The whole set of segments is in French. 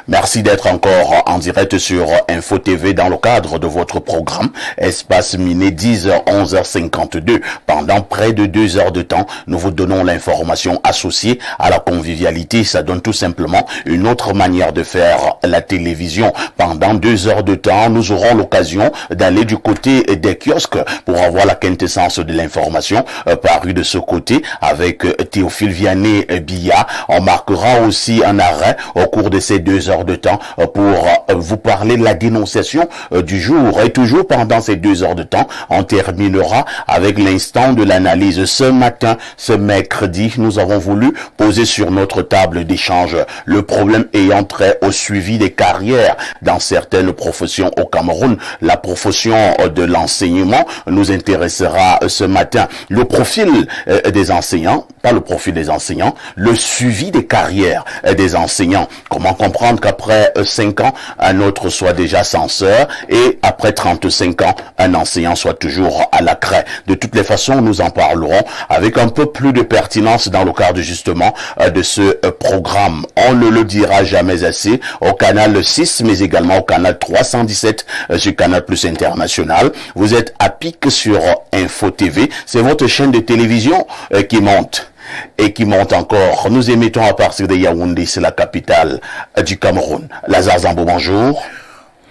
Merci d'être encore en direct sur Info TV dans le cadre de votre programme Espace Miné 10h, 11h52. Pendant près de 2 heures de temps, nous vous donnons l'information associée à la convivialité. Ça donne tout simplement une autre manière de faire la télévision. Pendant 2 heures de temps, nous aurons l'occasion d'aller du côté des kiosques pour avoir la quintessence de l'information parue de ce côté avec Théophile Vianney Billa. On marquera aussi un arrêt au cours de ces 2 heures de temps pour vous parler de la dénonciation du jour. Et toujours pendant ces 2 heures de temps, on terminera avec l'instant de l'analyse. Ce matin, ce mercredi, nous avons voulu poser sur notre table d'échange le problème ayant trait au suivi des carrières dans certaines professions au Cameroun. La profession de l'enseignement nous intéressera ce matin. Le profil des enseignants, pas le profil des enseignants, le suivi des carrières des enseignants. Comment comprendre qu'après 5 ans, un autre soit déjà censeur et après 35 ans, un enseignant soit toujours à la craie. De toutes les façons, nous en parlerons avec un peu plus de pertinence dans le cadre justement de ce programme. On ne le dira jamais assez au canal 6, mais également au canal 317 sur Canal Plus International. Vous êtes à pic sur Info TV. C'est votre chaîne de télévision qui monte. Et qui monte encore. Nous émettons à partir de Yaoundé, c'est la capitale du Cameroun. Lazare Zambo, bonjour.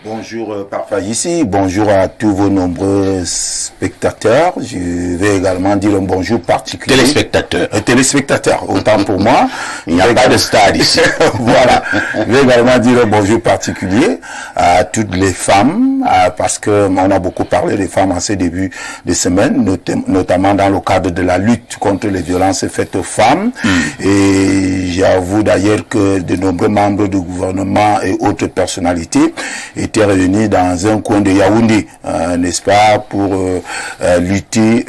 Bonjour Parfait ici, bonjour à tous vos nombreux spectateurs. Je vais également dire un bonjour particulier. Téléspectateurs, autant pour moi. Il n'y a pas de stade ici. Voilà. Je vais également dire un bonjour particulier à toutes les femmes, parce que on a beaucoup parlé des femmes en ces débuts de semaine, notamment dans le cadre de la lutte contre les violences faites aux femmes. Et j'avoue d'ailleurs que de nombreux membres du gouvernement et autres personnalités étaient réunis dans un coin de Yaoundé, n'est-ce pas, pour lutter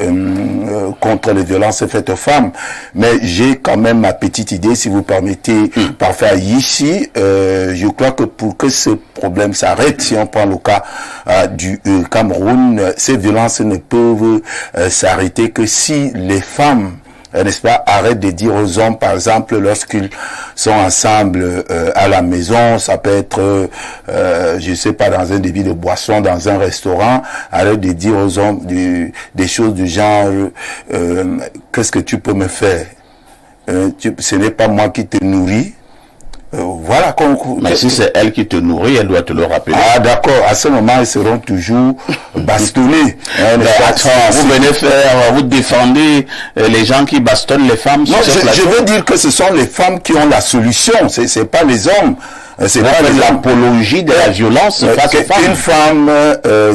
contre les violences faites aux femmes. Mais j'ai quand même ma petite idée, si vous permettez, Parfait ici. Je crois que pour que ce problème s'arrête, si on prend le cas du Cameroun, ces violences ne peuvent s'arrêter que si les femmes, n'est-ce pas, arrête de dire aux hommes, par exemple, lorsqu'ils sont ensemble à la maison, ça peut être, je sais pas, dans un débit de boisson, dans un restaurant, arrête de dire aux hommes des choses du genre, qu'est-ce que tu peux me faire? Ce n'est pas moi qui te nourris. Voilà. Mais si c'est elle qui te nourrit, elle doit te le rappeler. Ah d'accord, à ce moment, ils seront toujours bastonnés. Vous venez faire, vous défendez les gens qui bastonnent les femmes. Non, je veux dire que ce sont les femmes qui ont la solution, c'est pas les hommes. C'est pas l'apologie de la violence face aux femmes. Qu'une femme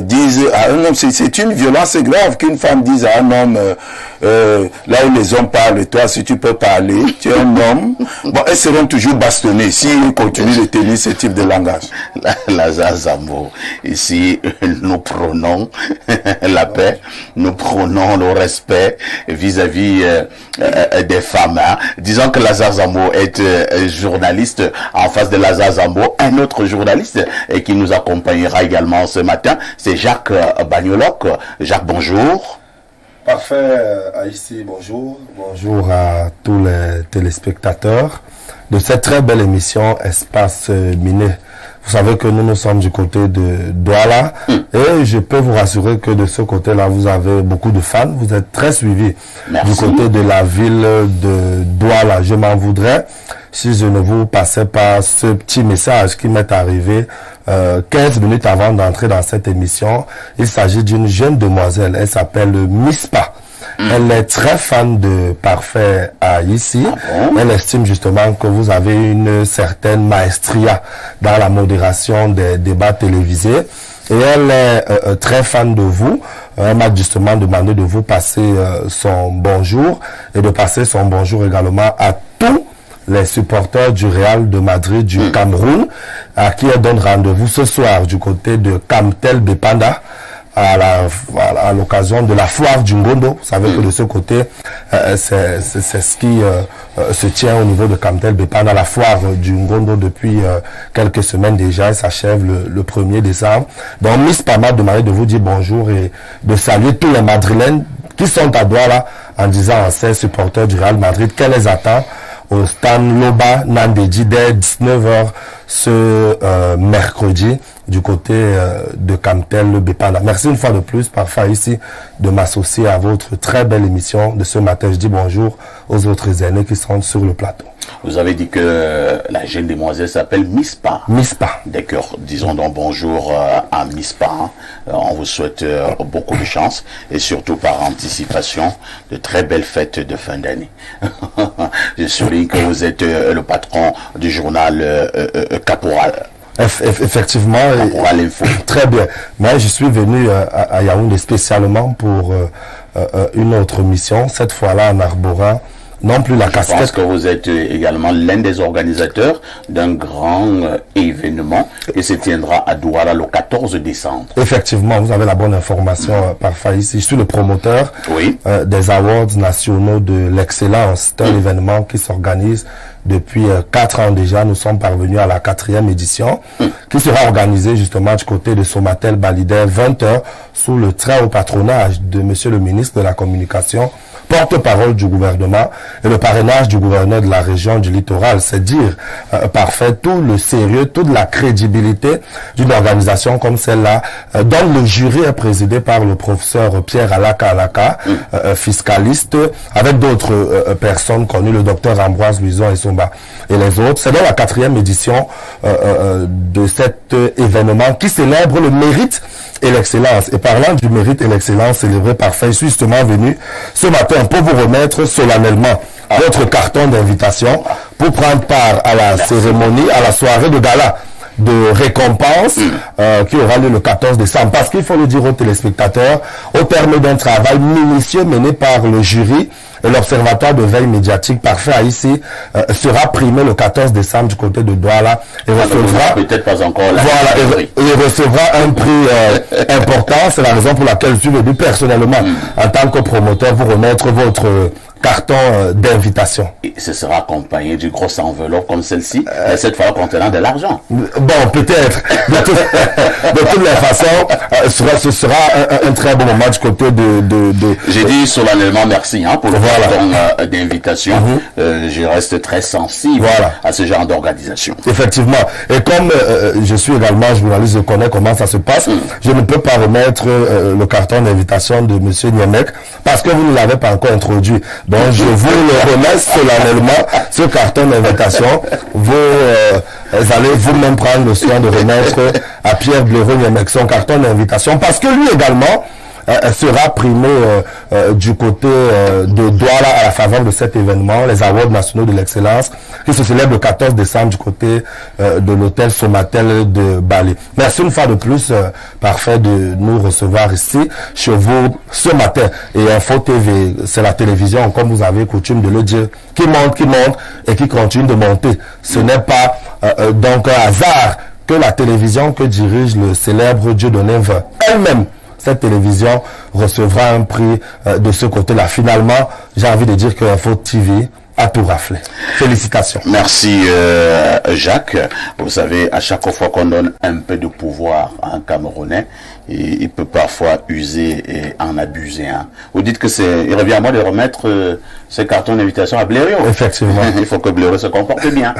dise à un homme, c'est une violence grave qu'une femme dise à un homme, là où les hommes parlent, toi si tu peux parler, tu es un homme. Bon, elles seront toujours bastonnées s'ils continuent de tenir ce type de langage. Lazare Zambo, ici nous prônons la paix, nous prônons le respect vis-à-vis des femmes. Hein. Disons que Lazare Zambo est journaliste. En face de Lazare Zambo, un autre journaliste qui nous accompagnera également ce matin, c'est Jacques Bagnoloc. Jacques, bonjour. Parfait, ici, bonjour. Bonjour à tous les téléspectateurs de cette très belle émission Espace Miné. Vous savez que nous sommes du côté de Douala et je peux vous rassurer que de ce côté-là, vous avez beaucoup de fans. Vous êtes très suivis. Merci. Du côté de la ville de Douala. Je m'en voudrais si je ne vous passais pas ce petit message qui m'est arrivé 15 minutes avant d'entrer dans cette émission. Il s'agit d'une jeune demoiselle. Elle s'appelle Mispa. Elle est très fan de Parfait ici. Elle estime justement que vous avez une certaine maestria dans la modération des débats télévisés. Et elle est très fan de vous. Elle m'a justement demandé de vous passer son bonjour et de passer son bonjour également à tous les supporters du Real de Madrid du Cameroun, à qui elle donne rendez-vous ce soir du côté de Kamtel Bepanda, à l'occasion de la foire du Ngondo. Vous savez que de ce côté, c'est ce qui se tient au niveau de Kamtel Bepanda, la foire du Ngondo depuis quelques semaines déjà. Elle s'achève le 1er décembre. Donc Miss Pama demandé de vous dire bonjour et de saluer tous les Madrilènes qui sont à Douala en disant à ces supporters du Real Madrid qu'elle les attend au stand Loba Nandedji dès 19h ce mercredi du côté de Camtel, le Bépana. Merci une fois de plus, parfois ici, de m'associer à votre très belle émission de ce matin. Je dis bonjour aux autres aînés qui sont sur le plateau. Vous avez dit que la jeune demoiselle s'appelle Mispa. Mispa. D'accord. Disons donc bonjour à Mispa. On vous souhaite beaucoup de chance et surtout par anticipation de très belles fêtes de fin d'année. Je souligne que vous êtes le patron du journal Caporal. Effectivement. Caporal Info. Très bien. Moi, je suis venu à Yaoundé spécialement pour une autre mission, cette fois-là en arborant non plus la casquette. Je pense que vous êtes également l'un des organisateurs d'un grand événement qui se tiendra à Douala le 14 décembre. Effectivement, vous avez la bonne information parfois ici. Je suis le promoteur des Awards nationaux de l'excellence. C'est un événement qui s'organise depuis 4 ans déjà. Nous sommes parvenus à la 4e édition qui sera organisée justement du côté de Somatel Balidel 20h sous le très haut patronage de Monsieur le ministre de la Communication, porte-parole du gouvernement et le parrainage du gouverneur de la région du littoral. C'est dire parfait tout le sérieux, toute la crédibilité d'une organisation comme celle-là, dont le jury est présidé par le professeur Pierre Alaka, fiscaliste, avec d'autres personnes connues, le docteur Ambroise Luison et Somba et les autres. C'est dans la 4e édition de cet événement qui célèbre le mérite et l'excellence. Et parlant du mérite et l'excellence célébré parfait, je suis justement venu ce matin pour vous remettre solennellement votre carton d'invitation pour prendre part à la cérémonie, à la soirée de gala de récompense qui aura lieu le 14 décembre. Parce qu'il faut le dire aux téléspectateurs, au terme d'un travail minutieux mené par le jury et l'Observatoire de veille médiatique parfait à ici sera primé le 14 décembre du côté de Douala et recevra peut-être pas encore là. Voilà, et recevra un prix important. C'est la raison pour laquelle je suis venu personnellement en tant que promoteur vous remettre votre carton d'invitation. Et ce sera accompagné d'une grosse enveloppe comme celle-ci, cette fois contenant de l'argent. Bon, peut-être. De toutes les façons, ce sera un très bon moment du côté de... J'ai dit solennellement merci pour le carton d'invitation. Je reste très sensible à ce genre d'organisation. Effectivement. Et comme je suis également journaliste, je connais comment ça se passe, je ne peux pas remettre le carton d'invitation de M. Niemek parce que vous ne l'avez pas encore introduit. Donc, je vous le remets solennellement, ce carton d'invitation. Vous allez vous-même prendre le soin de remettre à Pierre Blaireau Niemek son carton d'invitation parce que lui également sera primé du côté de Douala à la faveur de cet événement, les Awards nationaux de l'excellence, qui se célèbrent le 14 décembre du côté de l'hôtel Somatel de Bali. Merci une fois de plus, parfait, de nous recevoir ici chez vous ce matin. Et Info TV, c'est la télévision, comme vous avez coutume de le dire, qui monte et qui continue de monter. Ce n'est pas donc un hasard que la télévision que dirige le célèbre Dieudonné Vin elle-même, cette télévision recevra un prix de ce côté-là. Finalement, j'ai envie de dire que Info TV a tout raflé. Félicitations. Merci Jacques. Vous savez, à chaque fois qu'on donne un peu de pouvoir à un Camerounais, il peut parfois user et en abuser. Vous dites que il revient à moi de remettre ce carton d'invitation à Blériot. Effectivement. Il faut que Blériot se comporte bien.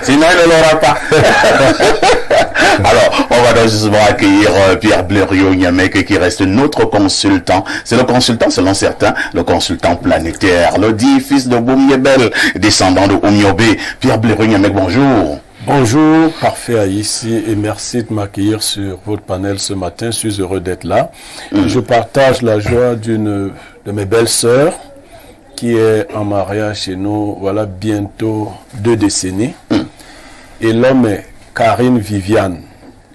Sinon, il ne l'aura pas. Alors, on va donc justement accueillir Pierre Blériot Niemek qui reste notre consultant. C'est le consultant, selon certains, le consultant planétaire, le dit fils de Boumyebel, descendant de Oumyobé. Pierre Blériot Niemek, bonjour. Bonjour, parfait ici et merci de m'accueillir sur votre panel ce matin. Je suis heureux d'être là. Je partage la joie d'une de mes belles sœurs qui est en mariage chez nous, voilà, bientôt 2 décennies. Et l'homme est Karine Viviane,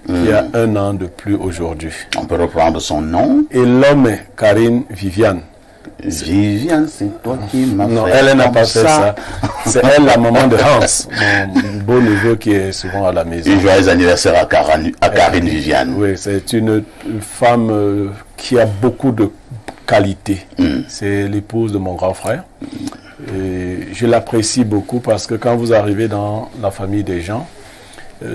qui a 1 an de plus aujourd'hui. On peut reprendre son nom. Et l'homme est Karine Viviane. Viviane, c'est toi qui m'as fait. Non, elle n'a pas fait ça. C'est elle, la maman de Hans, mon beau neveu qui est souvent à la maison. Et joyeux anniversaire à Karine Viviane. Oui, c'est une femme qui a beaucoup de qualités. C'est l'épouse de mon grand frère. Et je l'apprécie beaucoup parce que quand vous arrivez dans la famille des gens,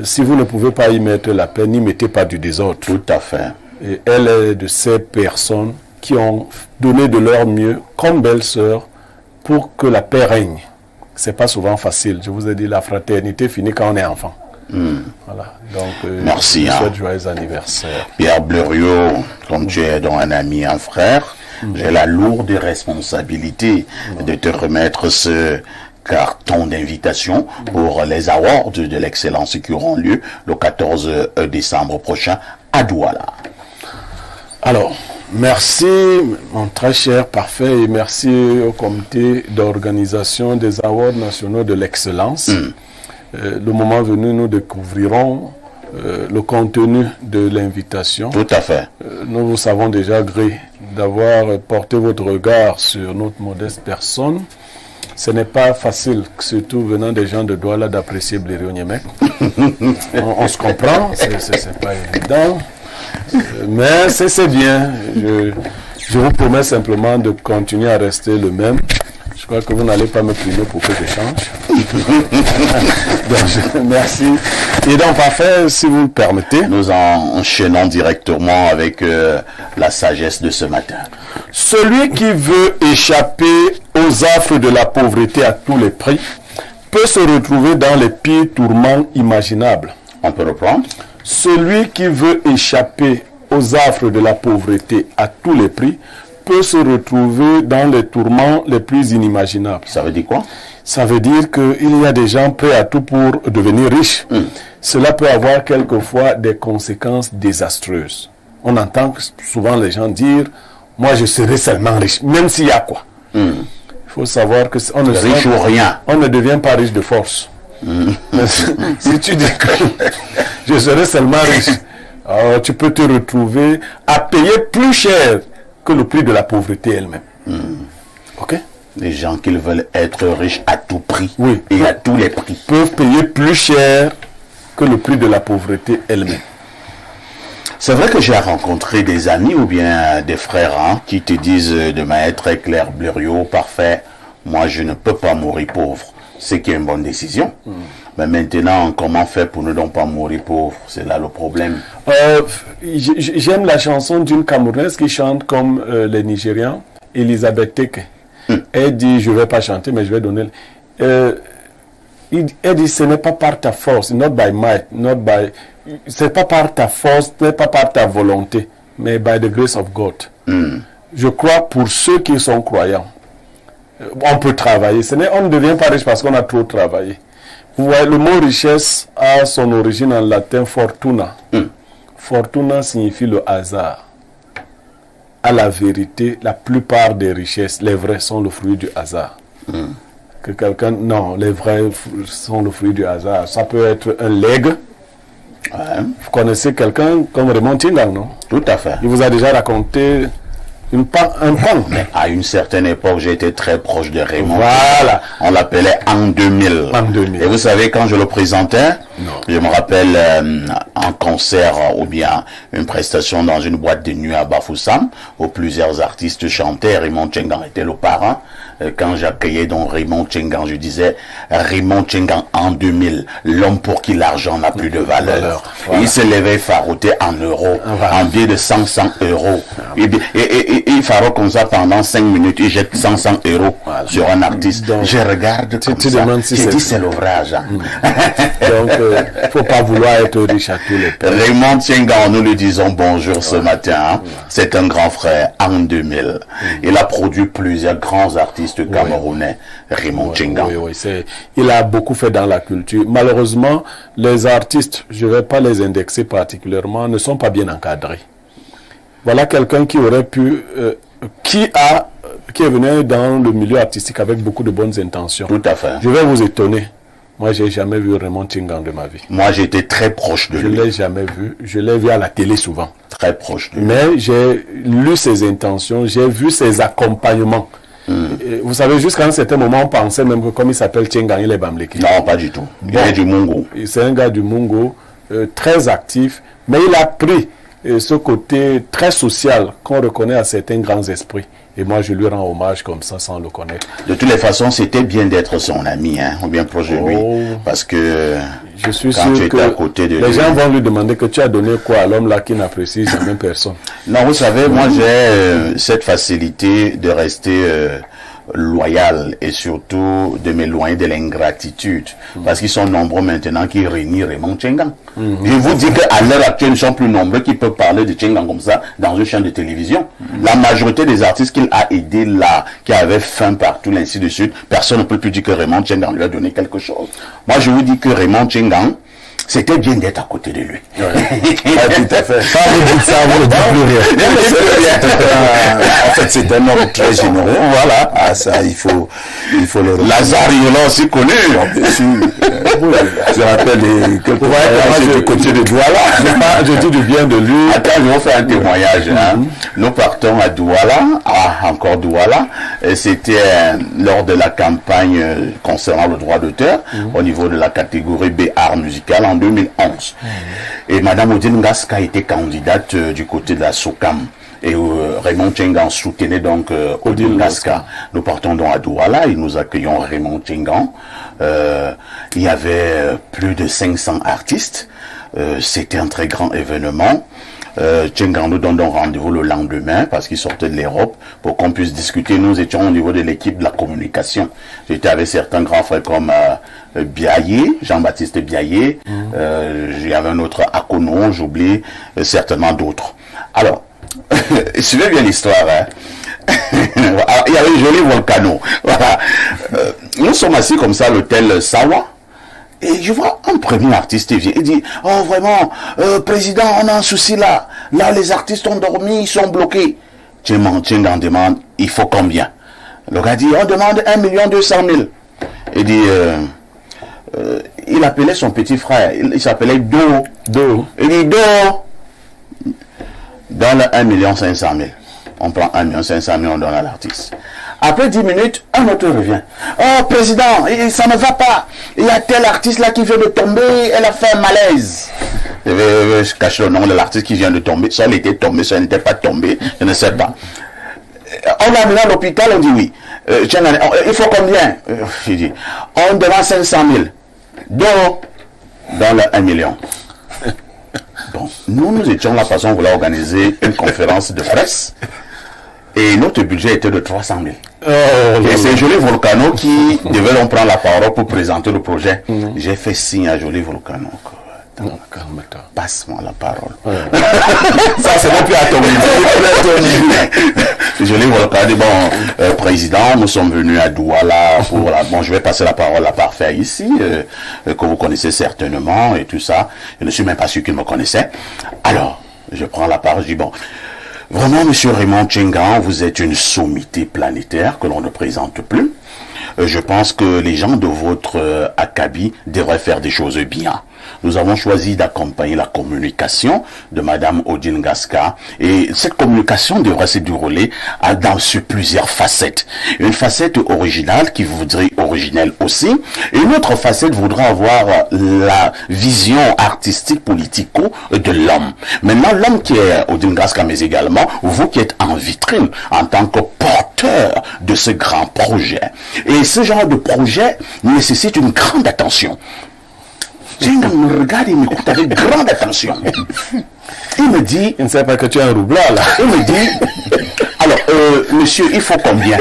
si vous ne pouvez pas y mettre la paix, n'y mettez pas du désordre. Tout à fait. Et elle est de ces personnes qui ont donné de leur mieux comme belle-sœur pour que la paix règne. C'est pas souvent facile. Je vous ai dit, la fraternité finit quand on est enfant. Voilà. Donc, merci. Je vous souhaite joyeux anniversaire. Pierre Blériot, comme tu es donc un ami, un frère, j'ai la lourde responsabilité de te remettre ce carton d'invitation pour les awards de l'excellence qui auront lieu le 14 décembre prochain à Douala. Alors, merci mon très cher Parfait et merci au comité d'organisation des awards nationaux de l'excellence. Le moment venu, nous découvrirons le contenu de l'invitation. Tout à fait. Nous vous savons déjà gré d'avoir porté votre regard sur notre modeste personne. Ce n'est pas facile, surtout venant des gens de Douala, d'apprécier Blériot Niemek. On se comprend, c'est pas évident. Mais c'est bien. Je vous promets simplement de continuer à rester le même. Je crois que vous n'allez pas me prier pour que je change. Donc, merci. Et donc, Parfait, si vous le permettez. Nous enchaînons directement avec la sagesse de ce matin. Celui qui veut échapper aux affres de la pauvreté à tous les prix peut se retrouver dans les pires tourments imaginables. On peut reprendre? Celui qui veut échapper aux affres de la pauvreté à tous les prix peut se retrouver dans les tourments les plus inimaginables. Ça veut dire quoi? Ça veut dire qu'il y a des gens prêts à tout pour devenir riches. Cela peut avoir quelquefois des conséquences désastreuses. On entend souvent les gens dire « Moi, je serai seulement riche, même s'il y a quoi. » Il faut savoir que on ne riche ou rien. On ne devient pas riche de force. Mais si tu dis que je serai seulement riche, alors tu peux te retrouver à payer plus cher que le prix de la pauvreté elle-même. Ok? Les gens qui veulent être riches à tout prix et à tous les prix peuvent payer plus cher que le prix de la pauvreté elle-même. C'est vrai que j'ai rencontré des amis ou bien des frères qui te disent de manière très claire, Blériot, Parfait, moi je ne peux pas mourir pauvre. C'est qui est une bonne décision. Mais maintenant, comment faire pour ne donc pas mourir pauvre? C'est là le problème. J'aime la chanson d'une Camerounaise qui chante comme les Nigérians, Elisabeth Teke. Elle dit, je ne vais pas chanter, mais je vais donner... elle dit, ce n'est pas par ta force, not by might, c'est pas par ta force, ce n'est pas par ta volonté, mais by the grace of God. Je crois pour ceux qui sont croyants, on peut travailler. On ne devient pas riche parce qu'on a trop travaillé. Vous voyez, le mot richesse a son origine en latin fortuna. Fortuna signifie le hasard. À la vérité, la plupart des richesses, les vraies, sont le fruit du hasard. Que quelqu'un... Non, les vrais sont le fruit du hasard. Ça peut être un legs. Vous connaissez quelqu'un comme Raymond Tchingang, non? Tout à fait. Il vous a déjà raconté un pan. Mais à une certaine époque, j'étais très proche de Raymond. Voilà. On l'appelait en 2000. En 2000. Et vous savez, quand je le présentais, je me rappelle un concert ou bien une prestation dans une boîte de nuit à Bafoussam, où plusieurs artistes chantaient. Raymond Tchingang était le parrain. Quand j'accueillais donc Raymond Tchingang, je disais Raymond Tchingang en 2000, l'homme pour qui l'argent n'a plus de valeur. Voilà. Et il se levait farouté en euros, en billet de 100 euros. Et il faro comme ça pendant 5 minutes, il jette 100 euros sur un artiste. Donc, je regarde comme ça, je dis c'est l'ouvrage. Donc, il ne faut pas vouloir être riche à tous les pays. Raymond Tchingang, nous lui disons bonjour ce matin. C'est un grand frère en 2000. Il a produit plusieurs grands artistes camerounais, Raymond Tchingang. Il a beaucoup fait dans la culture. Malheureusement, les artistes, je ne vais pas les indexer particulièrement, ne sont pas bien encadrés. Voilà quelqu'un qui aurait pu, qui est venu dans le milieu artistique avec beaucoup de bonnes intentions. Tout à fait. Je vais vous étonner. Moi, j'ai jamais vu Raymond Tchingang de ma vie. Moi, j'étais très proche de lui. Je l'ai jamais vu. Je l'ai vu à la télé souvent. Très proche de lui. Mais j'ai lu ses intentions, j'ai vu ses accompagnements. Vous savez, jusqu'à un certain moment, on pensait même que comme il s'appelle Tchingang, il est Bamleki. Non, pas du tout. Il est du Mungo. C'est un gars du Mungo, très actif, mais il a pris ce côté très social qu'on reconnaît à certains grands esprits. Et moi, je lui rends hommage comme ça, sans le connaître. De toutes les façons, c'était bien d'être son ami, ou bien proche de lui. Parce que je suis quand sûr tu étais à côté de les lui, gens vont lui demander que tu as donné quoi à l'homme là qui n'apprécie jamais personne. Non, vous savez, moi j'ai cette facilité de rester loyal et surtout de m'éloigner de l'ingratitude. Parce qu'ils sont nombreux maintenant qui réunissent Raymond Tchengan. Je vous dis qu'à l'heure actuelle, ils sont plus nombreux qui peuvent parler de Tchengan comme ça dans une chaîne de télévision. La majorité des artistes qu'il a aidés là, qui avaient faim partout, ainsi de suite, personne ne peut plus dire que Raymond Tchengan lui a donné quelque chose. Moi, je vous dis que Raymond Tchengan, c'était bien d'être à côté de lui. Ouais. Tout à fait. Quand vous dites ça, vous ne dites plus rien. En fait, c'est un homme très généreux. Voilà. Ah, ça, il faut le reconnaître. Lazare, il l'a aussi connu. Bien sûr. Je rappelle quelques fois, j'étais côté de Douala. Je dis du bien de lui. Attends, je vais faire un témoignage. Nous partons à Douala, encore Douala. C'était lors de la campagne concernant le droit d'auteur, au niveau de la catégorie B, art musical, en 2011. Et Madame Odile Ngaska était candidate du côté de la SOCAM. Et Raymond Tchengan soutenait donc Odile Ngaska. Nous partons donc à Douala et nous accueillons Raymond Tchengan. Il y avait plus de 500 artistes. C'était un très grand événement. Tchengan nous donne donc rendez-vous le lendemain parce qu'il sortait de l'Europe pour qu'on puisse discuter. Nous étions au niveau de l'équipe de la communication. J'étais avec certains grands frères comme Biaye, Jean-Baptiste Biaye. Il y avait un autre Akono, j'oublie certainement d'autres. Alors, suivez bien l'histoire. Il y avait un joli volcano. Voilà. Nous sommes assis comme ça à l'hôtel Sawa. Et je vois un premier artiste, il vient, il dit, oh vraiment, président, on a un souci là. Là, les artistes ont dormi, ils sont bloqués. Tchengan demande, il faut combien? Le gars dit, on demande 1 200 000. Il dit, il appelait son petit frère, il s'appelait Do. Il dit, Do, dans le 1 500 000. On prend 1 500 000, on donne à l'artiste. Après 10 minutes, un autre revient. Oh, président, ça ne va pas. Il y a tel artiste là qui vient de tomber, elle a fait un malaise. Je cache le nom de l'artiste qui vient de tomber. Soit elle était tombée, soit elle n'était pas tombée, je ne sais pas. On l'a amené à l'hôpital, on dit oui. Il faut combien? Je dis, on demande 500 000. Donc, dans le 1 million. Bon, nous étions là parce qu'on voulait organiser une conférence de presse. Et notre budget était de 300 000. Et c'est Jolie Volcano qui devait donc prendre la parole pour présenter le projet. J'ai fait signe à Jolie Volcano. Calme-toi. Passe-moi la parole. Ça, c'est même plus à ton niveau. Jolie Volcano dit, bon, président, nous sommes venus à Douala pour bon, je vais passer la parole à Parfait ici, que vous connaissez certainement et tout ça. Je ne suis même pas sûr qu'il me connaissait. Alors, je prends la parole, je dis, bon, vraiment, monsieur Raymond Tchengan, vous êtes une sommité planétaire que l'on ne présente plus. Je pense que les gens de votre acabit devraient faire des choses bien. Nous avons choisi d'accompagner la communication de Madame Odile Ngaska et cette communication devrait se dérouler sur plusieurs facettes. Une facette originale qui voudrait originelle aussi et une autre facette voudra avoir la vision artistique politico de l'homme. Maintenant, l'homme qui est Odile Ngaska mais également vous qui êtes en vitrine en tant que porteur de ce grand projet. Et ce genre de projet nécessite une grande attention. Tchengan me regarde et m'écoute avec grande attention. Il me dit... Il ne sait pas que tu es un roublard là. Il me dit... Alors, monsieur, il faut combien?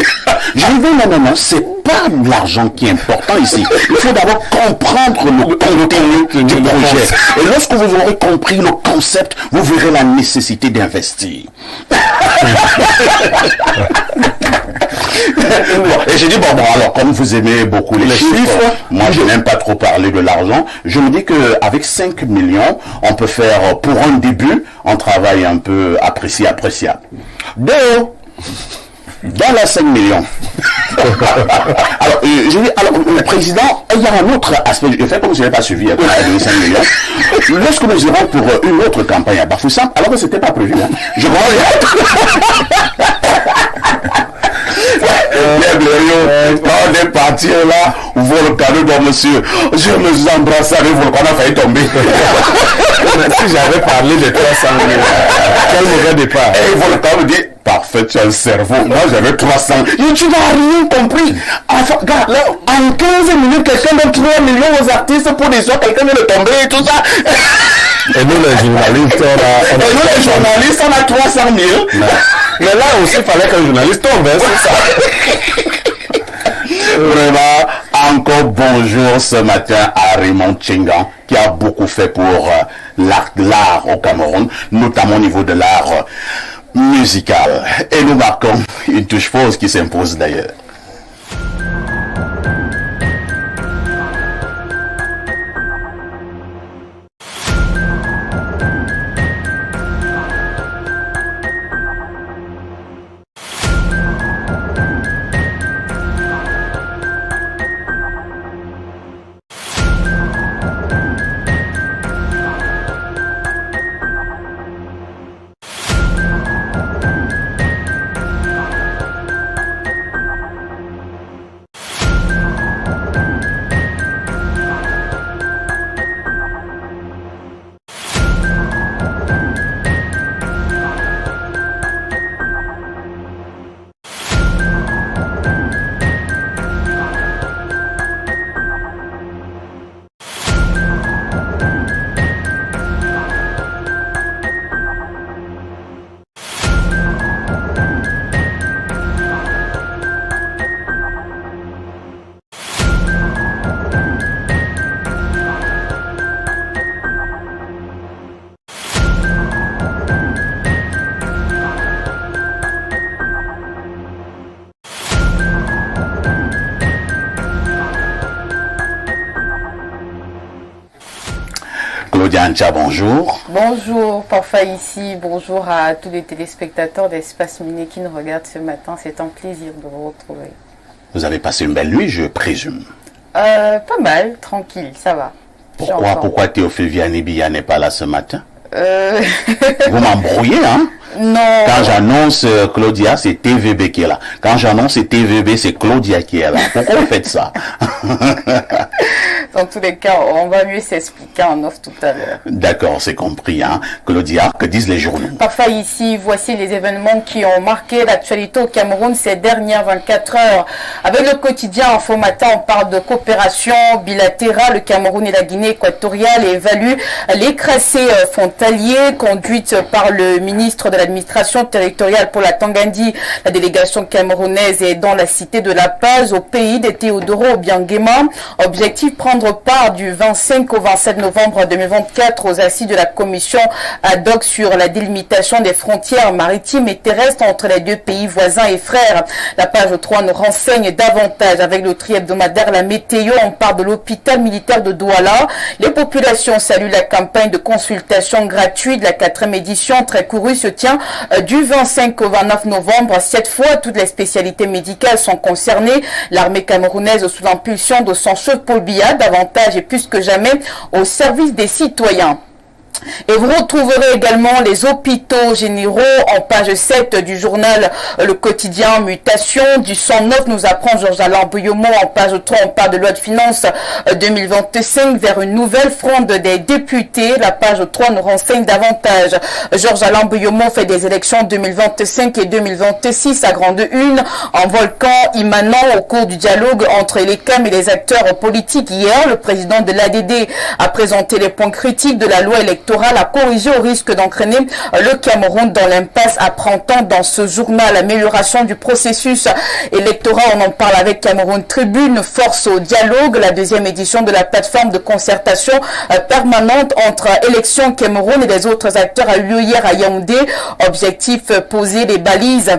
Je lui dis non, c'est pas l'argent qui est important ici. Il faut d'abord comprendre le contenu du projet. Et lorsque vous aurez compris le concept, vous verrez la nécessité d'investir. Et j'ai dit, bon, alors, comme vous aimez beaucoup les chiffres, moi je n'aime pas trop parler de l'argent, je me dis qu'avec 5 millions, on peut faire, pour un début, un travail un peu appréciable. Dans les 5 millions. Alors, je dis, alors, le président, il y a un autre aspect, je fais comme je n'ai pas suivi, il a donné 5 millions. Lorsque nous irons pour une autre campagne à Bafoussam, alors que c'était pas prévu, hein, je vois on est parti là, Volcano, donc monsieur, je me embrasse avec Volcano, a failli tomber. Si j'avais parlé de 300 000, quel mauvais départ. Et Volcano dit, parfait, tu as un cerveau. Moi, j'avais 300. Et tu n'as rien compris. Enfin, regarde, là, en 15 minutes, quelqu'un donne 3 millions aux artistes pour des soins, quelqu'un vient de tomber et tout ça. Et nous, les journalistes, on a 300 000. Mais là aussi, il fallait qu'un journaliste tombe, hein, c'est ça. bonjour ce matin à Raymond Tchengan, qui a beaucoup fait pour l'art au Cameroun, notamment au niveau de l'art musical. Et nous marquons une touche pause qui s'impose d'ailleurs. Claudia Ancha, bonjour. Bonjour, Parfait ici. Bonjour à tous les téléspectateurs d'Espace Miné qui nous regardent ce matin. C'est un plaisir de vous retrouver. Vous avez passé une belle nuit, je présume. Pas mal, tranquille, ça va. Pourquoi Théophile Vianney-Billa n'est pas là ce matin? Vous m'embrouillez, hein? Non. Quand j'annonce Claudia, c'est TVB qui est là. Quand j'annonce TVB, c'est Claudia qui est là. Pourquoi vous faites ça? Dans tous les cas, on va mieux s'expliquer en off tout à l'heure. D'accord, c'est compris, hein. Claudia, que disent les journaux? Parfait ici, voici les événements qui ont marqué l'actualité au Cameroun ces dernières 24 heures. Avec le quotidien Info Matin, on parle de coopération bilatérale. Le Cameroun et la Guinée équatoriale évaluent les tracés frontaliers conduites par le ministre de l'administration territoriale pour la Tanganyika. La délégation camerounaise est dans la cité de La Paz, au pays de Théodoro Obiangema. Objectif, prendre part du 25 au 27 novembre 2024 aux assises de la commission ad hoc sur la délimitation des frontières maritimes et terrestres entre les deux pays voisins et frères. La page 3 nous renseigne davantage avec le tri-hebdomadaire La Météo. On parle de l'hôpital militaire de Douala. Les populations saluent la campagne de consultation gratuite de la 4e édition très courue se tient du 25 au 29 novembre. Cette fois, toutes les spécialités médicales sont concernées. L'armée camerounaise sous l'impulsion de son chef Paul Biya, davantage et plus que jamais au service des citoyens. Et vous retrouverez également les hôpitaux généraux en page 7 du journal Le Quotidien Mutation. Du 109 nous apprend Georges-Alain Bouyomo. En page 3, on parle de loi de finances 2025 vers une nouvelle fronde des députés. La page 3 nous renseigne davantage. Georges-Alain Bouyomo fait des élections 2025 et 2026 à grande une. En volcan immanent au cours du dialogue entre les CAM et les acteurs politiques. Hier, le président de l'ADD a présenté les points critiques de la loi électorale à corriger au risque d'entraîner le Cameroun dans l'impasse, apprend-on dans ce journal. Amélioration du processus électoral, on en parle avec Cameroun Tribune. Force au dialogue, la 2e édition de la plateforme de concertation permanente entre Élections Cameroun et les autres acteurs a eu lieu hier à Yaoundé. Objectif, poser les balises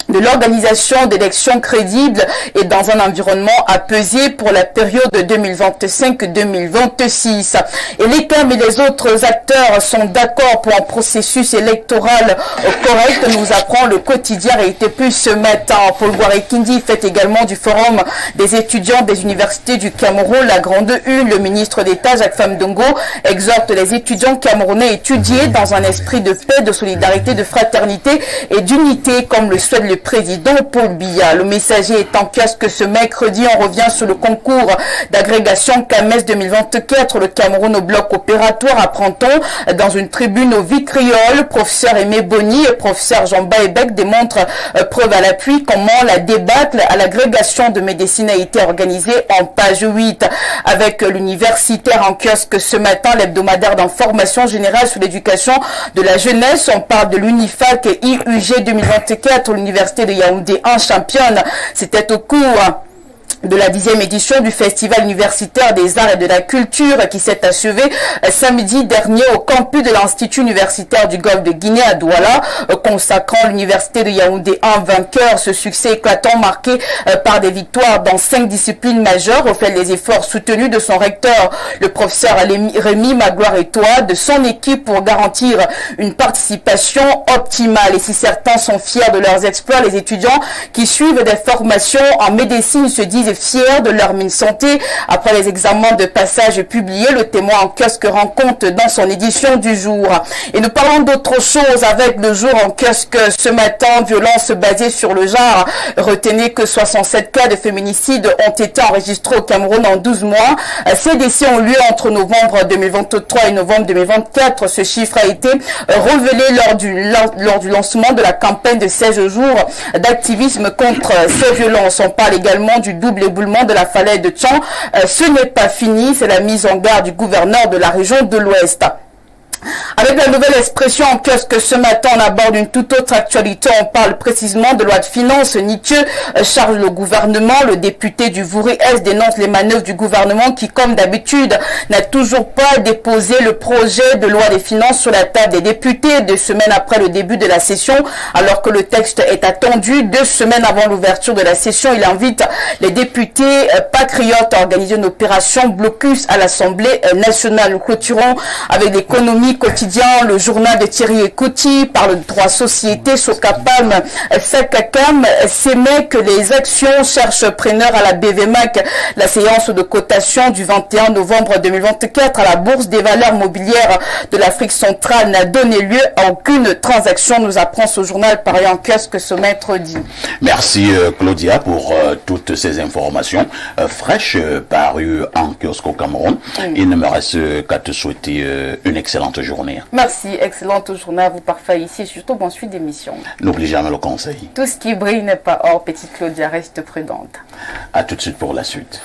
de l'organisation d'élections crédibles et dans un environnement apaisé pour la période 2025-2026. Et les CAM et les autres acteurs sont d'accord pour un processus électoral correct, nous apprend le quotidien Réalité Plus ce matin. Paul Guarekindi fait également du forum des étudiants des universités du Cameroun la grande une. Le ministre d'État Jacques Famdongo exhorte les étudiants camerounais à étudier dans un esprit de paix, de solidarité, de fraternité et d'unité comme le souhaite le président Paul Biya. Le Messager est en kiosque ce mercredi. On revient sur le concours d'agrégation CAMES 2024. Le Cameroun au bloc opératoire, apprend-on dans une tribune au vitriol. Professeur Aimé Boni et professeur Jean Baébec démontrent preuve à l'appui comment la débâcle à l'agrégation de médecine a été organisée en page 8. Avec l'universitaire en kiosque ce matin, l'hebdomadaire d'information générale sur l'éducation de la jeunesse. On parle de l'UNIFAC et IUG 2024, l'université de Yaoundé 1 championne. C'était au cours de la 10e édition du Festival universitaire des arts et de la culture qui s'est achevé samedi dernier au campus de l'Institut universitaire du Golfe de Guinée à Douala, consacrant l'université de Yaoundé en vainqueur. Ce succès éclatant marqué par des victoires dans 5 disciplines majeures au fait des efforts soutenus de son recteur, le professeur Rémi Magloire-Etoile, de son équipe pour garantir une participation optimale. Et si certains sont fiers de leurs exploits, les étudiants qui suivent des formations en médecine se disent fiers de leur mine santé. Après les examens de passage publiés, le témoin en kiosque rend compte dans son édition du jour. Et nous parlons d'autre chose avec le jour en kiosque ce matin, violence basée sur le genre. Retenez que 67 cas de féminicide ont été enregistrés au Cameroun en 12 mois. Ces décès ont lieu entre novembre 2023 et novembre 2024. Ce chiffre a été révélé lors du lancement de la campagne de 16 jours d'activisme contre ces violences. On parle également du double éboulement de la falaise de Tchan. Ce n'est pas fini, c'est la mise en garde du gouverneur de la région de l'Ouest. Avec la nouvelle expression en kiosque ce matin, on aborde une toute autre actualité. On parle précisément de loi de finances. Nietzsche charge le gouvernement. Le député du Vouri-Est dénonce les manœuvres du gouvernement qui, comme d'habitude, n'a toujours pas déposé le projet de loi des finances sur la table des députés 2 semaines après le début de la session. Alors que le texte est attendu 2 semaines avant l'ouverture de la session, il invite les députés patriotes à organiser une opération blocus à l'Assemblée nationale. Nous clôturons avec l'économie quotidien, le journal de Thierry Ekouti parle de droit société, Sokapam, Fakakam, s'émet que les actions cherchent preneurs à la BVMAC. La séance de cotation du 21 novembre 2024 à la Bourse des valeurs mobilières de l'Afrique centrale n'a donné lieu à aucune transaction, nous apprend ce journal paru en kiosque ce mercredi. Merci Claudia pour toutes ces informations fraîches parues en kiosque au Cameroun. Il ne me reste qu'à te souhaiter une excellente journée. Merci, excellente journée à vous parfait ici et surtout bonne suite d'émission. N'oublie jamais le conseil. Tout ce qui brille n'est pas or, petite Claudia, reste prudente. À tout de suite pour la suite.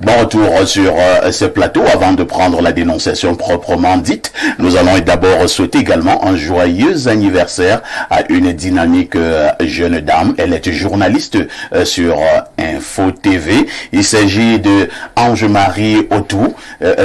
Bon retour sur ce plateau. Avant de prendre la dénonciation proprement dite, nous allons d'abord souhaiter également un joyeux anniversaire à une dynamique jeune dame. Elle est journaliste sur Info TV. Il s'agit de Ange-Marie Otou,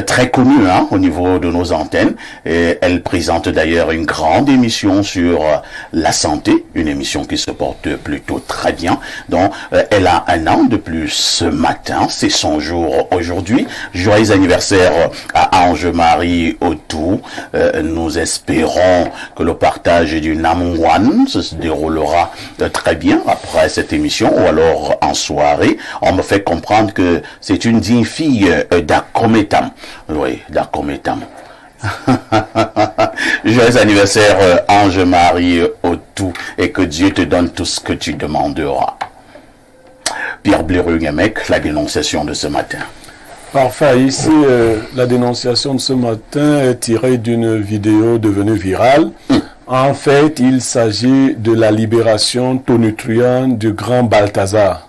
très connue au niveau de nos antennes. Et elle présente d'ailleurs une grande émission sur la santé, une émission qui se porte plutôt très bien. Donc, elle a 1 an de plus ce matin. C'est son jour aujourd'hui. Joyeux anniversaire à Ange-Marie Otou. Nous espérons que le partage du Namouane se déroulera très bien après cette émission ou alors en soirée. On me fait comprendre que c'est une digne fille d'Akometam. Oui, d'Akometam. Joyeux anniversaire, Ange-Marie Otou, et que Dieu te donne tout ce que tu demanderas. Pierre Bléreux-Gamek, la dénonciation de ce matin. Parfait. Ici, la dénonciation de ce matin est tirée d'une vidéo devenue virale. En fait, il s'agit de la libération tonitruante du grand Balthazar.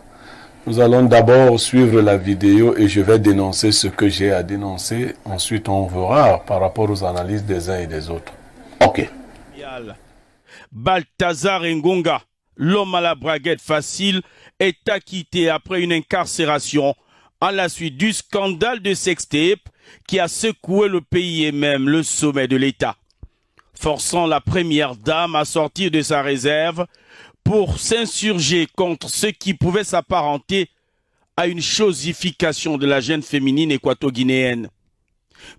Nous allons d'abord suivre la vidéo et je vais dénoncer ce que j'ai à dénoncer. Ensuite, on verra par rapport aux analyses des uns et des autres. Ok. Balthazar Ngonga, l'homme à la braguette facile, est acquitté après une incarcération à la suite du scandale de sextape qui a secoué le pays et même le sommet de l'État, forçant la première dame à sortir de sa réserve pour s'insurger contre ce qui pouvait s'apparenter à une chosification de la jeune féminine équato-guinéenne.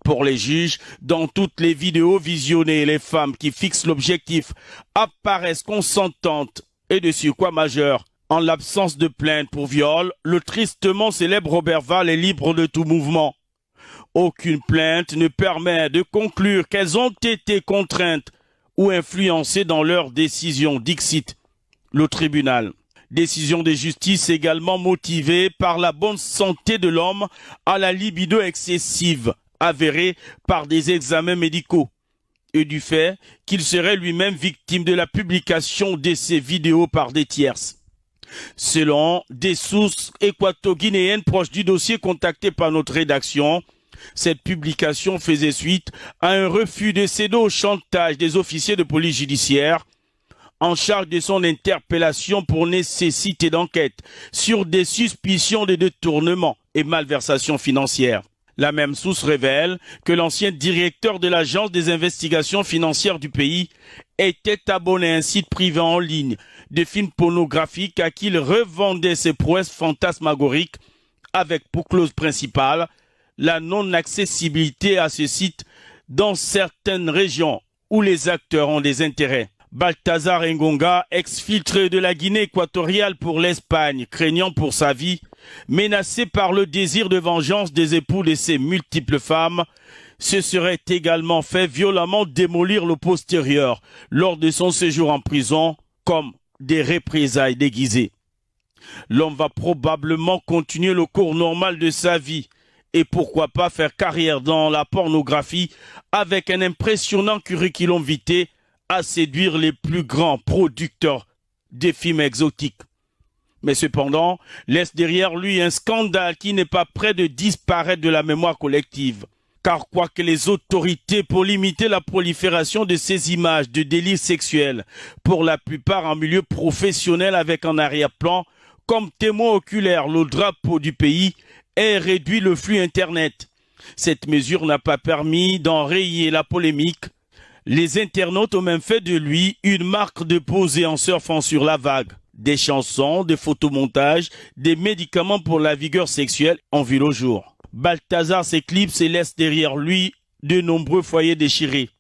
Pour les juges, dans toutes les vidéos visionnées, les femmes qui fixent l'objectif apparaissent consentantes et de surcroît majeures. En l'absence de plainte pour viol, le tristement célèbre Robert Val est libre de tout mouvement. Aucune plainte ne permet de conclure qu'elles ont été contraintes ou influencées dans leur décision, dixit le tribunal. Décision de justice également motivée par la bonne santé de l'homme à la libido excessive, avérée par des examens médicaux, et du fait qu'il serait lui-même victime de la publication de ces vidéos par des tierces. Selon des sources équato-guinéennes proches du dossier contactées par notre rédaction, cette publication faisait suite à un refus de céder au chantage des officiers de police judiciaire en charge de son interpellation pour nécessité d'enquête sur des suspicions de détournement et malversation financière. La même source révèle que l'ancien directeur de l'Agence des investigations financières du pays était abonné à un site privé en ligne de films pornographiques à qui il revendait ses prouesses fantasmagoriques avec pour clause principale la non-accessibilité à ce site dans certaines régions où les acteurs ont des intérêts. Balthazar Ngonga, exfiltré de la Guinée équatoriale pour l'Espagne, craignant pour sa vie, menacé par le désir de vengeance des époux de ses multiples femmes, se serait également fait violemment démolir le postérieur lors de son séjour en prison comme des représailles déguisées. L'homme va probablement continuer le cours normal de sa vie et pourquoi pas faire carrière dans la pornographie avec un impressionnant curriculum vitae à séduire les plus grands producteurs des films exotiques. Mais cependant, laisse derrière lui un scandale qui n'est pas près de disparaître de la mémoire collective. Car quoique les autorités pour limiter la prolifération de ces images de délits sexuels, pour la plupart en milieu professionnel avec en arrière-plan, comme témoin oculaire le drapeau du pays, aient réduit le flux Internet. Cette mesure n'a pas permis d'enrayer la polémique. Les internautes ont même fait de lui une marque de poser en surfant sur la vague. Des chansons, des photomontages, des médicaments pour la vigueur sexuelle ont vu le jour. Balthazar s'éclipse et laisse derrière lui de nombreux foyers déchirés.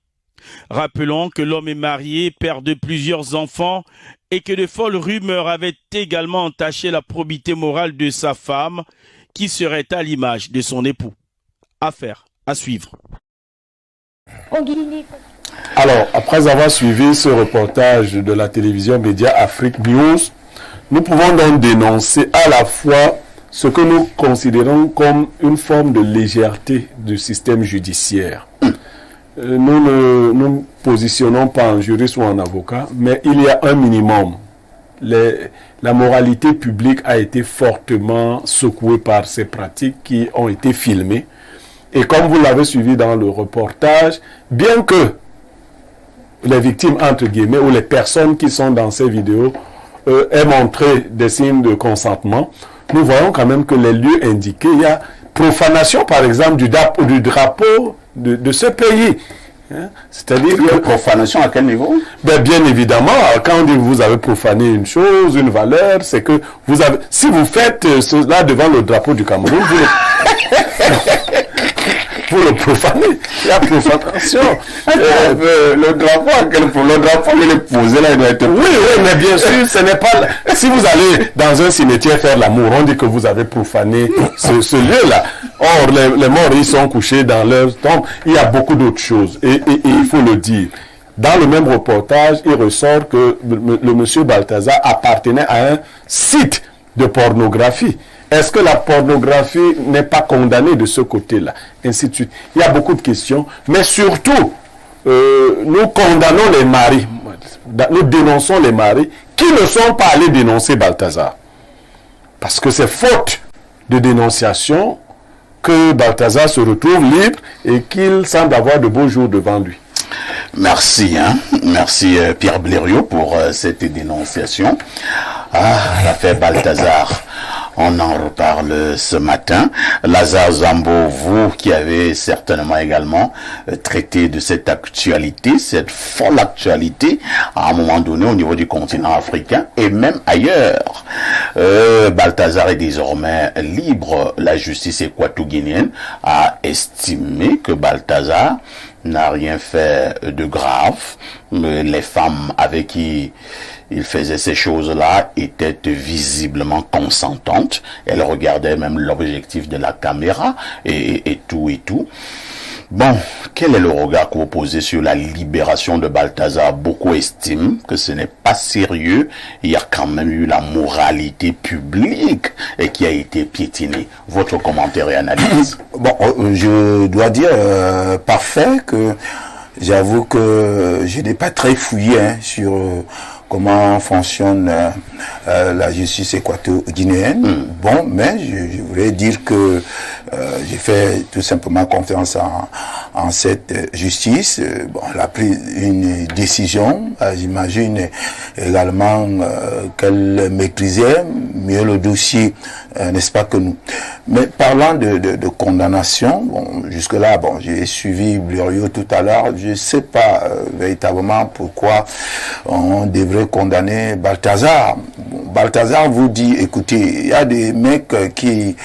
Rappelons que l'homme est marié, père de plusieurs enfants et que de folles rumeurs avaient également entaché la probité morale de sa femme qui serait à l'image de son époux. Affaire à suivre. Alors, après avoir suivi ce reportage de la télévision Média Afrique News, nous pouvons donc dénoncer à la fois ce que nous considérons comme une forme de légèreté du système judiciaire. Nous ne nous positionnons pas en juriste ou en avocat, mais il y a un minimum. La moralité publique a été fortement secouée par ces pratiques qui ont été filmées. Et comme vous l'avez suivi dans le reportage, bien que les victimes, entre guillemets, ou les personnes qui sont dans ces vidéos aient montré des signes de consentement, nous voyons quand même que les lieux indiqués, il y a profanation, par exemple, du drapeau de ce pays. Hein? C'est-à-dire que... Profanation à quel niveau? Ben, bien évidemment, quand on dit que vous avez profané une chose, une valeur, c'est que vous avez... Si vous faites cela devant le drapeau du Cameroun, vous le profanez. Il y a profanation. Le drapeau, il est posé là, il doit être... Oui, mais bien sûr, ce n'est pas... Si vous allez dans un cimetière faire l'amour, on dit que vous avez profané ce lieu-là. Or, les morts, ils sont couchés dans leur tombe. Il y a beaucoup d'autres choses. Et il faut le dire. Dans le même reportage, il ressort que le monsieur Balthazar appartenait à un site de pornographie. Est-ce que la pornographie n'est pas condamnée de ce côté-là? Ainsi de suite. Il y a beaucoup de questions. Mais surtout, nous condamnons les maris. Nous dénonçons les maris qui ne sont pas allés dénoncer Balthazar. Parce que c'est faute de dénonciation que Balthazar se retrouve libre et qu'il semble avoir de beaux jours devant lui. Merci, merci Pierre Blériot pour cette dénonciation. L'affaire Balthazar, on en reparle ce matin. Lazare Zambo, vous qui avez certainement également traité de cette actualité, cette folle actualité, à un moment donné au niveau du continent africain et même ailleurs. Balthazar est désormais libre. La justice équato-guinéenne a estimé que Balthazar n'a rien fait de grave. Les femmes avec qui il faisait ces choses-là étaient visiblement consentantes. Elles regardaient même l'objectif de la caméra et tout et tout. Bon, quel est le regard que vous posez sur la libération de Balthazar? Beaucoup estiment que ce n'est pas sérieux. Il y a quand même eu la moralité publique et qui a été piétinée. Votre commentaire et analyse? Bon, je dois dire parfait que j'avoue que je n'ai pas très fouillé sur comment fonctionne la justice équato-guinéenne. Bon, mais je voulais dire que j'ai fait tout simplement confiance en cette justice. Bon, elle a pris une décision. J'imagine également qu'elle maîtrisait mieux le dossier, n'est-ce pas, que nous. Mais parlant de condamnation, bon, jusque-là, bon, j'ai suivi Blériot tout à l'heure. Je ne sais pas véritablement pourquoi on devrait condamner Balthazar. Balthazar vous dit, écoutez, il y a des mecs qui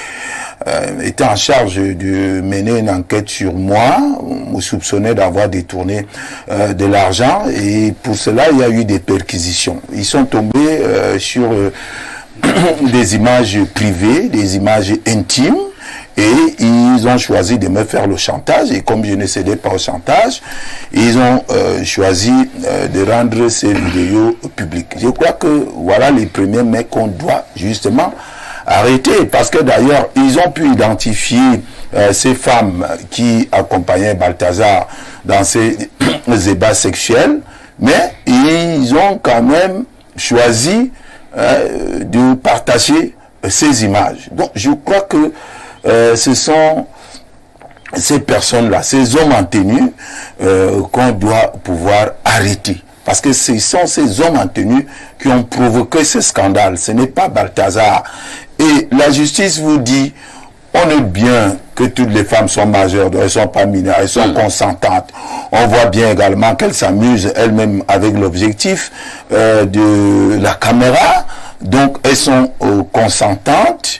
étaient en charge de mener une enquête sur moi, me soupçonnaient d'avoir détourné de l'argent, et pour cela il y a eu des perquisitions. Ils sont tombés sur des images privées, des images intimes, et ils ont choisi de me faire le chantage, et comme je ne cédais pas au chantage, ils ont choisi de rendre ces vidéos publiques. Je crois que voilà les premiers mecs qu'on doit justement arrêter, parce que d'ailleurs ils ont pu identifier ces femmes qui accompagnaient Balthazar dans ces ébats sexuels, mais ils ont quand même choisi de partager ces images. Donc je crois que ce sont ces personnes-là, ces hommes en tenue qu'on doit pouvoir arrêter. Parce que ce sont ces hommes en tenue qui ont provoqué ce scandale. Ce n'est pas Balthazar. Et la justice vous dit, on est bien que toutes les femmes sont majeures, elles ne sont pas mineures, elles sont consentantes. On voit bien également qu'elles s'amusent elles-mêmes avec l'objectif de la caméra. Donc elles sont consentantes.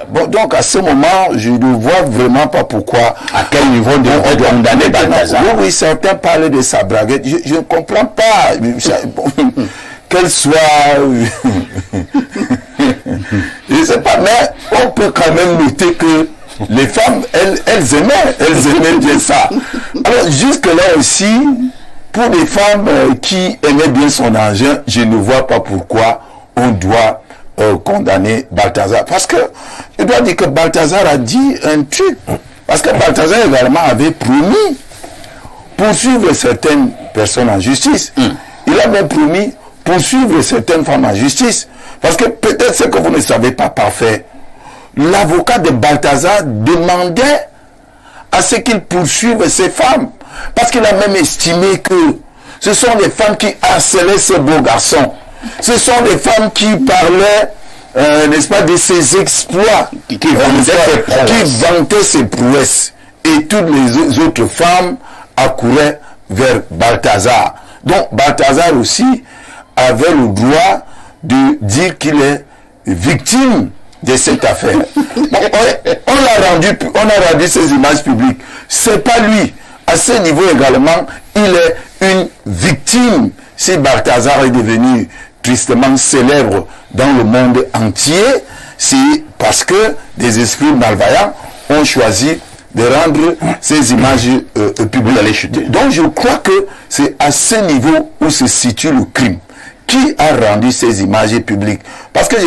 Bon, donc à ce moment, je ne vois vraiment pas pourquoi, à quel niveau on doit condamner Balthazar. Oui, certains parlaient de sa braguette. Je ne comprends pas. Qu'elle soit... je ne sais pas, mais on peut quand même noter que les femmes, elles aimaient bien ça. Alors jusque-là aussi, pour les femmes qui aimaient bien son engin, je ne vois pas pourquoi on doit condamner Balthazar. Parce que je dois dire que Balthazar a dit un truc. Parce que Balthazar également avait promis poursuivre certaines personnes en justice. Il a même promis poursuivre certaines femmes en justice. Parce que peut-être ce que vous ne savez pas parfait, l'avocat de Balthazar demandait à ce qu'il poursuive ces femmes. Parce qu'il a même estimé que ce sont les femmes qui harcelaient ces beaux garçons. Ce sont des femmes qui parlaient, n'est-ce pas, de ses exploits, qui vantaient ses prouesses. Et toutes les autres femmes accouraient vers Balthazar. Donc Balthazar aussi avait le droit de dire qu'il est victime de cette affaire. On a rendu ces images publiques. C'est pas lui. À ce niveau également, il est une victime. Si Balthazar est devenu tristement célèbre dans le monde entier, c'est parce que des esprits malveillants ont choisi de rendre ces images publiques. Donc je crois que c'est à ce niveau où se situe le crime. Qui a rendu ces images publiques? Parce que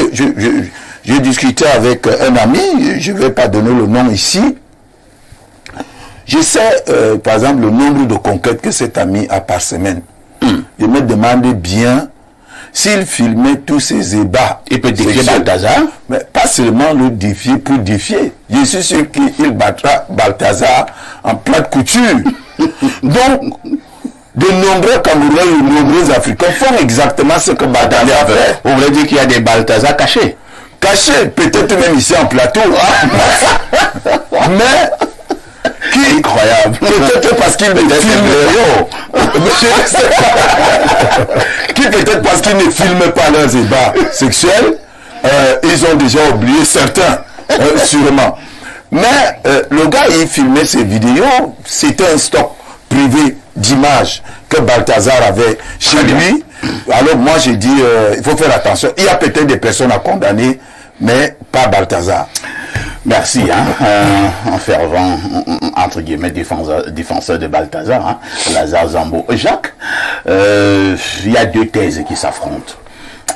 j'ai discuté avec un ami, je ne vais pas donner le nom ici. Je sais, par exemple, le nombre de conquêtes que cet ami a par semaine. Je me demande bien s'il filmait tous ces ébats. Il peut défier Balthazar? Mais pas seulement le défier pour défier. Je suis sûr qu'il battra Balthazar en plate couture. Donc, de nombreux Camerounais et de nombreux Africains font exactement ce que Balthazar fait. Vous voulez dire qu'il y a des Balthazar cachés? Cachés, peut-être même ici en plateau. Mais... incroyable. Peut-être parce qu'il ne filme qui peut-être parce qu'ils ne filment pas leurs ébats sexuels, ils ont déjà oublié certains, sûrement. Mais le gars, il filmait ses vidéos, c'était un stock privé d'images que Balthazar avait chez lui. Alors moi, j'ai dit, il faut faire attention. Il y a peut-être des personnes à condamner, mais pas Balthazar. Merci, un fervent, entre guillemets, défenseur de Balthazar, Lazare Zambo. Jacques, il y a deux thèses qui s'affrontent.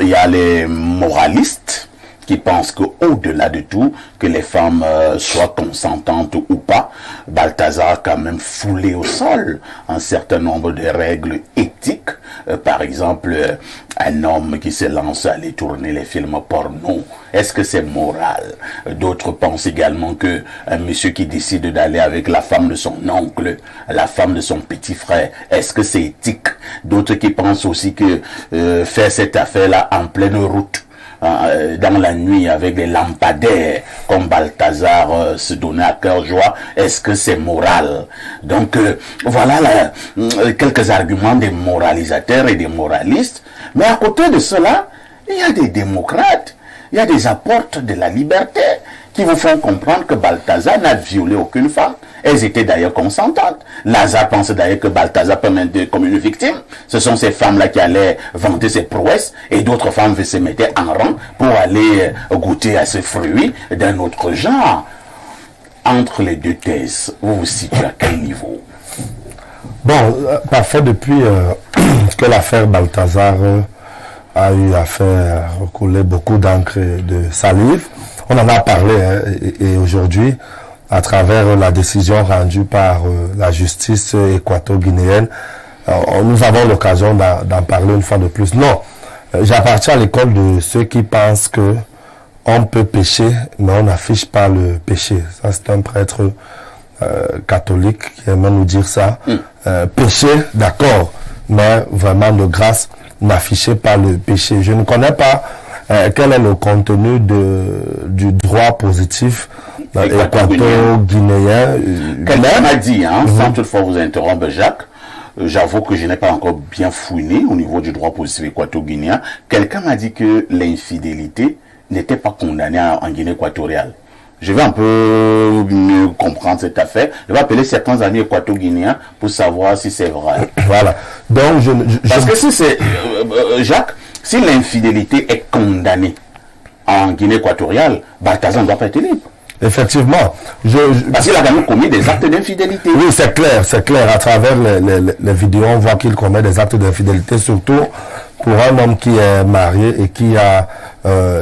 Il y a les moralistes qui pensent qu'au-delà de tout, que les femmes soient consentantes ou pas, Balthazar a quand même foulé au sol un certain nombre de règles éthiques. Par exemple, un homme qui se lance à aller tourner les films porno, est-ce que c'est moral? D'autres pensent également que un monsieur qui décide d'aller avec la femme de son oncle, la femme de son petit frère, est-ce que c'est éthique? D'autres qui pensent aussi que faire cette affaire-là en pleine route, dans la nuit avec des lampadaires comme Balthazar se donnait à cœur joie, est-ce que c'est moral? Donc voilà quelques arguments des moralisateurs et des moralistes. Mais à côté de cela, il y a des démocrates, il y a des apôtres de la liberté qui vous font comprendre que Balthazar n'a violé aucune femme. Elles étaient d'ailleurs consentantes. Lazare pense d'ailleurs que Balthazar peut mettre comme une victime. Ce sont ces femmes-là qui allaient vanter ses prouesses et d'autres femmes se mettaient en rang pour aller goûter à ce fruit d'un autre genre. Entre les deux thèses, vous vous situez à quel niveau? Bon, parfois depuis que l'affaire Balthazar a eu à faire couler beaucoup d'encre et de salive, on en a parlé et aujourd'hui, à travers la décision rendue par la justice équato-guinéenne, nous avons l'occasion d'en parler une fois de plus. Non, j'appartiens à l'école de ceux qui pensent que on peut pécher, mais on n'affiche pas le péché. Ça, c'est un prêtre catholique qui aime nous dire ça. Péché, d'accord, mais vraiment de grâce, n'affichez pas le péché. Je ne connais pas quel est le contenu du droit positif équato-guinéen. Quelqu'un m'a dit, sans toutefois vous interrompre, Jacques, j'avoue que je n'ai pas encore bien fouiné au niveau du droit positif équato-guinéen. Quelqu'un m'a dit que l'infidélité n'était pas condamnée en Guinée équatoriale. Je vais un peu mieux comprendre cette affaire. Je vais appeler certains amis équato-guinéens pour savoir si c'est vrai. Voilà. Donc, parce que si c'est... Jacques, si l'infidélité est condamnée en Guinée équatoriale, Balthazar ne doit pas être libre. Effectivement. Parce qu'il a quand même commis des actes d'infidélité. Oui, c'est clair. À travers les vidéos, on voit qu'il commet des actes d'infidélité, surtout pour un homme qui est marié et qui a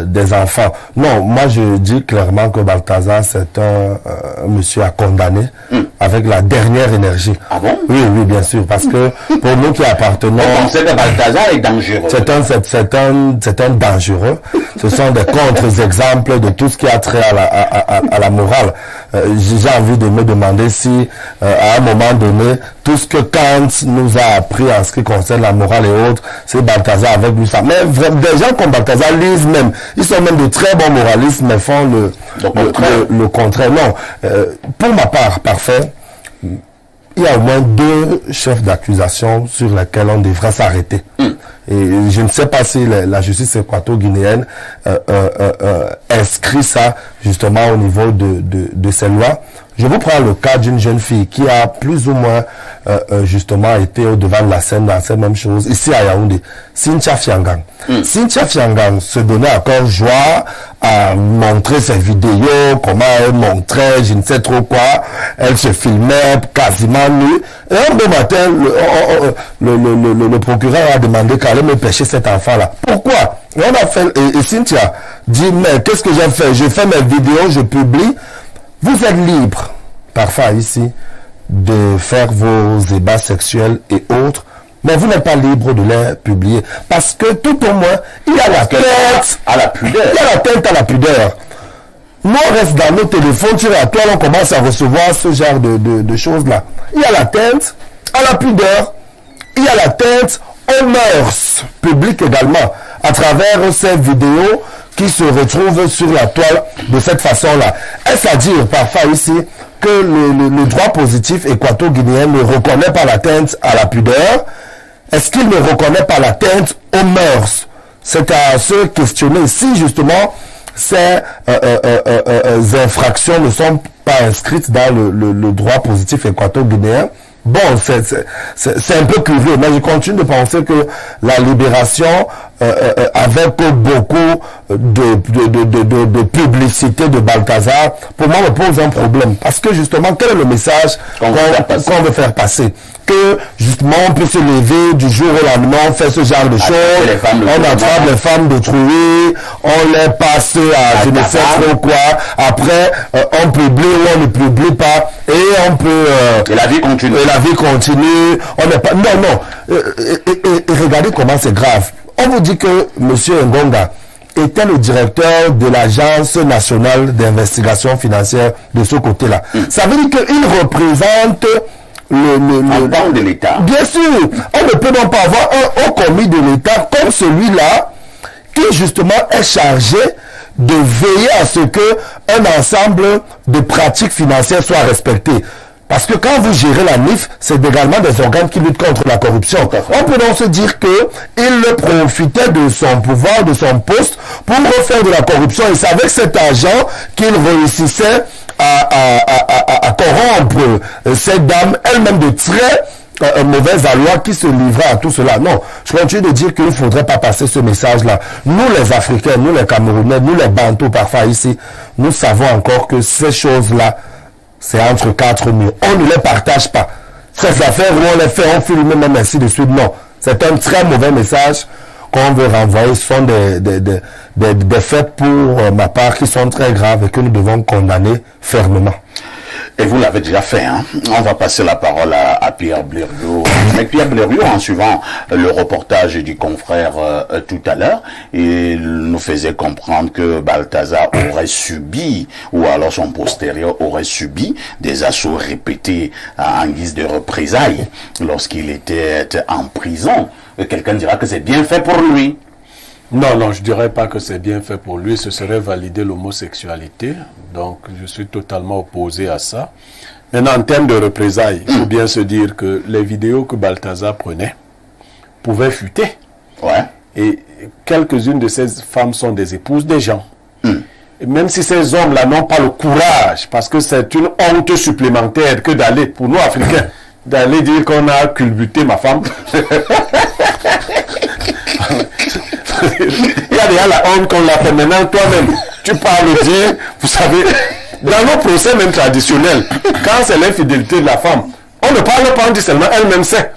des enfants. Non, moi je dis clairement que Balthazar, c'est un monsieur à condamner avec la dernière énergie. Ah bon? Oui, bien sûr, parce que pour nous qui appartenons... On pensait que Balthazar est dangereux. C'est un dangereux. Ce sont des contre-exemples de tout ce qui a trait à la morale. J'ai envie de me demander si, à un moment donné, tout ce que Kant nous a appris en ce qui concerne la morale et autres, c'est Balthazar avec lui ça. Mais des gens comme Balthazar lisent même. Ils sont même de très bons moralistes, mais font le contraire. Non. Pour ma part, parfait, il y a au moins 2 chefs d'accusation sur lesquels on devrait s'arrêter. Et je ne sais pas si la justice équato-guinéenne inscrit ça justement au niveau de ces lois. Je vous prends le cas d'une jeune fille qui a plus ou moins justement été au devant de la scène dans ces mêmes choses ici à Yaoundé, Cynthia Fiangang. Cynthia Fiangang se donnait à cœur joie à montrer ses vidéos, comment elle montrait, je ne sais trop quoi. Elle se filmait quasiment nue. Et un beau matin, le procureur a demandé qu'elle allait me pêcher cet enfant-là. Pourquoi? Et on a fait, et Cynthia dit, mais qu'est-ce que j'ai fait? Je fais mes vidéos, je publie. Vous êtes libre, parfois ici, de faire vos ébats sexuels et autres, mais vous n'êtes pas libre de les publier. Parce que tout au moins, il y a la tête à la pudeur. Il y a la tête à la pudeur. Nous, on reste dans nos téléphones, sur la toile, on commence à recevoir ce genre de choses-là. Il y a la tête à la pudeur. Il y a la tête aux mœurs publiques également, à travers ces vidéos qui se retrouvent sur la toile de cette façon-là. Est-ce à dire parfois ici que le droit positif équato-guinéen ne reconnaît pas l'atteinte à la pudeur? Est-ce qu'il ne reconnaît pas l'atteinte aux mœurs? C'est à se questionner si justement ces infractions ne sont pas inscrites dans le droit positif équato-guinéen. Bon, c'est un peu curieux, mais je continue de penser que la libération, avec beaucoup de publicité de Balthazar, pour moi, me pose un problème. Parce que justement, quel est le message qu'on veut faire passer? Que justement, on peut se lever du jour au lendemain, on fait ce genre de choses, on attrape les femmes d'autrui, on les passe à je ne sais trop quoi, après, on publie ou on ne publie pas, et on peut... et la vie continue. Et la vie continue, on n'est pas... Non. Et regardez comment c'est grave. On vous dit que M. Ngonga était le directeur de l'Agence nationale d'investigation financière de ce côté-là. Ça veut dire qu'il représente le banc de l'État. Bien sûr, on ne peut donc pas avoir un haut commis de l'État comme celui-là qui justement est chargé de veiller à ce que un ensemble de pratiques financières soit respecté. Parce que quand vous gérez la NIF, c'est également des organes qui luttent contre la corruption. On peut donc se dire qu'il profitait de son pouvoir, de son poste, pour refaire de la corruption. Et c'est avec cet argent qu'il réussissait à corrompre cette dame, elle-même de très mauvaise aloi qui se livrait à tout cela. Non, je continue de dire qu'il ne faudrait pas passer ce message-là. Nous les Africains, nous les Camerounais, nous les Bantous parfois ici, nous savons encore que ces choses-là, c'est entre quatre murs. On ne les partage pas. Ces affaires où on les fait, on filme même ainsi de suite. Non. C'est un très mauvais message qu'on veut renvoyer. Ce sont des faits pour ma part qui sont très graves et que nous devons condamner fermement. Et vous l'avez déjà fait, hein? On va passer la parole à Pierre Blériot. Mais Pierre Blériot, en suivant le reportage du confrère tout à l'heure, il nous faisait comprendre que Balthazar aurait subi, ou alors son postérieur aurait subi, des assauts répétés en guise de représailles lorsqu'il était en prison. Quelqu'un dira que c'est bien fait pour lui. Non, je dirais pas que c'est bien fait pour lui. Ce serait valider l'homosexualité. Donc, je suis totalement opposé à ça. Maintenant, en termes de représailles, il faut bien se dire que les vidéos que Balthazar prenait pouvaient fuiter. Ouais. Et quelques-unes de ces femmes sont des épouses des gens. Et même si ces hommes-là n'ont pas le courage, parce que c'est une honte supplémentaire que d'aller, pour nous Africains, d'aller dire qu'on a culbuté ma femme. Il y a déjà la honte qu'on l'a fait. Maintenant, toi-même, tu parles dire, vous savez, dans nos procès même traditionnels, quand c'est l'infidélité de la femme, on ne parle pas, on dit seulement elle-même sait.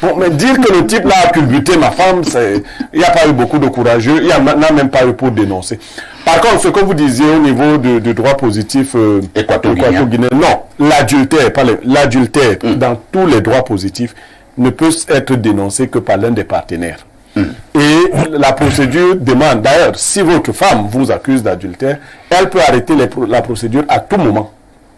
Bon, mais dire que le type là a culbuté ma femme, il n'y a pas eu beaucoup de courageux, il n'y en a même pas eu pour dénoncer. Par contre, ce que vous disiez au niveau du droit positif équato-guinéen, non, l'adultère, dans tous les droits positifs, ne peut être dénoncé que par l'un des partenaires. Et la procédure demande, d'ailleurs, si votre femme vous accuse d'adultère, elle peut arrêter la procédure à tout moment,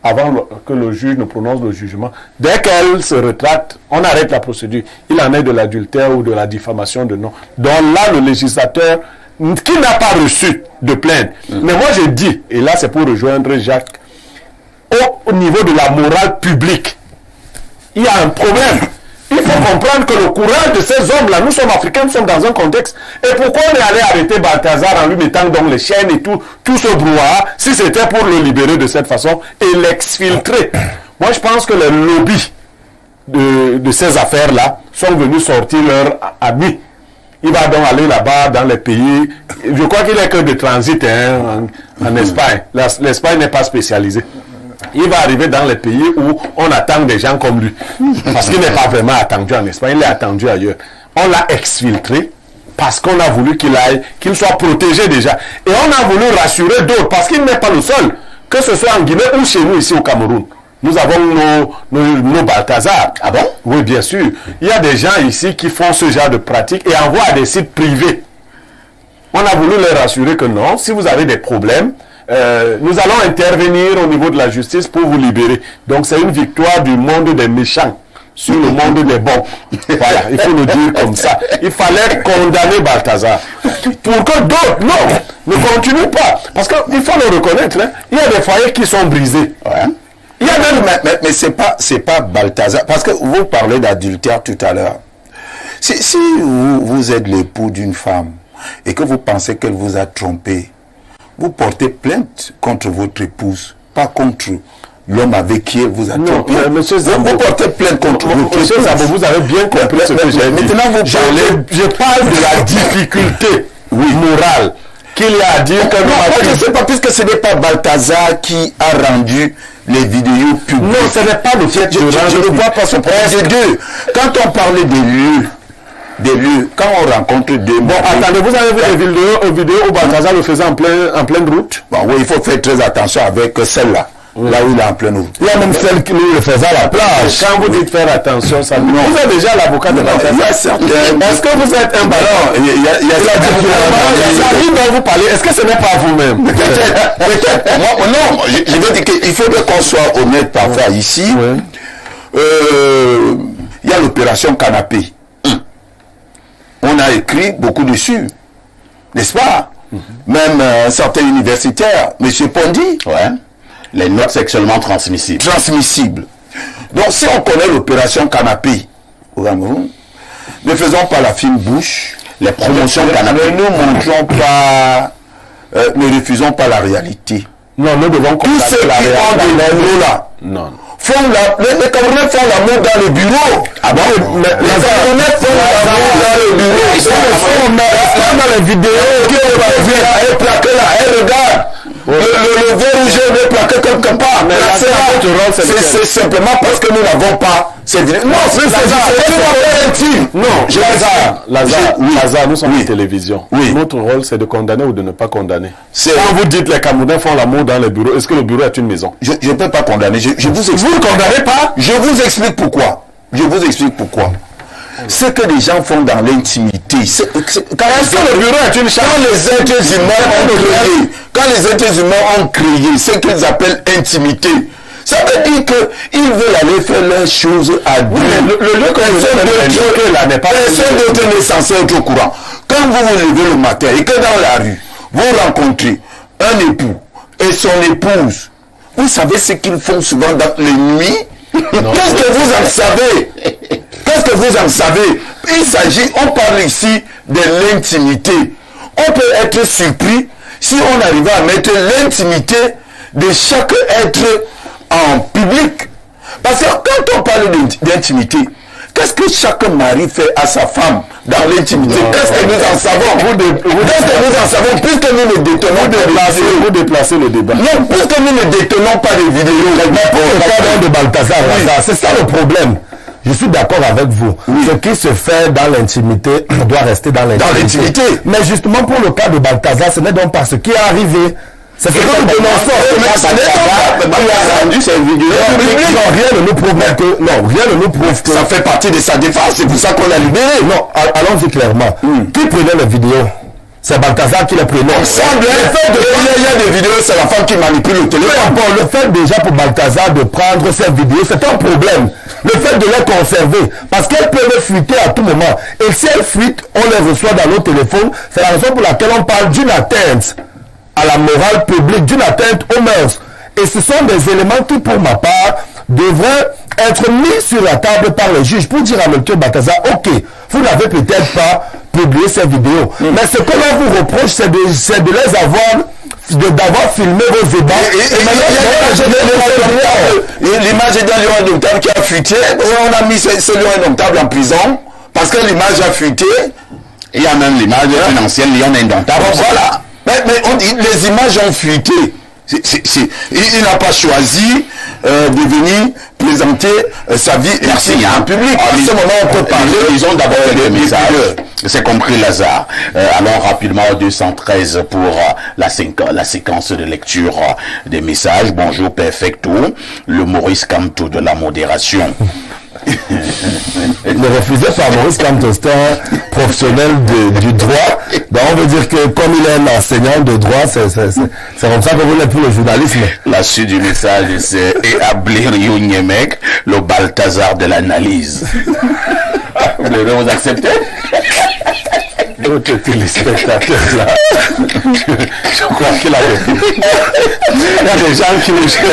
avant que le juge ne prononce le jugement. Dès qu'elle se retracte, on arrête la procédure. Il en est de l'adultère ou de la diffamation de nom. Donc là, le législateur, qui n'a pas reçu de plainte, mais moi je dis, et là c'est pour rejoindre Jacques, au niveau de la morale publique, il y a un problème. Il faut comprendre que le courage de ces hommes-là, nous sommes africains, nous sommes dans un contexte. Et pourquoi on est allé arrêter Balthazar en lui mettant donc les chaînes et tout ce brouhaha, si c'était pour le libérer de cette façon et l'exfiltrer? Moi, je pense que les lobbies de ces affaires-là sont venus sortir leurs amis Il va donc aller là-bas dans les pays. Je crois qu'il n'est que de transit en Espagne. L'Espagne n'est pas spécialisée. Il va arriver dans les pays où on attend des gens comme lui. Parce qu'il n'est pas vraiment attendu en Espagne, il est attendu ailleurs. On l'a exfiltré parce qu'on a voulu qu'il soit protégé déjà. Et on a voulu rassurer d'autres parce qu'il n'est pas le seul. Que ce soit en Guinée ou chez nous ici au Cameroun. Nous avons nos Balthazar. Ah bon? Oui, bien sûr. Il y a des gens ici qui font ce genre de pratique et envoient à des sites privés. On a voulu les rassurer que non, si vous avez des problèmes, nous allons intervenir au niveau de la justice pour vous libérer. Donc c'est une victoire du monde des méchants sur le monde des bons. Voilà, il faut le dire comme ça. Il fallait condamner Balthazar. Pour que d'autres, non, ne continuent pas. Parce qu'il faut le reconnaître, hein, il y a des foyers qui sont brisés. Ouais. Il y a même, mais c'est pas Balthazar. Parce que vous parlez d'adultère tout à l'heure. Si vous êtes l'époux d'une femme et que vous pensez qu'elle vous a trompé, vous portez plainte contre votre épouse, pas contre l'homme avec qui elle vous a trompé. Monsieur Zambo, vous portez plainte contre votre épouse. Monsieur Zambo, vous avez bien compris ce que j'ai dit. Maintenant, je parle de la difficulté morale qu'il y a à dire que je ne sais pas, puisque ce n'est pas Balthazar qui a rendu les vidéos publiques. Non, ce n'est pas le fait de je ne vois pas son problème. C'est deux. Quand on parlait des lieux, quand on rencontre deux... Bon, attendez, vous avez vu les vidéos où Balthazar le faisait en pleine route? Bon, oui, il faut faire très attention avec celle-là. Oui. Là où il est en pleine route. Il y a même celle qui le faisait à la plage. Quand vous dites faire attention, ça non. Vous êtes déjà l'avocat de Balthazar. Est-ce que vous êtes un ballon? Il y a J'arrive à vous parler. Est-ce que ce n'est pas vous-même? Peut-être. Non, je veux dire qu'il faudrait qu'on soit honnête parfois ici. Il y a l'opération Canapé. On a écrit beaucoup dessus, n'est-ce pas? Même un certain universitaire, M. Pondy. Ouais. Les notes sexuellement transmissibles. Transmissibles. Donc, si on connaît l'opération Canapé au Cameroun, ne faisons pas la fine bouche. Les promotions Canapé. Ne nous montrons pas, ne refusons pas la réalité. Non, nous devons tous ceux qui ont de l'amour là. Non. Les Camerounais font l'amour dans les bureaux. Ah bon? Les Camerounais font l'amour dans les bureaux. Ils sont dans les vidéos. Elle plaque là, elle regarde. Le verre rouge est plaqué quelque part. C'est simplement parce que nous n'avons pas ces vidéos. Non, c'est intime. Non, Lazare, nous sommes en télévision. Oui. Notre rôle, c'est de condamner ou de ne pas condamner. Quand vous dites les Camerounais font l'amour dans les bureaux, est-ce que le bureau est une maison? Je ne peux pas condamner. Je vous explique. Vous ne condamnez pas? Je vous explique pourquoi. Ce que les gens font dans l'intimité. Quand le bureau est une chambre, quand les êtres humains ont créé ce qu'ils appellent intimité, ça veut dire qu'ils veulent aller faire leurs choses à deux. Le lieu que personne d'autre n'est censé être au courant. Quand vous vous levez le matin et que dans la rue, vous rencontrez un époux et son épouse, vous savez ce qu'ils font souvent dans les nuits? Qu'est-ce que vous en savez? Qu'est-ce que vous en savez? Il s'agit, on parle ici de l'intimité. On peut être surpris si on arrivait à mettre l'intimité de chaque être en public. Parce que quand on parle d'intimité, qu'est-ce que chaque mari fait à sa femme dans l'intimité? Qu'est-ce que nous en savons? Qu'est-ce que nous en savons? Puisque nous ne détenons pas vous déplacez le débat. Non, puisque nous ne détenons pas les vidéos. Pour le cas de Balthazar, c'est ça le problème. Je suis d'accord avec vous. Oui. Ce qui se fait dans l'intimité doit rester dans l'intimité. Mais justement, pour le cas de Balthazar, ce n'est donc pas ce qui est arrivé. C'est ce que nous dénonçons. Rien ne nous prouve que... Ça fait partie de sa défense, c'est pour ça qu'on l'a libéré. Non, allons-y clairement. Qui prenait les vidéos? C'est Balthazar qui les prenait. Il y a des vidéos, c'est la femme qui manipule le téléphone. Bon, le fait déjà pour Balthazar de prendre ces vidéos, c'est un problème. Le fait de les conserver, parce qu'elles peuvent fuiter à tout moment. Et si elles fuitent, on les reçoit dans nos téléphones. C'est la raison pour laquelle on parle d'une atteinte à la morale publique, d'une atteinte aux mœurs. Et ce sont des éléments qui, pour ma part, devraient être mis sur la table par les juges pour dire à M. Balthazar, ok, vous n'avez peut-être pas publié ces vidéos, mais ce que l'on vous reproche, c'est de les avoir, d'avoir filmé vos débats. L'image d'un lion indomptable qui a fuité, on a mis ce lion indomptable en prison parce que l'image a fuité. Il y a même l'image d'une ancienne lionne indomptable. Voilà. Mais on dit, les images ont fuité. Il n'a pas choisi de venir présenter sa vie en public. À ce moment, on peut parler. Ils ont d'abord quelques messages. C'est compris Lazare. Alors rapidement 213 pour la séquence de lecture des messages. Bonjour Perfecto, le Maurice Kamto de la modération. Ne refusez pas, Maurice Kamto, c'est un professionnel du droit. Donc on veut dire que comme il est un enseignant de droit, c'est comme ça que vous l'êtes pour le journalisme. La suite du message, c'est Ablir Youniemek, le Balthazar de l'analyse. Vous acceptez? D'autres téléspectateurs là, je crois qu'il a répondu. Il y a des gens qui le cherchent.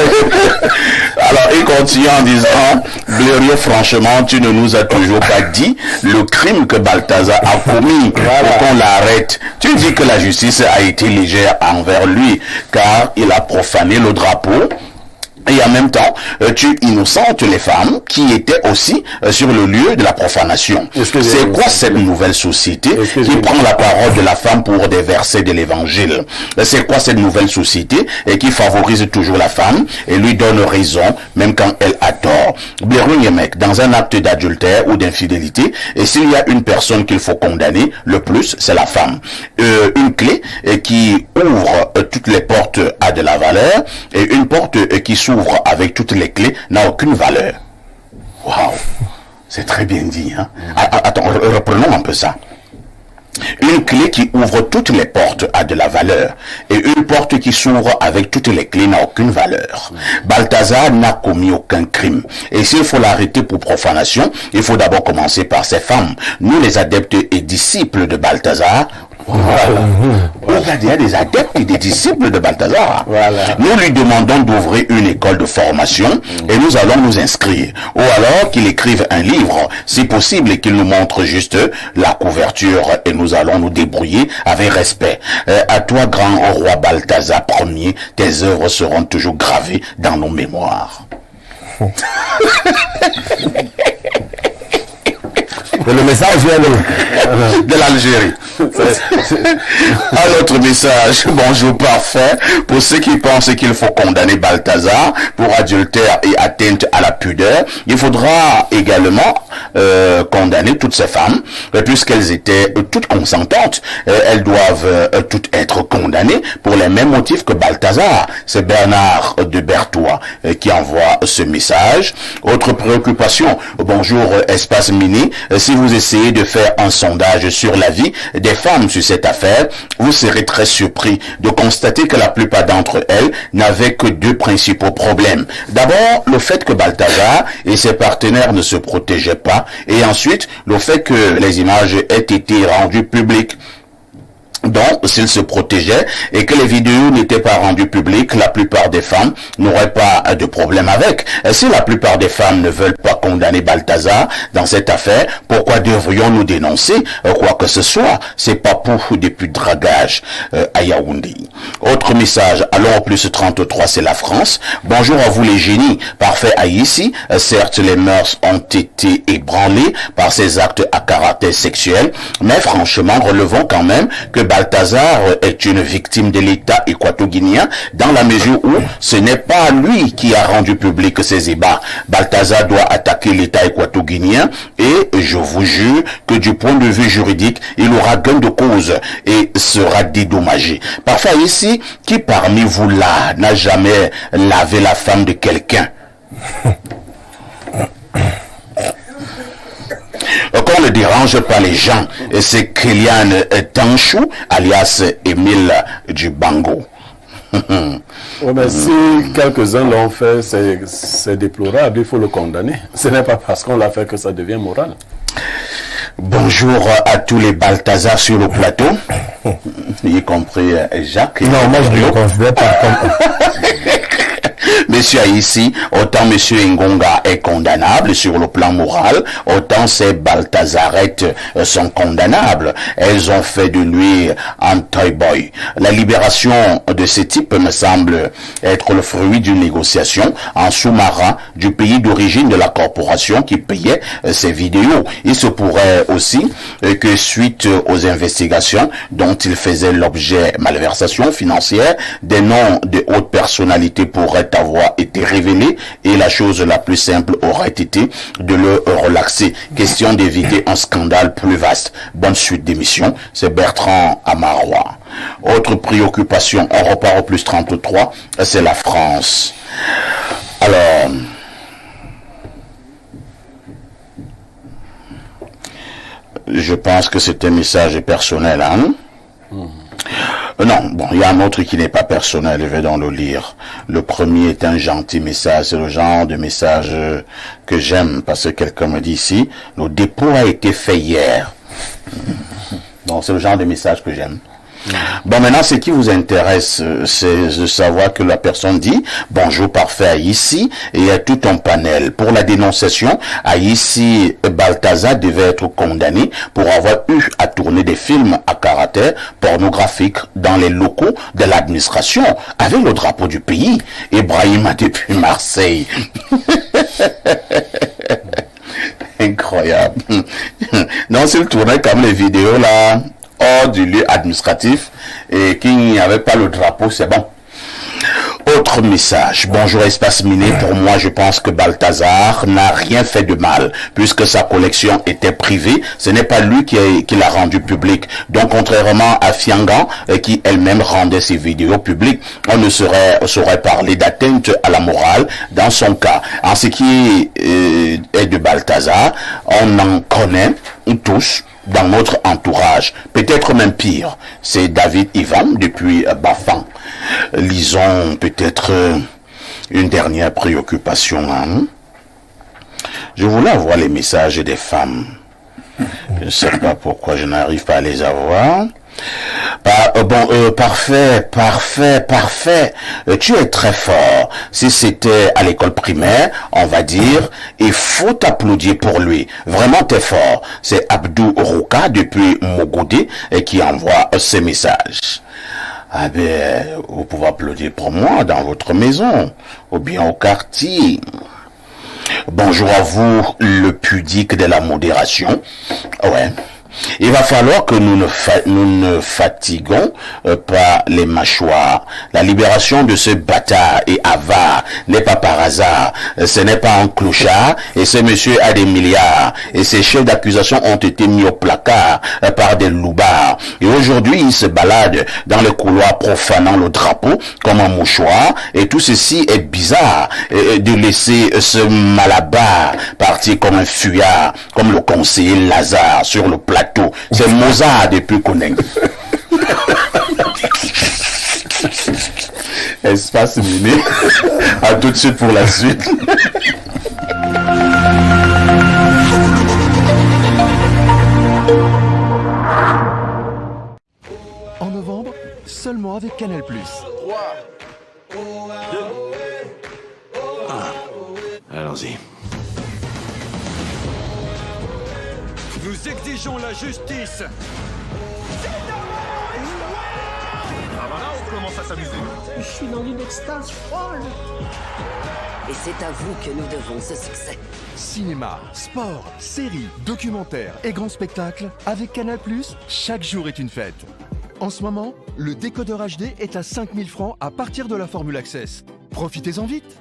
Alors il continue en disant, Blériot, franchement, tu ne nous as toujours pas dit le crime que Balthazar a commis pour qu'on l'arrête. Tu dis que la justice a été légère envers lui car il a profané le drapeau. Et en même temps, tu innocentes les femmes qui étaient aussi sur le lieu de la profanation. C'est quoi cette nouvelle société qui prend la parole de la femme pour des versets de l'évangile? C'est quoi cette nouvelle société et qui favorise toujours la femme et lui donne raison même quand elle a tort? Blériot, dans un acte d'adultère ou d'infidélité, et s'il y a une personne qu'il faut condamner, le plus, c'est la femme. Une clé qui ouvre toutes les portes a de la valeur et une porte qui s'ouvre avec toutes les clés n'a aucune valeur. Waouh, c'est très bien dit. Hein? Attends, reprenons un peu ça. Une clé qui ouvre toutes les portes a de la valeur et une porte qui s'ouvre avec toutes les clés n'a aucune valeur. Balthazar n'a commis aucun crime et s'il faut l'arrêter pour profanation, il faut d'abord commencer par ses femmes. Nous les adeptes et disciples de Balthazar, regarde, il y a des adeptes et des disciples de Balthazar. Nous lui demandons d'ouvrir une école de formation et nous allons nous inscrire. Ou alors qu'il écrive un livre, si possible, et qu'il nous montre juste la couverture et nous allons nous débrouiller avec respect. À toi, grand roi Balthazar Ier, tes œuvres seront toujours gravées dans nos mémoires. Le message vient de l'Algérie. Un autre message, bonjour parfait, pour ceux qui pensent qu'il faut condamner Balthazar pour adultère et atteinte à la pudeur, il faudra également condamner toutes ces femmes, puisqu'elles étaient toutes consentantes, elles doivent toutes être condamnées pour les mêmes motifs que Balthazar. C'est Bernard de Berthois qui envoie ce message. Autre préoccupation, bonjour Espace Mini, si vous essayez de faire un sondage sur la vie des femmes sur cette affaire, vous serez très surpris de constater que la plupart d'entre elles n'avaient que deux principaux problèmes. D'abord, le fait que Balthazar et ses partenaires ne se protégeaient pas, et ensuite, le fait que les images aient été rendues publiques. Donc, s'ils se protégeaient et que les vidéos n'étaient pas rendues publiques, la plupart des femmes n'auraient pas de problème avec. Et si la plupart des femmes ne veulent pas condamner Balthazar dans cette affaire, pourquoi devrions-nous dénoncer quoi que ce soit? C'est pas pour des putes dragage à Yaoundé. Autre message, allons au plus 33, c'est la France. Bonjour à vous les génies, parfait à ici. Certes, les mœurs ont été ébranlées par ces actes à caractère sexuel, mais franchement, relevons quand même que Balthazar est une victime de l'État équato-guinéen dans la mesure où ce n'est pas lui qui a rendu public ces ébats. Balthazar doit attaquer l'État équato-guinéen et je vous jure que du point de vue juridique, il aura gain de cause et sera dédommagé. Parfois ici, qui parmi vous là n'a jamais lavé la femme de quelqu'un? Qu'on ne dérange pas les gens, et c'est Kylian Tanchou, alias Émile du Bango. Oui, mais si quelques-uns l'ont fait, c'est déplorable, il faut le condamner. Ce n'est pas parce qu'on l'a fait que ça devient moral. Bonjour à tous les Balthazar sur le plateau, y compris Jacques. Non, moi je ne le considère pas comme... Monsieur ici, autant Monsieur Ngonga est condamnable sur le plan moral, autant ces Balthazarettes sont condamnables. Elles ont fait de lui un toy boy. La libération de ce type me semble être le fruit d'une négociation en sous-marin du pays d'origine de la corporation qui payait ces vidéos. Il se pourrait aussi que suite aux investigations dont il faisait l'objet malversation financière, des noms de hautes personnalités pourraient avoir été révélés et la chose la plus simple aurait été de le relaxer. Question d'éviter un scandale plus vaste. Bonne suite d'émission. C'est Bertrand Amarois. Autre préoccupation, on repart au plus 33, c'est la France. Alors, je pense que c'est un message personnel, hein? Non, bon, il y a un autre qui n'est pas personnel, je vais donc le lire. Le premier est un gentil message, c'est le genre de message que j'aime, parce que quelqu'un me dit ici, le dépôt a été fait hier. Donc c'est le genre de message que j'aime. Bon, maintenant, ce qui vous intéresse, c'est de savoir que la personne dit « Bonjour parfait Haïssi » et il y a tout un panel. Pour la dénonciation, Haïssi Balthazar devait être condamné pour avoir eu à tourner des films à caractère pornographique dans les locaux de l'administration avec le drapeau du pays. Ibrahima depuis Marseille. Incroyable. Non, s'il tournait comme les vidéos là hors du lieu administratif et qu'il n'y avait pas le drapeau, c'est bon. Autre message. Bonjour Espace Miné. Pour moi, je pense que Balthazar n'a rien fait de mal puisque sa collection était privée. Ce n'est pas lui qui l'a rendu public. Donc, contrairement à Fiangan, qui elle-même rendait ses vidéos publiques, on ne saurait parler d'atteinte à la morale dans son cas. En ce qui est de Balthazar, on en connaît tous dans notre entourage, peut-être même pire, c'est David Ivan depuis Bafan. Lisons peut-être une dernière préoccupation. Hein? Je voulais avoir les messages des femmes. Je ne sais pas pourquoi je n'arrive pas à les avoir. Parfait. Tu es très fort. Si c'était à l'école primaire, on va dire, il faut t'applaudir pour lui. Vraiment, t'es fort. C'est Abdou Rouka depuis Mogoudé qui envoie ces messages. Ah ben, vous pouvez applaudir pour moi dans votre maison, ou bien au quartier. Bonjour à vous, le pudique de la modération. Ouais. Il va falloir que nous ne fatiguons pas les mâchoires. La libération de ce bâtard et avare n'est pas par hasard. Ce n'est pas un clochard et ce monsieur a des milliards. Et ses chefs d'accusation ont été mis au placard par des loupards. Et aujourd'hui, il se balade dans les couloirs profanant le drapeau comme un mouchoir. Et tout ceci est bizarre de laisser ce malabar partir comme un fuyard, comme le conseiller Lazare sur le plateau. C'est Mozart depuis Koning. Espace Miné. À tout de suite pour la suite. En novembre, seulement avec Canal+. 3, 2, 1. Allons-y. Nous exigeons la justice. Ah voilà, on commence à s'amuser. Je suis dans une extase folle. Et c'est à vous que nous devons ce succès. Cinéma, sport, séries, documentaires et grands spectacles. Avec Canal+, chaque jour est une fête. En ce moment, le décodeur HD est à 5 000 francs à partir de la formule Access. Profitez-en vite.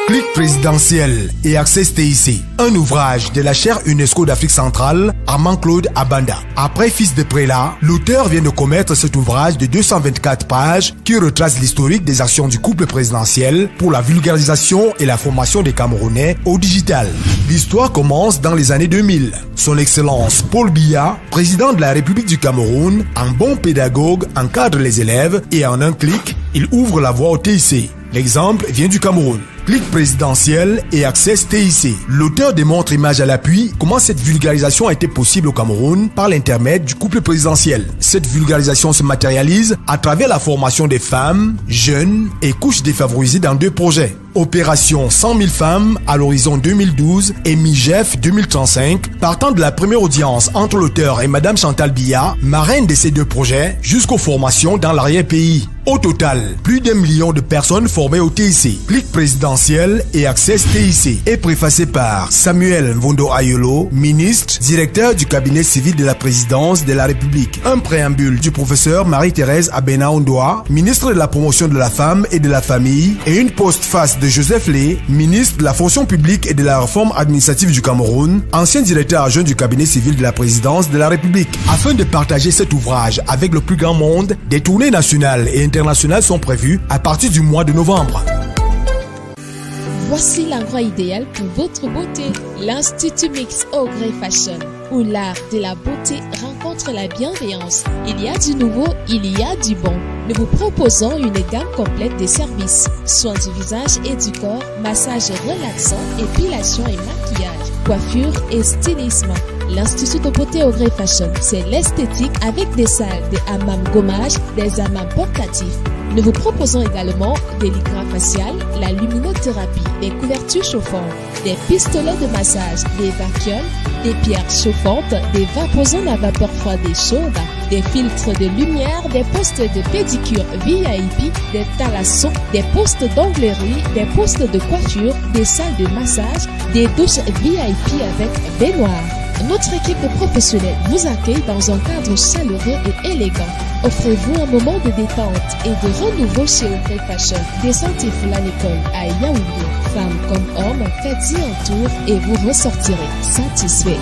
Clic présidentiel et Access TIC, un ouvrage de la chaire UNESCO d'Afrique centrale, Armand-Claude Abanda. Après Fils de Prélat, l'auteur vient de commettre cet ouvrage de 224 pages qui retrace l'historique des actions du couple présidentiel pour la vulgarisation et la formation des Camerounais au digital. L'histoire commence dans les années 2000. Son Excellence Paul Biya, président de la République du Cameroun, un bon pédagogue, encadre les élèves et en un clic, il ouvre la voie au TIC. L'exemple vient du Cameroun. clic présidentiel et Access TIC. L'auteur démontre image à l'appui comment cette vulgarisation a été possible au Cameroun par l'intermède du couple présidentiel. Cette vulgarisation se matérialise à travers la formation des femmes, jeunes et couches défavorisées dans 2 projets. Opération 100 000 femmes à l'horizon 2012 et MIGEF 2035, partant de la première audience entre l'auteur et Madame Chantal Biya, marraine de ces 2 projets, jusqu'aux formations dans l'arrière-pays. Au total, plus d'1 million de personnes formées au TIC. Clic présidentiel et Access TIC est préfacé par Samuel Mvondo Ayolo, ministre, directeur du cabinet civil de la présidence de la République. Un préambule du professeur Marie-Thérèse Abena Ondoa, ministre de la promotion de la femme et de la famille, et une postface de Joseph Lé, ministre de la fonction publique et de la réforme administrative du Cameroun, ancien directeur adjoint du cabinet civil de la présidence de la République. Afin de partager cet ouvrage avec le plus grand monde, des tournées nationales et internationales sont prévues à partir du mois de novembre. Voici l'endroit idéal pour votre beauté. L'Institut Mix Ogrey Fashion, où l'art de la beauté rencontre la bienveillance. Il y a du nouveau, il y a du bon. Nous vous proposons une gamme complète de services. Soins du visage et du corps, massage relaxant, épilation et maquillage, coiffure et stylisme. L'Institut de beauté Ogrey Fashion, c'est l'esthétique avec des salles de hammam gommage, des hammams portatifs. Nous vous proposons également des lycras faciales, la luminothérapie, des couvertures chauffantes, des pistolets de massage, des vacuums, des pierres chauffantes, des vaposanes à vapeur froide et chaude, des filtres de lumière, des postes de pédicure VIP, des thalassons, des postes d'onglerie, des postes de coiffure, des salles de massage, des douches VIP avec baignoire. Notre équipe de professionnels vous accueille dans un cadre chaleureux et élégant. Offrez-vous un moment de détente et de renouveau chez Ogrey Fashion. Descendez à l'école à Yaoundé. Femmes comme hommes, faites-y un tour et vous ressortirez satisfait.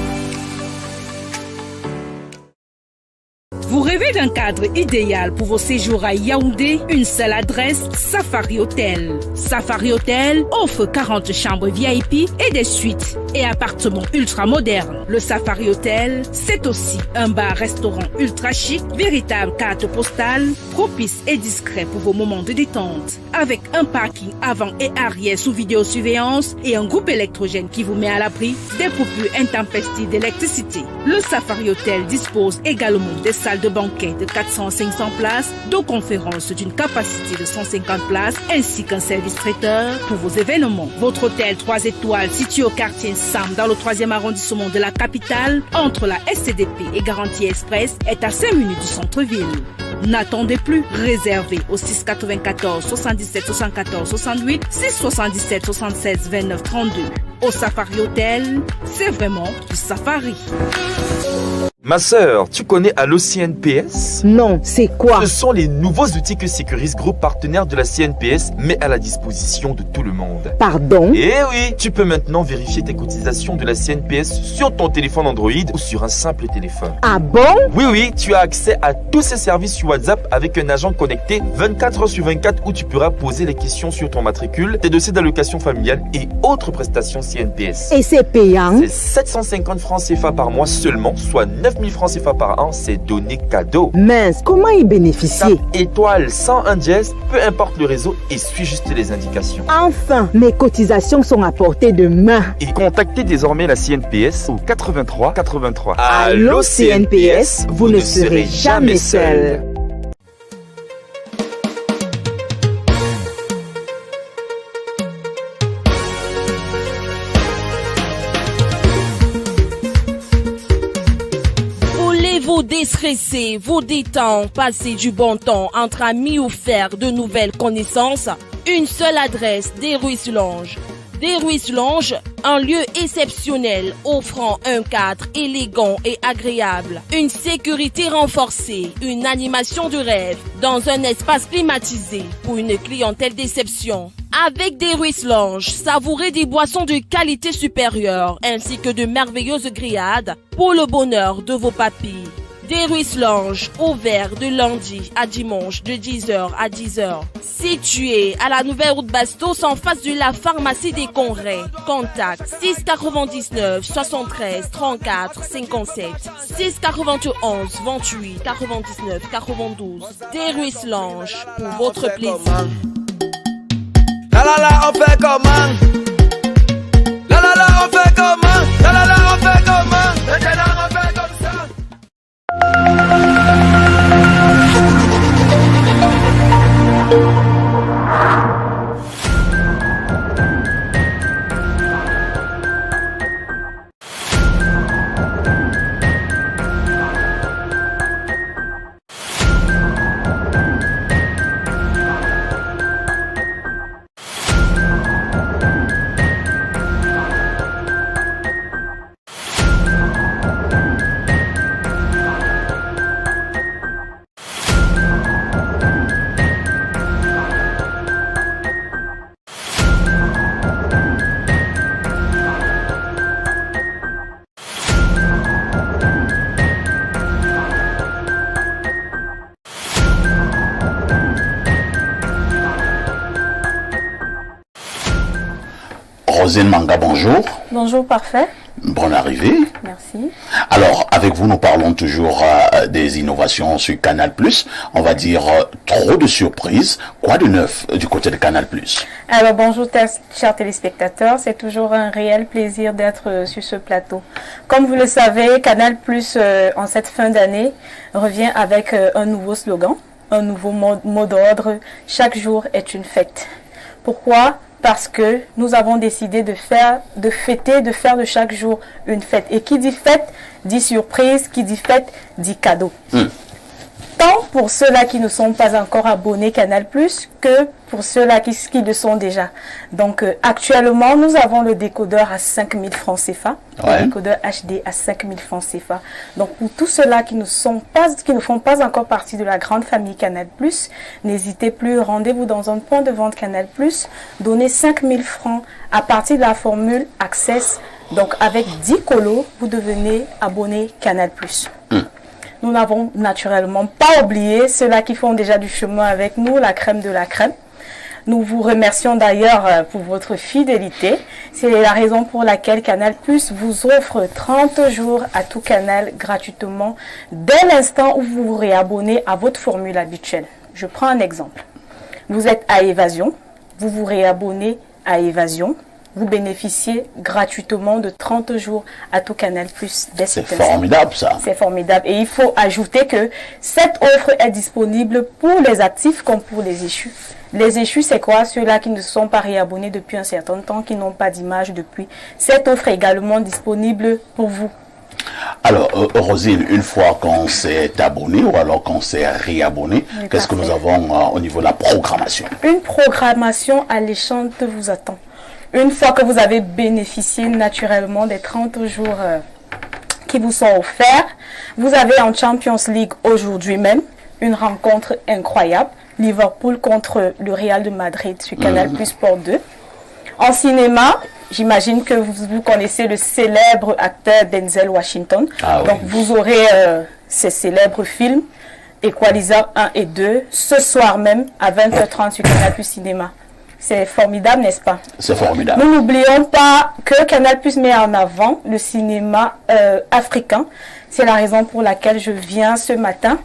Vous rêvez d'un cadre idéal pour vos séjours à Yaoundé? Une seule adresse, Safari Hotel. Safari Hotel offre 40 chambres VIP et des suites et appartements ultra modernes. Le Safari Hotel, c'est aussi un bar-restaurant ultra chic, véritable carte postale, propice et discret pour vos moments de détente. Avec un parking avant et arrière sous vidéosurveillance et un groupe électrogène qui vous met à l'abri des coupures intempestives d'électricité. Le Safari Hotel dispose également des salles de banquet de 400-500 places, de conférences d'une capacité de 150 places, ainsi qu'un service traiteur pour vos événements. Votre hôtel 3 étoiles situé au quartier Sam dans le 3e arrondissement de la capitale, entre la SCDP et Garantie Express, est à 5 minutes du centre-ville. N'attendez plus, réservez au 694 77 74 68, 677 76 29 32. Au Safari Hotel, c'est vraiment du safari. Ma sœur, tu connais Allo CNPS? Non, c'est quoi? Ce sont les nouveaux outils que Sécuris Group, partenaire de la CNPS, met à la disposition de tout le monde. Pardon? Eh oui, tu peux maintenant vérifier tes cotisations de la CNPS sur ton téléphone Android ou sur un simple téléphone. Ah bon? Oui, tu as accès à tous ces services sur WhatsApp avec un agent connecté 24 heures sur 24 où tu pourras poser les questions sur ton matricule, tes dossiers d'allocation familiale et autres prestations CNPS. Et c'est payant? C'est 750 francs CFA par mois seulement, soit 9 000 francs CFA par an, c'est donné cadeau. Mince, comment y bénéficier? Tape étoile 101 dièse, peu importe le réseau et suis juste les indications. Enfin, mes cotisations sont à portée de main. Et contactez désormais la CNPS au 83 83. Allô CNPS, vous ne serez jamais seul. Vous déstresser, vous détendre, passer du bon temps entre amis ou faire de nouvelles connaissances, une seule adresse, Des Ruisses Lounge. Des Ruisses Lounge, un lieu exceptionnel offrant un cadre élégant et agréable, une sécurité renforcée, une animation de rêve dans un espace climatisé pour une clientèle d'exception. Avec Des Ruisses Lounge, savourez des boissons de qualité supérieure ainsi que de merveilleuses grillades pour le bonheur de vos papilles. Des Ruisses Lounge, ouvert de lundi à dimanche de 10h à 10h. Situé à la nouvelle route Bastos en face de la pharmacie des Congrès. Contact 699 73 34 57 691 28 99 92. Des Ruisses Lounge pour votre plaisir. la la, on fait comment? La la la, on fait comment? La la la, on fait comment? Maintenant, on fait comme ça. Rosine Manga, bonjour. Bonjour, parfait. Bonne arrivée. Merci. Alors, avec vous, nous parlons toujours des innovations sur Canal+. On va dire trop de surprises. Quoi de neuf du côté de Canal+? Alors, bonjour, chers téléspectateurs. C'est toujours un réel plaisir d'être sur ce plateau. Comme vous le savez, Canal+, en cette fin d'année, revient avec un nouveau slogan, un nouveau mot d'ordre. Chaque jour est une fête. Pourquoi ? Parce que nous avons décidé de faire de chaque jour une fête. Et qui dit fête, dit surprise, qui dit fête, dit cadeau. Tant pour ceux-là qui ne sont pas encore abonnés Canal+, que pour ceux-là qui le sont déjà. Donc actuellement, nous avons le décodeur à 5000 francs CFA, le décodeur HD à 5000 francs CFA. Donc pour tous ceux-là qui ne font pas encore partie de la grande famille Canal+, n'hésitez plus, rendez-vous dans un point de vente Canal+, donnez 5000 francs à partir de la formule Access. Donc avec 10 colos, vous devenez abonné Canal+. Nous n'avons naturellement pas oublié ceux-là qui font déjà du chemin avec nous, la crème de la crème. Nous vous remercions d'ailleurs pour votre fidélité. C'est la raison pour laquelle Canal+ vous offre 30 jours à tout canal gratuitement dès l'instant où vous vous réabonnez à votre formule habituelle. Je prends un exemple. Vous êtes à Évasion, vous vous réabonnez à Évasion. Vous bénéficiez gratuitement de 30 jours à tout Canal+. C'est formidable ça. C'est formidable. Et il faut ajouter que cette offre est disponible pour les actifs comme pour les échus. Les échus, c'est quoi? Ceux-là qui ne sont pas réabonnés depuis un certain temps, qui n'ont pas d'image depuis. Cette offre est également disponible pour vous. Alors, Rosine, une fois qu'on s'est abonné ou alors qu'on s'est réabonné, qu'est-ce que nous avons au niveau de la programmation? Une programmation alléchante vous attend. Une fois que vous avez bénéficié naturellement des 30 jours qui vous sont offerts, vous avez en Champions League aujourd'hui même une rencontre incroyable. Liverpool contre le Real de Madrid sur Canal+ Sport 2. En cinéma, j'imagine que vous connaissez le célèbre acteur Denzel Washington. Donc vous aurez ces célèbres films Equalizer 1 et 2 ce soir même à 20h30 sur Canal+ Cinéma. C'est formidable, n'est-ce pas? C'est formidable. Nous n'oublions pas que Canal+ met en avant le cinéma africain. C'est la raison pour laquelle je viens ce matin,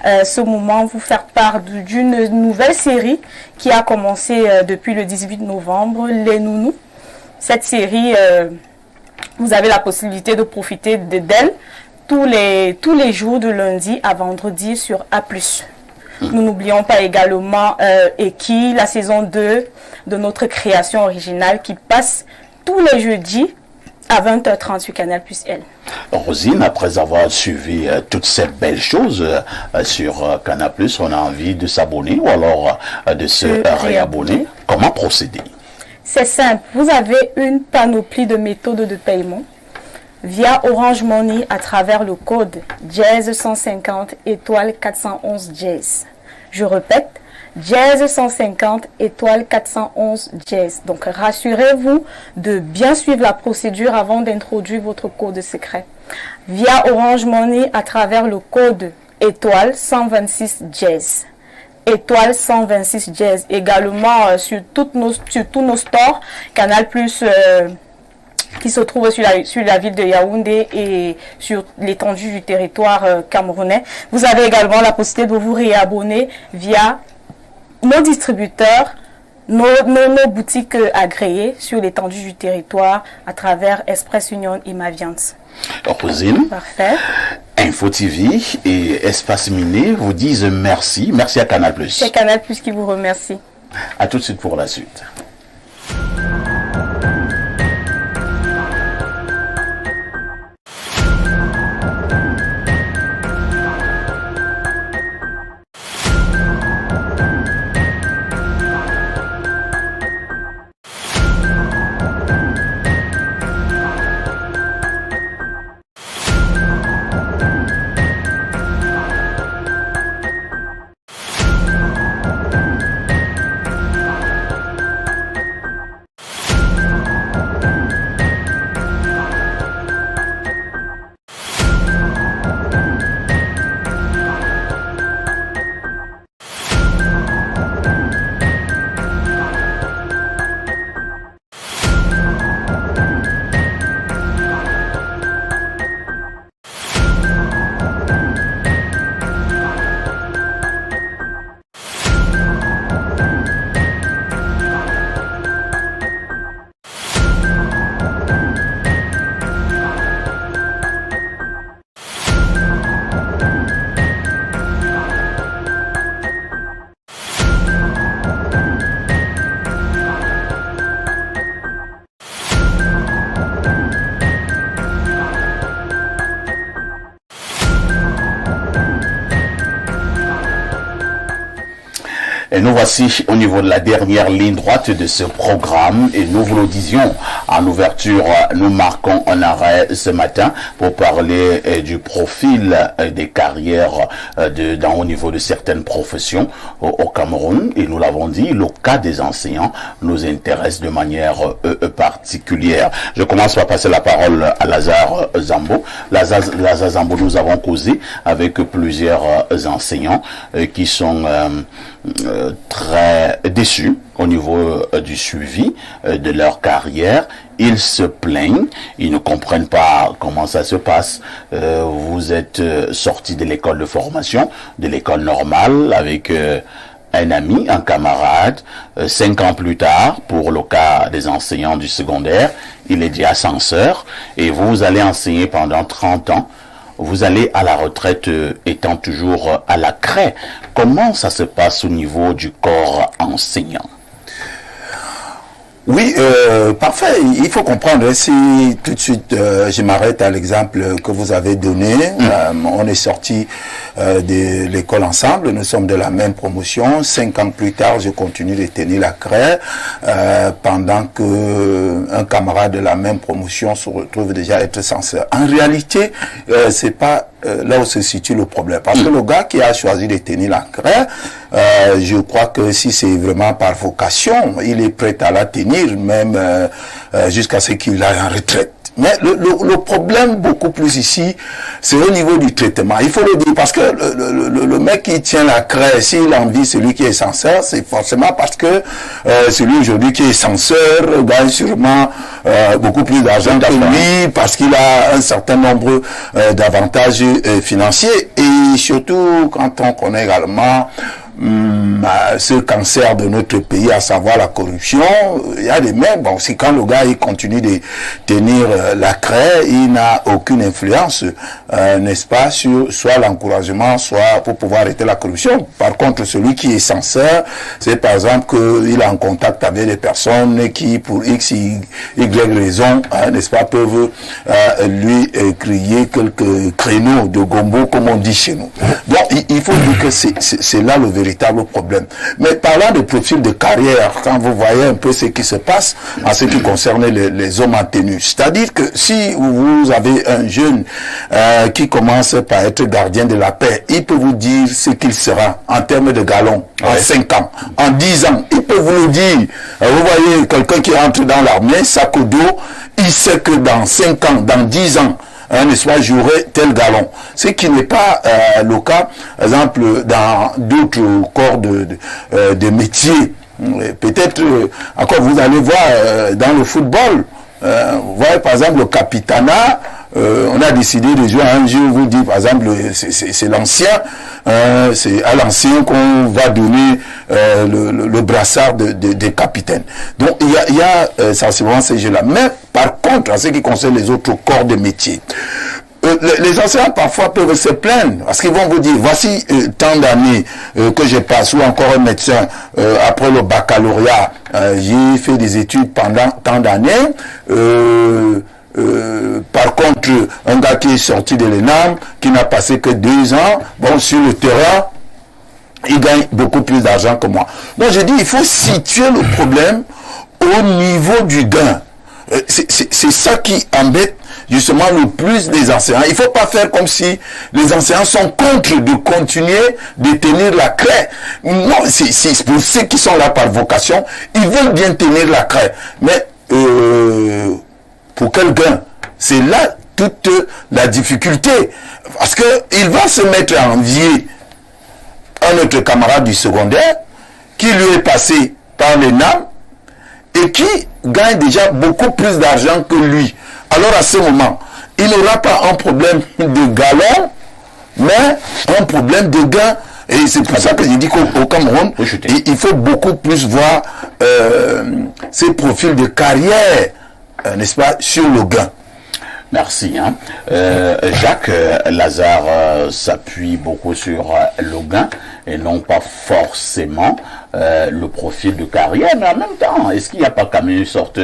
ce moment, vous faire part d'une nouvelle série qui a commencé depuis le 18 novembre, Les Nounous. Cette série, vous avez la possibilité de profiter d'elle tous les jours de lundi à vendredi sur A+. Nous n'oublions pas également Eki, la saison 2 de notre création originale qui passe tous les jeudis à 20h30 sur Canal+ L. Rosine, après avoir suivi toutes ces belles choses sur Canal+, on a envie de s'abonner ou alors de se réabonner. Comment procéder? C'est simple. Vous avez une panoplie de méthodes de paiement via Orange Money à travers le code Jazz 150 étoile 411 Jazz. Je répète, Jazz 150 étoile 411 Jazz. Donc rassurez-vous de bien suivre la procédure avant d'introduire votre code secret. Via Orange Money à travers le code étoile 126 Jazz. Étoile 126 Jazz. Également sur tous nos stores, Canal+, qui se trouve sur la ville de Yaoundé et sur l'étendue du territoire camerounais. Vous avez également la possibilité de vous réabonner via nos distributeurs nos boutiques agréées sur l'étendue du territoire à travers Express Union et Maviance. Rosine. Parfait. Info TV et Espace Miné vous disent merci. Merci à Canal+. C'est Canal+ qui vous remercie. À tout de suite pour la suite. Et nous voici au niveau de la dernière ligne droite de ce programme et nous vous le disions en ouverture, nous marquons un arrêt ce matin pour parler du profil des carrières au niveau de certaines professions au Cameroun. Et nous l'avons dit, le cas des enseignants nous intéresse de manière particulière. Je commence par passer la parole à Lazare Zambo. Lazare Zambo, nous avons causé avec plusieurs enseignants qui sont très déçus au niveau du suivi de leur carrière. Ils se plaignent, ils ne comprennent pas comment ça se passe. Vous êtes sorti de l'école de formation, de l'école normale avec un ami, un camarade. 5 ans plus tard, pour le cas des enseignants du secondaire, il est déjà censeur et vous allez enseigner pendant 30 ans. Vous allez à la retraite étant toujours à la craie. Comment ça se passe au niveau du corps enseignant? Oui, parfait. Il faut comprendre, si tout de suite je m'arrête à l'exemple que vous avez donné, on est sorti de l'école ensemble, nous sommes de la même promotion. 5 ans plus tard, je continue de tenir la craie pendant que un camarade de la même promotion se retrouve déjà à être censeur. En réalité, c'est pas là où se situe le problème. Parce que le gars qui a choisi de tenir la craie, je crois que si c'est vraiment par vocation, il est prêt à la tenir, même jusqu'à ce qu'il aille en retraite. Mais le problème beaucoup plus ici, c'est au niveau du traitement. Il faut le dire parce que le mec qui tient la craie, s'il envie celui qui est censeur, c'est forcément parce que celui aujourd'hui qui est censeur gagne sûrement beaucoup plus d'argent que lui, parce qu'il a un certain nombre d'avantages financiers. Et surtout quand on connaît également ce cancer de notre pays, à savoir la corruption, il y a des mecs, bon, c'est quand le gars il continue de tenir la craie, il n'a aucune influence, n'est-ce pas, sur soit l'encouragement, soit pour pouvoir arrêter la corruption. Par contre, celui qui est censeur, c'est par exemple qu'il est en contact avec des personnes qui, pour X, Y raison, n'est-ce pas, peuvent lui crier quelques créneaux de gombo, comme on dit chez nous. Bon, il faut dire que c'est là le véritable problème. Mais parlant de profil de carrière, quand vous voyez un peu ce qui se passe en ce qui concerne les hommes en tenue, c'est-à-dire que si vous avez un jeune qui commence par être gardien de la paix, il peut vous dire ce qu'il sera en termes de galons en 5 ans, en 10 ans. Il peut vous le dire. Vous voyez quelqu'un qui entre dans l'armée, sac au dos, il sait que dans 5 ans, dans 10 ans, n'est-ce pas, j'aurai tel galon. Ce qui n'est pas le cas, par exemple, dans d'autres corps de métiers. Peut-être, encore vous allez voir dans le football, vous voyez par exemple le capitanat, on a décidé de jouer un jeu, vous dit par exemple, c'est l'ancien, c'est à l'ancien qu'on va donner le brassard de capitaine. Donc il y a sensiblement ces jeux-là. Mais par contre, en ce qui concerne les autres corps de métier, les enseignants parfois peuvent se plaindre parce qu'ils vont vous dire voici tant d'années que je passe, ou encore un médecin après le baccalauréat, j'ai fait des études pendant tant d'années. Par contre, un gars qui est sorti de l'ENAM, qui n'a passé que 2 ans, bon, sur le terrain, il gagne beaucoup plus d'argent que moi. Donc je dis, il faut situer le problème au niveau du gain. C'est ça qui embête justement le plus les enseignants. Il ne faut pas faire comme si les enseignants sont contre de continuer de tenir la craie. Non, c'est pour ceux qui sont là par vocation, ils veulent bien tenir la craie. Mais pour quel gain? C'est là toute la difficulté. Parce qu'il va se mettre à envier un autre camarade du secondaire qui lui est passé par l'ENAM et qui gagne déjà beaucoup plus d'argent que lui. Alors à ce moment, il n'aura pas un problème de galon, mais un problème de gain. Et c'est pour ça que je dis qu'au Cameroun, il faut beaucoup plus voir ces profils de carrière, n'est-ce pas, sur le gain. Merci. Jacques Lazare s'appuie beaucoup sur le gain et non pas forcément le profil de carrière, mais en même temps, est-ce qu'il n'y a pas quand même une sorte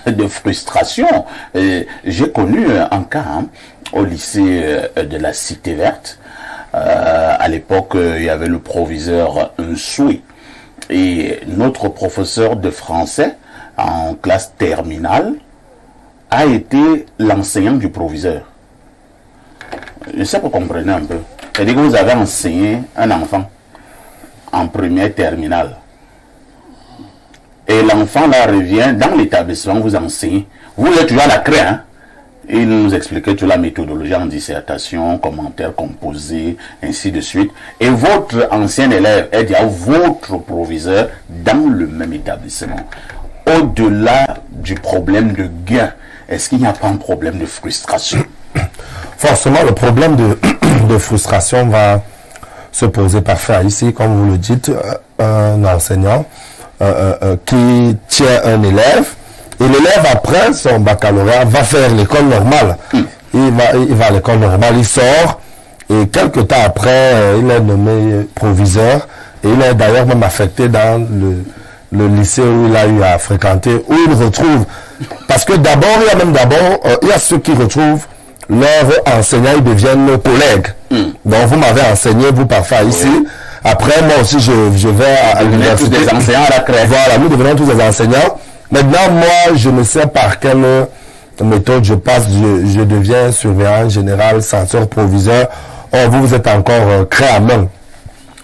de frustration? J'ai connu un cas au lycée de la Cité Verte. À l'époque, il y avait le proviseur Nsoui et notre professeur de français en classe terminale a été l'enseignant du proviseur. Je sais que vous comprenez un peu. C'est-à-dire que vous avez enseigné un enfant en première terminale. Et l'enfant là revient dans l'établissement, vous enseignez. Vous êtes toujours à la craie, hein? Il nous expliquait toute la méthodologie en dissertation, commentaires composés, ainsi de suite. Et votre ancien élève est déjà votre proviseur dans le même établissement. Au-delà du problème de gain, est-ce qu'il n'y a pas un problème de frustration? Forcément, le problème de frustration va se poser parfois ici, comme vous le dites, un enseignant qui tient un élève, et l'élève, après son baccalauréat, va faire l'école normale. Il va à l'école normale, il sort, et quelques temps après, il est nommé proviseur, et il est d'ailleurs même affecté dans le lycée où il a eu à fréquenter, où il retrouve, parce que d'abord, il y a ceux qui retrouvent leurs enseignants, ils deviennent collègues. Donc vous m'avez enseigné, vous parfois ici. Après, moi aussi, je vais à l'université. Tous des enseignants à la crèche. Voilà, nous devenons tous des enseignants. Maintenant, moi, je ne sais par quelle méthode je passe. Je deviens surveillant général, censeur, proviseur. Or, vous êtes encore craie à main,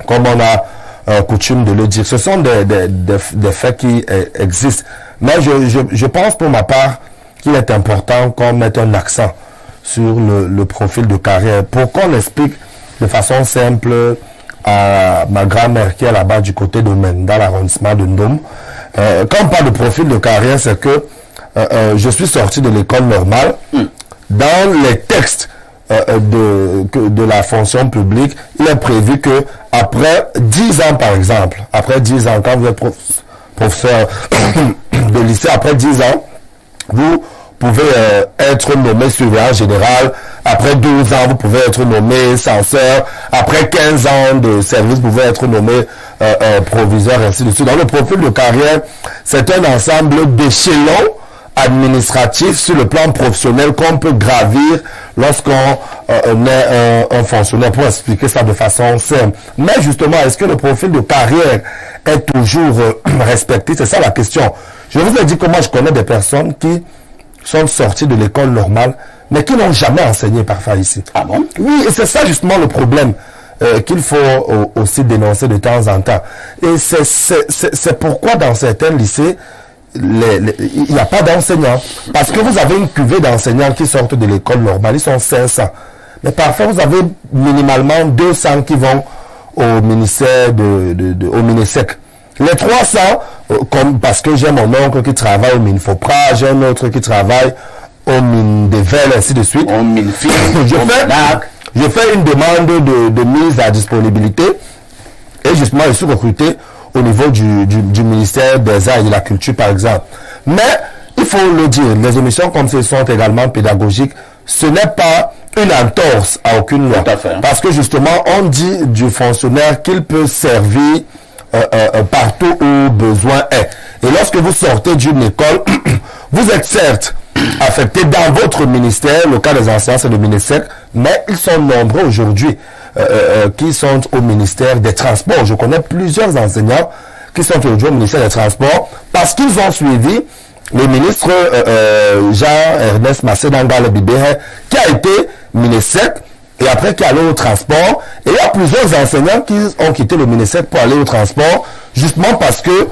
comme on a coutume de le dire. Ce sont des faits qui existent. Mais je pense pour ma part qu'il est important qu'on mette un accent sur le profil de carrière pour qu'on explique de façon simple à ma grand-mère qui est là-bas du côté de Mène, dans l'arrondissement de Ndom. Quand on parle de profil de carrière, c'est que je suis sorti de l'école normale. Dans les textes de la fonction publique, il est prévu que après 10 ans, par exemple, après 10 ans, quand vous êtes professeur de lycée, après 10 ans, vous pouvez être nommé surveillant général. Après 12 ans, vous pouvez être nommé censeur. Après 15 ans de service, vous pouvez être nommé proviseur, ainsi de suite. Dans le profil de carrière, c'est un ensemble d'échelons administratifs sur le plan professionnel qu'on peut gravir lorsqu'on est un fonctionnaire, pour expliquer ça de façon simple. Mais justement, est-ce que le profil de carrière est toujours respecté? C'est ça la question. Je vous ai dit que moi, je connais des personnes qui sont sortis de l'école normale, mais qui n'ont jamais enseigné parfois ici. Ah bon? Oui, et c'est ça justement le problème qu'il faut aussi dénoncer de temps en temps. Et c'est pourquoi dans certains lycées, il n'y a pas d'enseignants. Parce que vous avez une cuvée d'enseignants qui sortent de l'école normale, ils sont 500. Mais parfois, vous avez minimalement 200 qui vont au ministère au MINESEC. Les 300, comme parce que j'ai mon oncle qui travaille au MINFOPRA, j'ai un autre qui travaille aux mines de verre, ainsi de suite. Aux mines fines, je fais une demande de mise à disponibilité et justement je suis recruté au niveau du ministère des Arts et de la Culture par exemple. Mais il faut le dire, les émissions comme ces sont également pédagogiques. Ce n'est pas une entorse à aucune loi. Parce que justement, on dit du fonctionnaire qu'il peut servir partout où besoin est. Et lorsque vous sortez d'une école, vous êtes certes affecté dans votre ministère, le cas des enseignants c'est le ministère, mais ils sont nombreux aujourd'hui qui sont au ministère des Transports. Je connais plusieurs enseignants qui sont aujourd'hui au ministère des Transports parce qu'ils ont suivi le ministre Jean-Ernest Massédangale Bibéhe, qui a été ministère et après qui est allé au transport. Et il y a plusieurs enseignants qui ont quitté le ministère pour aller au transport, justement parce que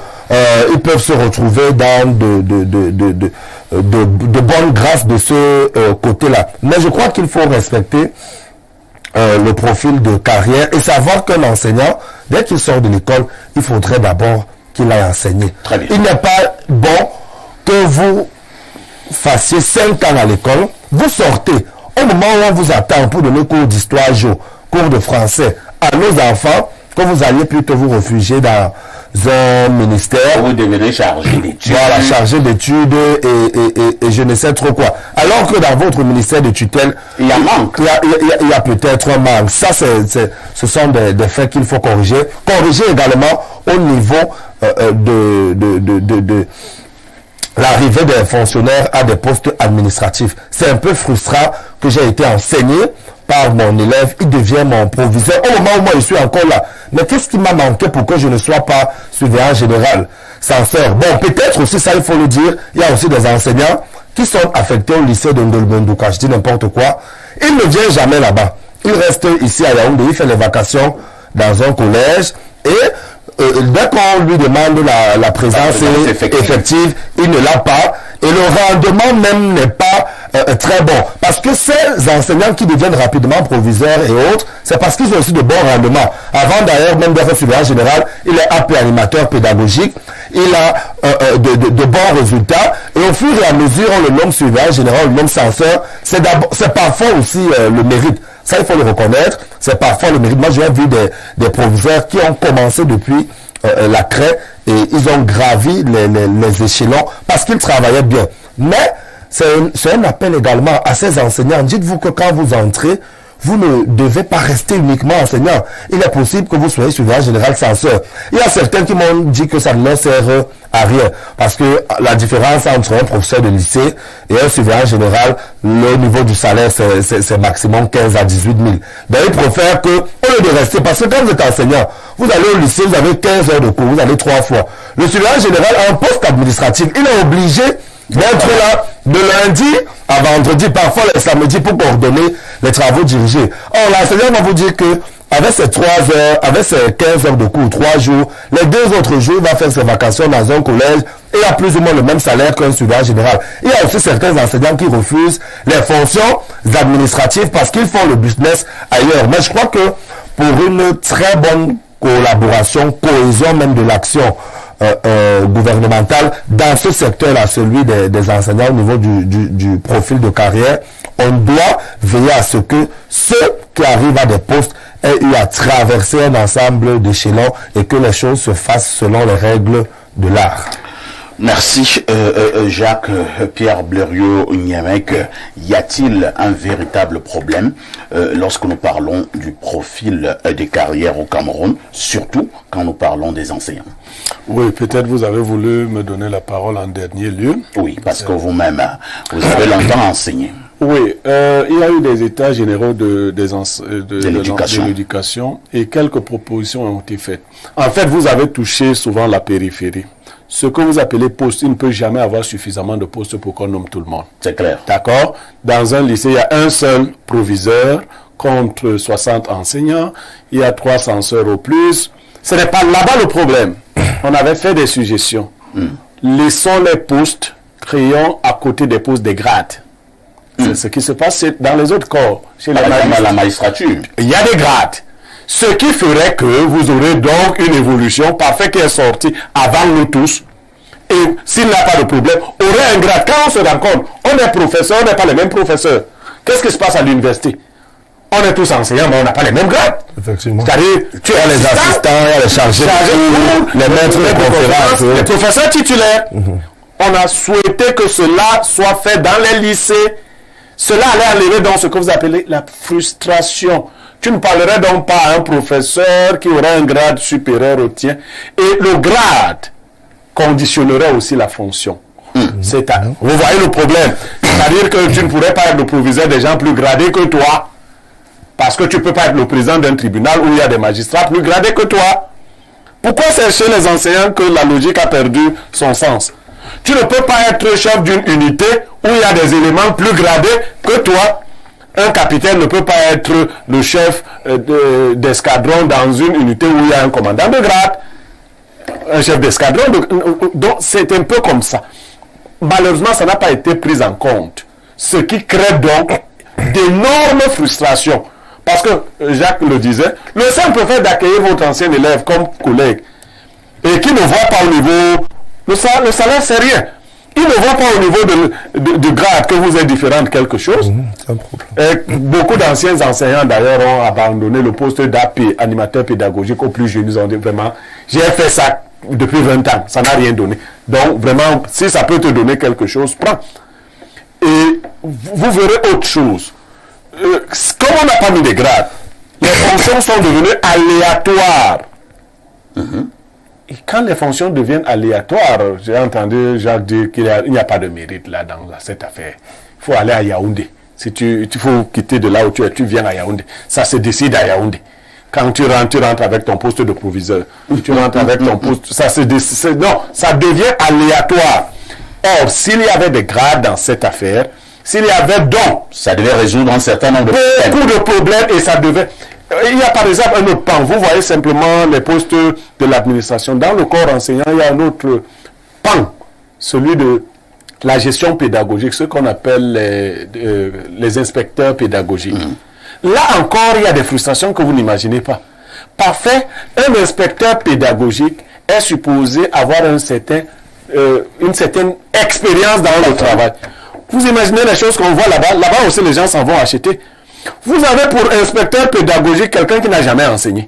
ils peuvent se retrouver dans de bonnes grâces de ce côté-là. Mais je crois qu'il faut respecter le profil de carrière et savoir qu'un enseignant, dès qu'il sort de l'école, il faudrait d'abord qu'il aille enseigner. Il n'est pas bon que vous fassiez 5 ans à l'école, vous sortez, au moment où on vous attend pour donner cours d'histoire géo, cours de français à nos enfants, que vous alliez plutôt vous réfugier dans un ministère. Vous devenez chargé d'études. Voilà, chargé d'études et je ne sais trop quoi. Alors que dans votre ministère de tutelle, il y a manque. Il y a peut-être un manque. Ça, ce sont des faits qu'il faut corriger. Corriger également au niveau de l'arrivée des fonctionnaires à des postes administratifs. C'est un peu frustrant que j'ai été enseigné par mon élève, il devient mon proviseur au moment où moi je suis encore là. Mais qu'est-ce qui m'a manqué pour que je ne sois pas surveillant général, censeur? Bon, peut-être aussi, ça il faut le dire, il y a aussi des enseignants qui sont affectés au lycée de Ndolbondouka, je dis n'importe quoi. Il ne vient jamais là-bas. Il reste ici à Yaoundé, il fait les vacations dans un collège et dès qu'on lui demande la présence effective, il ne l'a pas. Et le rendement même n'est pas très bon. Parce que ces enseignants qui deviennent rapidement proviseurs et autres, c'est parce qu'ils ont aussi de bons rendements. Avant d'ailleurs, même d'être surveillant général, il est AP animateur pédagogique. Il a de bons résultats. Et au fur et à mesure, on le nomme surveillant général, on le nomme censeur. C'est parfois aussi le mérite. Ça, il faut le reconnaître. C'est parfois le mérite. Moi, j'ai vu des proviseurs qui ont commencé depuis la craie et ils ont gravi les échelons parce qu'ils travaillaient bien. Mais c'est un appel également à ces enseignants. Dites-vous que quand vous entrez, vous ne devez pas rester uniquement enseignant. Il est possible que vous soyez surveillant général censeur. Il y a certains qui m'ont dit que ça ne leur sert à rien. Parce que la différence entre un professeur de lycée et un surveillant général, le niveau du salaire, c'est maximum 15 à 18 000. Donc, ils préfèrent que, au lieu de rester, parce que quand vous êtes enseignant, vous allez au lycée, vous avez 15 heures de cours, vous allez 3 fois. Le surveillant général a un poste administratif. Il est obligé d'être là de lundi à vendredi, parfois le samedi, pour coordonner les travaux dirigés. Or, l'enseignant va vous dire que avec ces 3 heures, avec ces 15 heures de cours, 3 jours, les 2 autres jours, il va faire ses vacations dans un collège et a plus ou moins le même salaire qu'un surveillant général. Il y a aussi certains enseignants qui refusent les fonctions administratives parce qu'ils font le business ailleurs. Mais je crois que pour une très bonne collaboration, cohésion même de l'action gouvernementale dans ce secteur-là, celui des enseignants au niveau du profil de carrière, on doit veiller à ce que ceux qui arrivent à des postes aient eu à traverser un ensemble d'échelons et que les choses se fassent selon les règles de l'art. Merci Jacques Pierre Blériot-Niamek. Y a-t-il un véritable problème lorsque nous parlons du profil des carrières au Cameroun, surtout quand nous parlons des enseignants? Oui, peut-être vous avez voulu me donner la parole en dernier lieu. Oui, parce que vous-même, vous avez longtemps enseigné. Oui, il y a eu des états généraux de l'éducation et quelques propositions ont été faites. En fait, vous avez touché souvent la périphérie. Ce que vous appelez poste, il ne peut jamais avoir suffisamment de postes pour qu'on nomme tout le monde. C'est clair. D'accord? Dans un lycée, il y a un seul proviseur contre 60 enseignants. Il y a 3 censeurs au plus. Ce n'est pas là-bas le problème. On avait fait des suggestions. Laissons les postes, créons à côté des postes des grades. C'est ce qui se passe dans les autres corps. Chez la magistrature. Il y a des grades. Ce qui ferait que vous aurez donc une évolution parfaite qui est sortie avant nous tous. et s'il n'a pas de problème, aurait un grade. Quand on se rencontre, on est professeur, on n'est pas les mêmes professeurs. Qu'est-ce qui se passe à l'université? On est tous enseignants, mais on n'a pas les mêmes grades. Effectivement. C'est-à-dire, tu as les assistants, les chargés de cours, les maîtres de conférences, les professeurs titulaires. On a souhaité que cela soit fait dans les lycées. Cela allait enlever donc ce que vous appelez la frustration. Tu ne parlerais donc pas à un professeur qui aurait un grade supérieur au tien. Et le grade conditionnerait aussi la fonction. Vous voyez le problème. C'est-à-dire que tu ne pourrais pas être le proviseur des gens plus gradés que toi. Parce que tu ne peux pas être le président d'un tribunal où il y a des magistrats plus gradés que toi. Pourquoi c'est chez les enseignants que la logique a perdu son sens? Tu ne peux pas être chef d'une unité où il y a des éléments plus gradés que toi. Un capitaine ne peut pas être le chef d'escadron dans une unité où il y a un commandant de grade. Un chef d'escadron. Donc c'est un peu comme ça. Malheureusement, ça n'a pas été pris en compte. Ce qui crée donc d'énormes frustrations. Parce que, Jacques le disait, le simple fait d'accueillir votre ancien élève comme collègue et qui ne voit pas au niveau... Le salaire, c'est rien. Il ne voit pas au niveau du grade que vous êtes différent de quelque chose. Et beaucoup d'anciens enseignants, d'ailleurs, ont abandonné le poste d'AP, animateur pédagogique, aux plus jeunes. Ils ont dit vraiment, j'ai fait ça depuis 20 ans, ça n'a rien donné. Donc, vraiment, si ça peut te donner quelque chose, prends. Et vous verrez autre chose. Comme on n'a pas mis de grades, les fonctions sont devenues aléatoires. Et quand les fonctions deviennent aléatoires, j'ai entendu Jacques dire qu'il n'y a pas de mérite là dans cette affaire. Il faut aller à Yaoundé. Si tu faut quitter de là où tu es, tu viens à Yaoundé. Ça se décide à Yaoundé. Quand tu rentres avec ton poste de proviseur. Tu rentres avec ton poste. Ça se décide. Non, ça devient aléatoire. Or, s'il y avait des grades dans cette affaire, s'il y avait donc, ça devait résoudre un certain nombre de beaucoup de problèmes et ça devait... Il y a par exemple un autre pan. Vous voyez simplement les postes de l'administration. Dans le corps enseignant, il y a un autre pan, celui de la gestion pédagogique, ce qu'on appelle les inspecteurs pédagogiques. Là encore, il y a des frustrations que vous n'imaginez pas. Parfait, un inspecteur pédagogique est supposé avoir une certaine expérience dans le travail. Vous imaginez les choses qu'on voit là-bas. Là-bas aussi, les gens s'en vont acheter. Vous avez pour inspecteur pédagogique quelqu'un qui n'a jamais enseigné.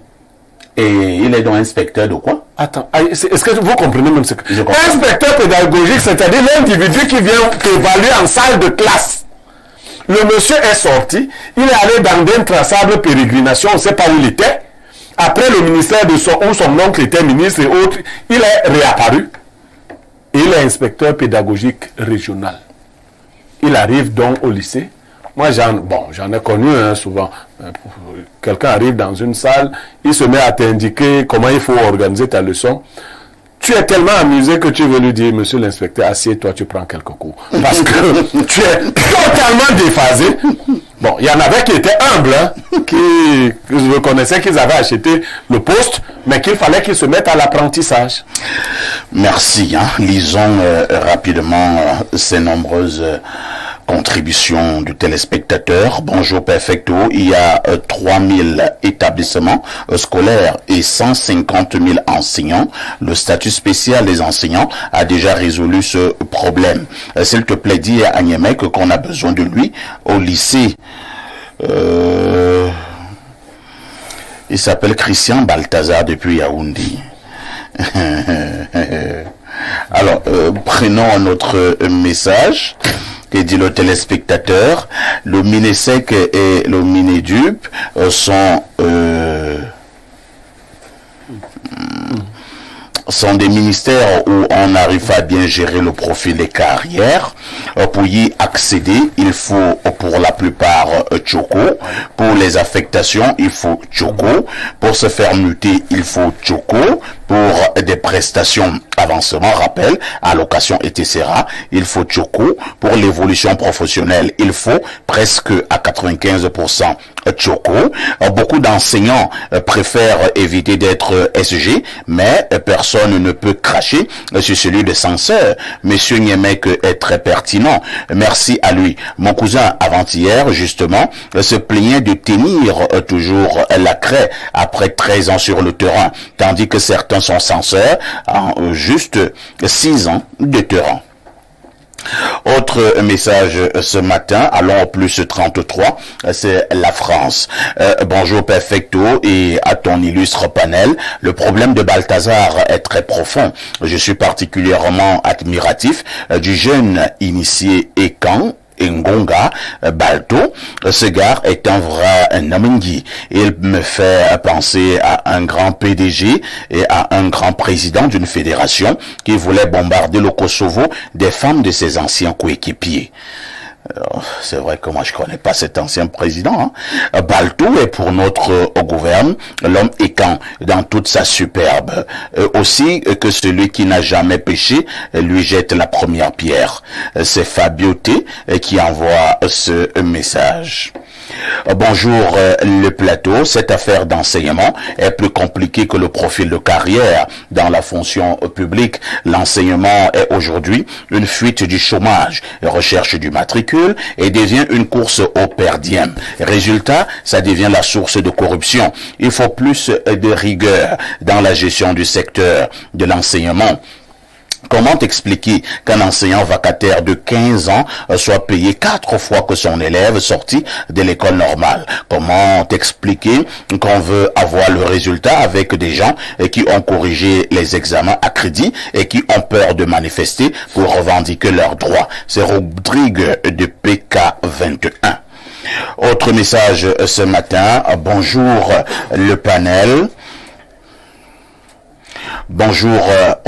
Et il est donc inspecteur de quoi? Attends, est-ce que vous comprenez même ce que... Inspecteur pédagogique, c'est-à-dire l'individu qui vient t'évaluer en salle de classe. Le monsieur est sorti, il est allé dans d'intraçables pérégrinations, on ne sait pas où il était. Après le ministère où son oncle était ministre et autres, il est réapparu. Et il est inspecteur pédagogique régional. Il arrive donc au lycée. Moi, j'en ai connu souvent. Quelqu'un arrive dans une salle, il se met à t'indiquer comment il faut organiser ta leçon. Tu es tellement amusé que tu veux lui dire, monsieur l'inspecteur, assieds-toi, tu prends quelques cours. Parce que tu es totalement déphasé. Bon, il y en avait qui étaient humbles, qui reconnaissaient qu'ils avaient acheté le poste, mais qu'il fallait qu'ils se mettent à l'apprentissage. Merci. Lisons rapidement ces nombreuses contributions du téléspectateur. Bonjour Perfecto, il y a 3000 établissements scolaires et 150 000 enseignants. Le statut spécial des enseignants a déjà résolu ce problème. S'il te plaît, dis à Agnemek qu'on a besoin de lui au lycée. Il s'appelle Christian Balthazar depuis Yaoundé. Alors, prenons notre message. Que dit le téléspectateur, le Minesec et le Minedup sont des ministères où on arrive à bien gérer le profil des carrières. Pour y accéder, il faut pour la plupart Tchoko. Pour les affectations, il faut Tchoko. Pour se faire muter, il faut Tchoko. Pour des prestations avancement, rappel, allocation etc., il faut Tchoko. Pour l'évolution professionnelle, il faut presque à 95% Tchoko. Beaucoup d'enseignants préfèrent éviter d'être SG, mais personne ne peut cracher sur celui de censeur. Monsieur Niemek est très pertinent. Merci à lui. Mon cousin, avant-hier, justement, se plaignait de tenir toujours la craie après 13 ans sur le terrain, tandis que certains sont censeurs en juste 6 ans de terrain. Autre message ce matin, allons au plus 33, c'est la France. Bonjour Perfecto et à ton illustre panel. Le problème de Balthazar est très profond. Je suis particulièrement admiratif du jeune initié Ekan Ngonga Balto. Ce gars est un vrai Namengi. Il me fait penser à un grand PDG et à un grand président d'une fédération qui voulait bombarder le Kosovo des femmes de ses anciens coéquipiers. C'est vrai que moi je connais pas cet ancien président. Balto est pour notre gouverne l'homme écan dans toute sa superbe. Aussi que celui qui n'a jamais péché lui jette la première pierre. C'est Fabio T qui envoie ce message. Bonjour le plateau, cette affaire d'enseignement est plus compliquée que le profil de carrière dans la fonction publique. L'enseignement est aujourd'hui une fuite du chômage, recherche du matricule et devient une course au per diem. Résultat, ça devient la source de corruption. Il faut plus de rigueur dans la gestion du secteur de l'enseignement. Comment expliquer qu'un enseignant vacataire de 15 ans soit payé 4 fois que son élève sorti de l'école normale? Comment expliquer qu'on veut avoir le résultat avec des gens qui ont corrigé les examens à crédit et qui ont peur de manifester pour revendiquer leurs droits? C'est Rodrigue de PK21. Autre message ce matin. Bonjour le panel. Bonjour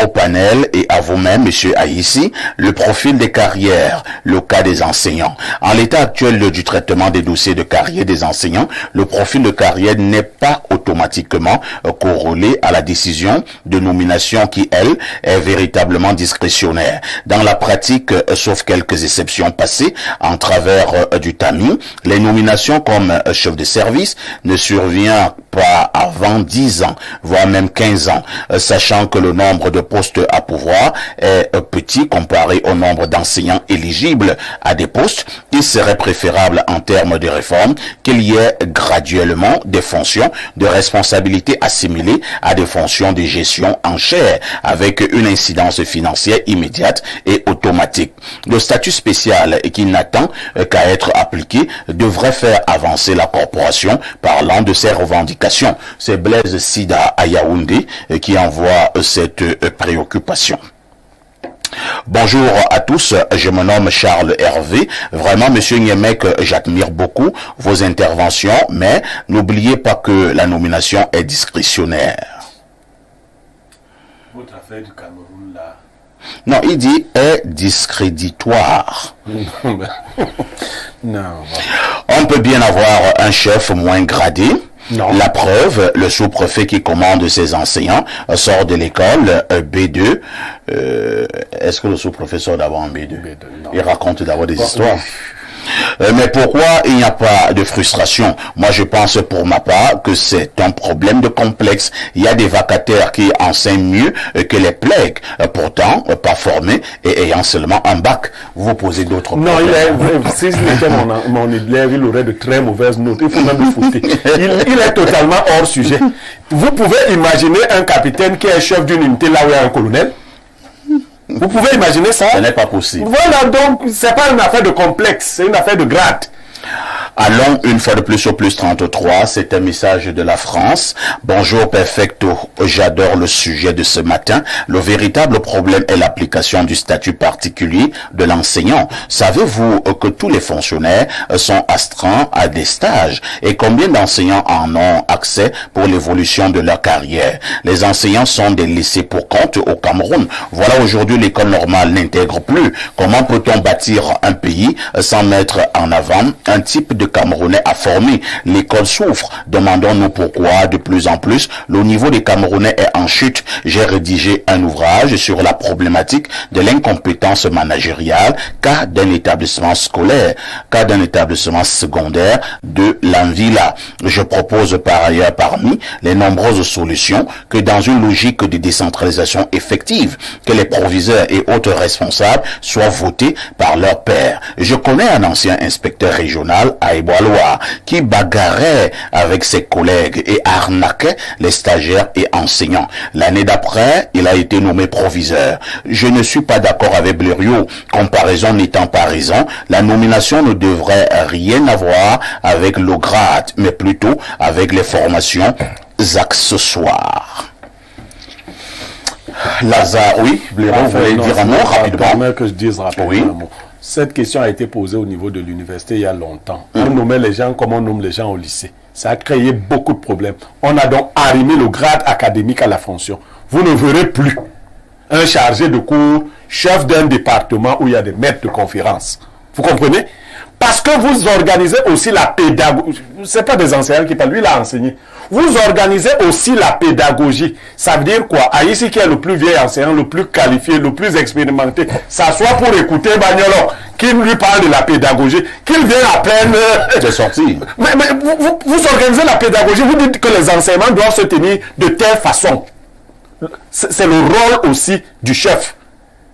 au panel et à vous-même, Monsieur Aïssi. Le profil des carrières, le cas des enseignants. En l'état actuel du traitement des dossiers de carrière des enseignants, le profil de carrière n'est pas automatiquement corrélé à la décision de nomination qui, elle, est véritablement discrétionnaire. Dans la pratique, sauf quelques exceptions passées en travers du tamis, les nominations comme chef de service ne surviennent pas avant 10 ans, voire même 15 ans, sachant que le nombre de postes à pouvoir est petit comparé au nombre d'enseignants éligibles à des postes. Il serait préférable en termes de réforme qu'il y ait graduellement des fonctions de responsabilité assimilées à des fonctions de gestion en chair avec une incidence financière immédiate et automatique. Le statut spécial qui n'attend qu'à être appliqué devrait faire avancer la corporation parlant de ses revendications. C'est Blaise Sida à Yaoundé qui envoie cette préoccupation. Bonjour à tous, je me nomme Charles Hervé. Vraiment, Monsieur Niemek, j'admire beaucoup vos interventions, mais n'oubliez pas que la nomination est discrétionnaire. Votre affaire du Cameroun, là. Non, il dit est discréditoire. Non. On peut bien avoir un chef moins gradé. Non. La preuve, le sous-préfet qui commande ses enseignants sort de l'école B2. Est-ce que le sous-préfet sort d'abord en B2? Il raconte d'abord des histoires. Mais pourquoi il n'y a pas de frustration? Moi, je pense pour ma part que c'est un problème de complexe. Il y a des vacataires qui enseignent mieux que les plègues, pourtant pas formés et ayant seulement un bac. Vous posez d'autres problèmes. Non, si c'était mon élève, il aurait de très mauvaises notes. Il faut même le fouter. Il est totalement hors sujet. Vous pouvez imaginer un capitaine qui est chef d'une unité là où il y a un colonel? Vous pouvez imaginer ça? Ce n'est pas possible. Voilà, donc, c'est pas une affaire de complexe, c'est une affaire de grade. Allons une fois de plus au plus 33, c'est un message de la France. Bonjour Perfecto, j'adore le sujet de ce matin. Le véritable problème est l'application du statut particulier de l'enseignant. Savez-vous que tous les fonctionnaires sont astreints à des stages? Et combien d'enseignants en ont accès pour l'évolution de leur carrière? Les enseignants sont des laissés pour compte au Cameroun. Voilà, aujourd'hui l'école normale n'intègre plus. Comment peut-on bâtir un pays sans mettre en avant un type de Camerounais à former. L'école souffre. Demandons-nous pourquoi, de plus en plus, le niveau des Camerounais est en chute. J'ai rédigé un ouvrage sur la problématique de l'incompétence managériale, cas d'un établissement scolaire, cas d'un établissement secondaire de l'Anvila. Je propose par ailleurs parmi les nombreuses solutions que dans une logique de décentralisation effective, que les proviseurs et autres responsables soient votés par leur pairs. Je connais un ancien inspecteur régional à Eboaloa qui bagarrait avec ses collègues et arnaquait les stagiaires et enseignants. L'année d'après, il a été nommé proviseur. Je ne suis pas d'accord avec Blériot. Comparaison n'étant pas raison, la nomination ne devrait rien avoir avec le grade, mais plutôt avec les formations accessoires. Lazare, oui, Blériot, vous voulez dire un mot rapidement? Que je dise rapidement oui. un mot. Cette question a été posée au niveau de l'université il y a longtemps. On nommait les gens comme on nomme les gens au lycée. Ça a créé beaucoup de problèmes. On a donc arrimé le grade académique à la fonction. Vous ne verrez plus un chargé de cours, chef d'un département où il y a des maîtres de conférences. Vous comprenez? Parce que vous organisez aussi la pédagogie. Ce n'est pas des enseignants qui parlent, lui il a enseigné. Vous organisez aussi la pédagogie. Ça veut dire quoi? Ici qui est le plus vieil enseignant, le plus qualifié, le plus expérimenté, s'assoit pour écouter Bagnolo, qui lui parle de la pédagogie, qu'il vient à peine de sortir. Mais vous organisez la pédagogie, vous dites que les enseignements doivent se tenir de telle façon. C'est le rôle aussi du chef.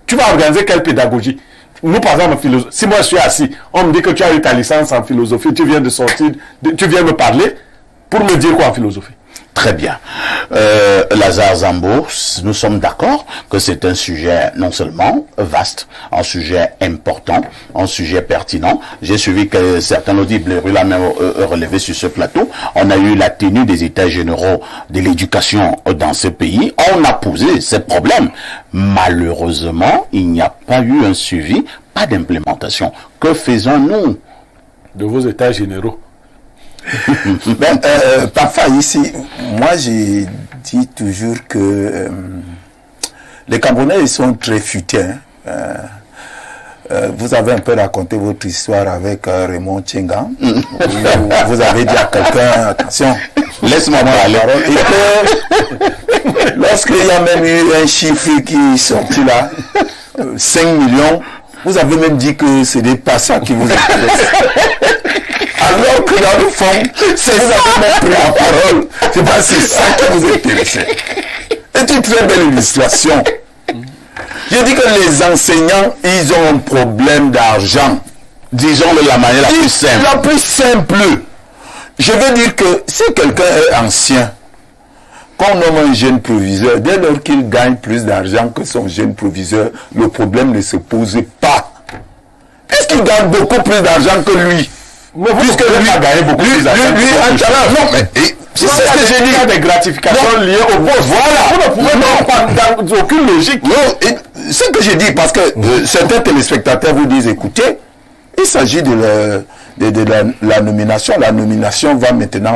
Tu vas organiser quelle pédagogie? Nous, par exemple, en philosophie, si moi je suis assis, on me dit que tu as eu ta licence en philosophie, tu viens de sortir, tu viens me parler, pour me dire quoi en philosophie? Très bien. Lazare Zambo, nous sommes d'accord que c'est un sujet non seulement vaste, un sujet important, un sujet pertinent. J'ai suivi que certains l'ont dit, Blériot l'a même relevé sur ce plateau. On a eu la tenue des états généraux de l'éducation dans ce pays. On a posé ces problèmes. Malheureusement, il n'y a pas eu un suivi, pas d'implémentation. Que faisons-nous de vos états généraux? Parfois ici, moi j'ai dit toujours que les Camerounais ils sont très futés. Vous avez un peu raconté votre histoire avec Raymond Tchenga. Vous avez dit à quelqu'un, attention, laisse-moi parler. Et que lorsqu'il y a même eu un chiffre qui est sorti là, 5 millions, vous avez même dit que ce n'est pas ça qui vous intéresse. Alors que dans le fond, c'est vous avez même pris la parole. C'est pas c'est ça qui vous intéressait. C'est une très belle illustration. Je dis que les enseignants, ils ont un problème d'argent. Disons-le de la manière la plus simple. La plus simple. Je veux dire que si quelqu'un est ancien, qu'on nomme un jeune proviseur, dès lors qu'il gagne plus d'argent que son jeune proviseur, le problème ne se pose pas. Puisqu'il gagne beaucoup plus d'argent que lui. Mais puisque lui a gagné beaucoup plus d'argent. Non, mais c'est ce que j'ai dit. Il y a des gratifications liées au poste. Voilà. Vous ne pouvez pas dans aucune logique. Non, ce que j'ai dit, parce que certains téléspectateurs vous disent, écoutez, il s'agit de la nomination. La nomination va maintenant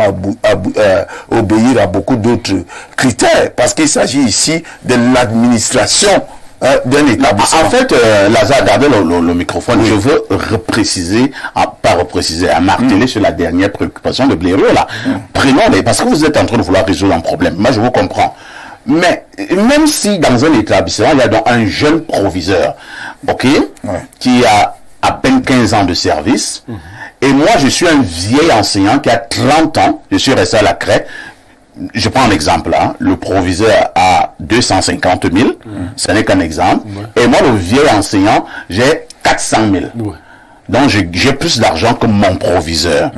obéir à beaucoup d'autres critères, parce qu'il s'agit ici de l'administration d'un établissement. En fait, Lazare, gardez le microphone. Oui. Je veux repréciser, pas repréciser, à marteler sur la dernière préoccupation de Blériot là. Prenons-les, parce que vous êtes en train de vouloir résoudre un problème. Moi, je vous comprends. Mais même si dans un établissement, il y a donc un jeune proviseur, ok, qui a à peine 15 ans de service, et moi, je suis un vieil enseignant qui a 30 ans, je suis resté à la craie. Je prends un exemple, hein. Le proviseur a 250 000, ce n'est qu'un exemple, et moi, le vieil enseignant, j'ai 400 000. Donc, j'ai plus d'argent que mon proviseur.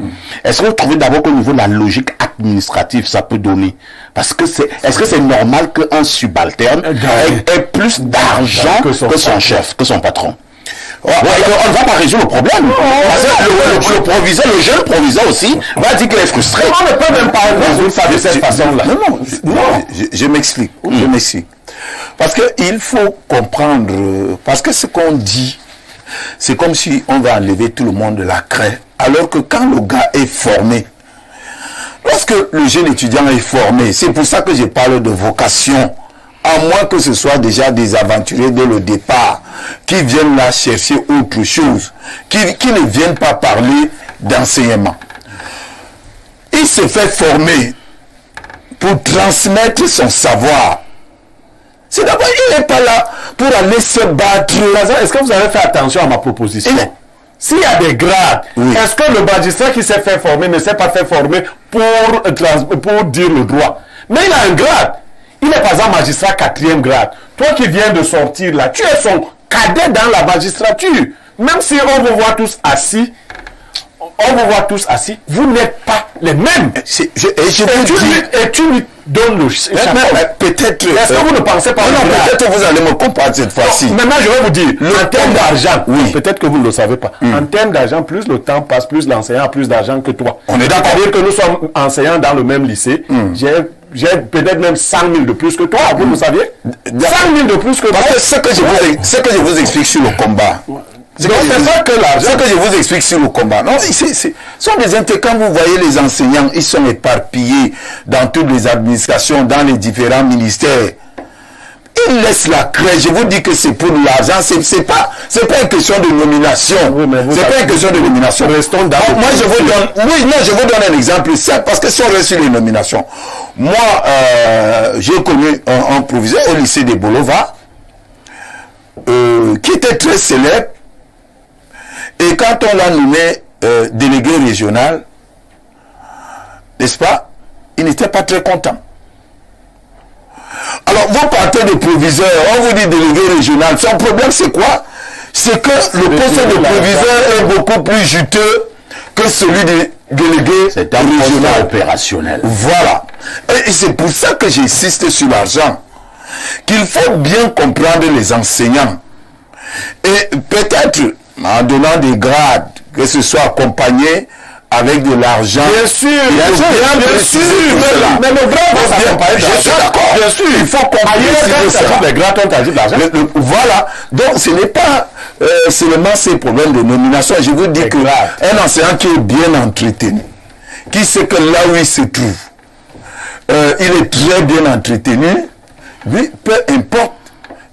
Est-ce que vous trouvez d'abord qu'au niveau de la logique administrative, ça peut donner? Parce que est-ce que c'est normal qu'un subalterne ait plus d'argent que son chef, que son patron? On ne va pas résoudre le problème. Parce que le proviseur, le jeune proviseur aussi, va dire qu'il est frustré. On ne peut même pas résoudre ça de cette façon-là. Non, je m'explique. Je m'explique. Parce qu'il faut comprendre, parce que ce qu'on dit, c'est comme si on va enlever tout le monde de la craie. Alors que quand le gars est formé, lorsque le jeune étudiant est formé, c'est pour ça que je parle de vocation. À moins que ce soit déjà des aventuriers dès le départ, qui viennent là chercher autre chose, qui ne viennent pas parler d'enseignement. Il se fait former pour transmettre son savoir. C'est d'abord, il n'est pas là pour aller se battre. Est-ce que vous avez fait attention à ma proposition? S'il y a des grades, est-ce que le magistrat qui s'est fait former ne s'est pas fait former pour dire le droit? Mais il a un grade. Il est par exemple magistrat 4e grade. Toi qui viens de sortir là, tu es son cadet dans la magistrature. Même si on vous voit tous assis, vous n'êtes pas les mêmes. Et tu lui donnes le chapeau. Peut-être. Est-ce que vous ne pensez pas? Non, peut-être vous allez me comprendre cette fois-ci. Maintenant, je vais vous dire, en termes d'argent, peut-être que vous ne le savez pas. En termes d'argent, plus le temps passe, plus l'enseignant a plus d'argent que toi. On est d'accord. C'est-à-dire que nous sommes enseignants dans le même lycée. J'ai peut-être même 100 000 de plus que toi, vous le saviez? 100 000 de plus que toi. Parce que ce que je vous explique sur le combat, c'est pas que l'argent. Ce que je vous explique sur le combat. Non, ce sont des quand vous voyez les enseignants, ils sont éparpillés dans toutes les administrations, dans les différents ministères. Ils laissent la crèche. Je vous dis que c'est pour l'argent. C'est pas une question de nomination. C'est pas une question de nomination. Restons dans moi, je vous donne un exemple. C'est parce que si on reste sur les nominations, moi, j'ai connu un proviseur au lycée de Bolova, qui était très célèbre. Et quand on l'a nommé délégué régional, n'est-ce pas, il n'était pas très content. Alors, vous partez de proviseur, on vous dit délégué régional. Son problème, c'est quoi? C'est que le poste de proviseur est beaucoup plus juteux que celui de délégué c'est un régional poste opérationnel. Voilà. Et c'est pour ça que j'insiste sur l'argent. Qu'il faut bien comprendre les enseignants. Et peut-être, en donnant des grades, que ce soit accompagné avec de l'argent. Bien sûr, bien sûr. Mais le grade, je suis d'accord. Bien sûr, il faut comprendre les grades ont agi de l'argent. Voilà. Donc, ce n'est pas seulement ces problèmes de nomination. Je vous dis qu'un enseignant qui est bien entretenu, qui sait que là où il se trouve, il est très bien entretenu, lui, peu importe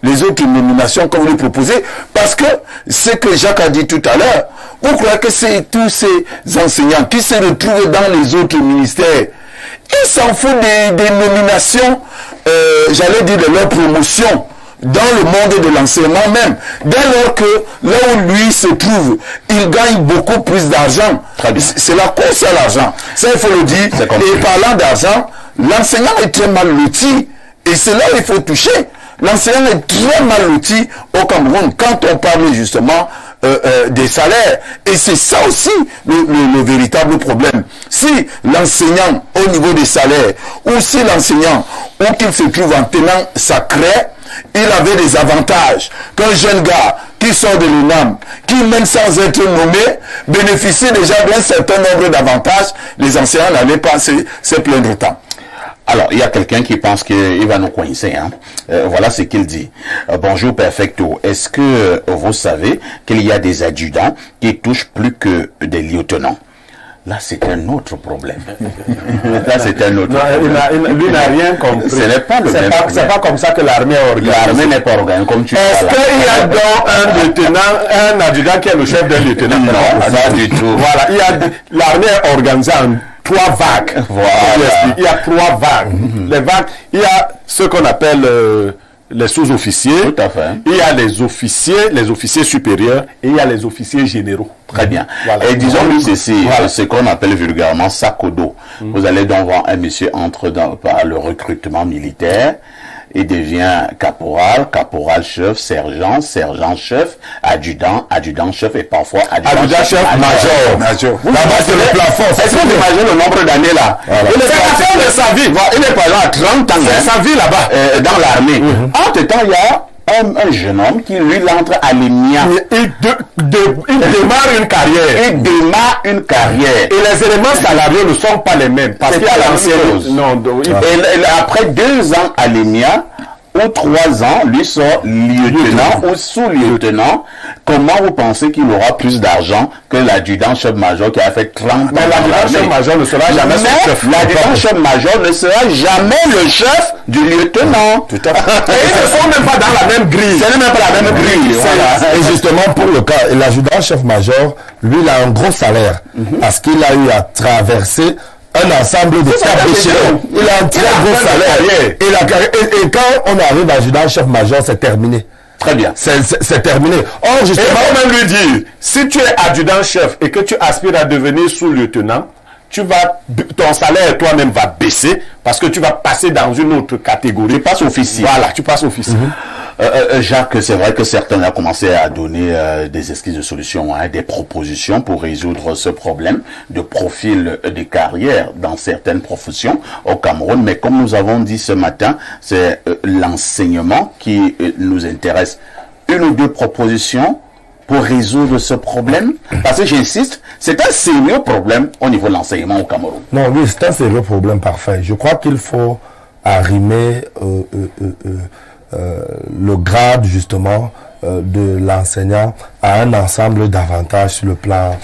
les autres nominations que vous lui proposez, parce que ce que Jacques a dit tout à l'heure, vous croyez que c'est tous ces enseignants qui se retrouvent dans les autres ministères, ils s'en foutent des nominations, j'allais dire de leur promotion dans le monde de l'enseignement même, dès lors que là où lui se trouve, il gagne beaucoup plus d'argent. C'est la course à l'argent, ça il faut le dire. Et parlant d'argent, l'enseignant est très mal loti, et c'est là où il faut toucher. L'enseignant est très mal loti au Cameroun quand on parle justement des salaires. Et c'est ça aussi le véritable problème. Si l'enseignant au niveau des salaires, ou si l'enseignant, où qu'il se trouve en tenant sa craie, il avait des avantages qu'un jeune gars qui sort de l'UNAM, qui même sans être nommé, bénéficie déjà d'un certain nombre d'avantages, les enseignants n'allaient pas se plaindre tant. Alors, il y a quelqu'un qui pense qu'il va nous coincer. Hein. Voilà ce qu'il dit. Bonjour, Perfecto. Est-ce que vous savez qu'il y a des adjudants qui touchent plus que des lieutenants? Là, c'est un autre problème. Là, c'est un autre problème. Lui n'a rien compris. Ce n'est pas le même problème. C'est pas comme ça que l'armée est organisée. L'armée n'est pas organisée, comme tu dis. Est-ce qu'il y a donc un lieutenant, un adjudant qui est le chef d'un lieutenant? Non, pas du tout. Voilà, l'armée est organisée en 3 vagues. Voilà. Il y a 3 vagues. Les vagues, il y a ce qu'on appelle les sous-officiers. Tout à fait. Il y a les officiers supérieurs et il y a les officiers généraux. Très bien. Voilà. Et disons-nous ceci, ce qu'on appelle vulgairement sac au dos. Vous allez donc voir un monsieur entre par le recrutement militaire. Il devient caporal-chef, sergent-chef, adjudant-chef et parfois adjudant-chef major. Là-bas, c'est le plafond. Est-ce que vous imaginez le nombre d'années là? Voilà. C'est la fin de sa vie. Il est par là à 30 ans. C'est sa vie là-bas. Dans l'armée. Entre-temps, il y a un jeune homme qui, lui, entre à l'EMIA. Il démarre une carrière. Et les éléments salariés ne sont pas les mêmes. Parce qu'il y a l'ancienne. Et après 2 ans à l'EMIA, ou 3 ans, lui sort lieutenant ou sous-lieutenant, comment vous pensez qu'il aura plus d'argent que l'adjudant-chef-major qui a fait 30 ans? Mais l'adjudant-chef-major ne sera jamais son chef. L'adjudant-chef-major ne sera jamais le chef du lieutenant. Tout à fait. Et ils ne sont même pas dans la même grille. Ce n'est même pas la même grille. Voilà. Et justement, pour le cas, l'adjudant-chef-major, lui, il a un gros salaire parce qu'il a eu à traverser un ensemble de quatre échelons. Il a un très gros salaire. Et quand on arrive à adjudant-chef-major, c'est terminé. Très bien. C'est terminé. Or, justement, et on va même lui dire, si tu es adjudant-chef et que tu aspires à devenir sous-lieutenant, ton salaire toi-même va baisser parce que tu vas passer dans une autre catégorie. Tu passes officier. Voilà, tu passes officier. Jacques, c'est vrai que certains ont commencé à donner des esquisses de solutions, des propositions pour résoudre ce problème de profil de carrière dans certaines professions au Cameroun. Mais comme nous avons dit ce matin, c'est l'enseignement qui nous intéresse. Une ou deux propositions pour résoudre ce problème? Parce que j'insiste, c'est un sérieux problème au niveau de l'enseignement au Cameroun. Non, oui, c'est un sérieux problème, parfait. Je crois qu'il faut arrimer le grade, justement, de l'enseignant à un ensemble d'avantages sur le plan...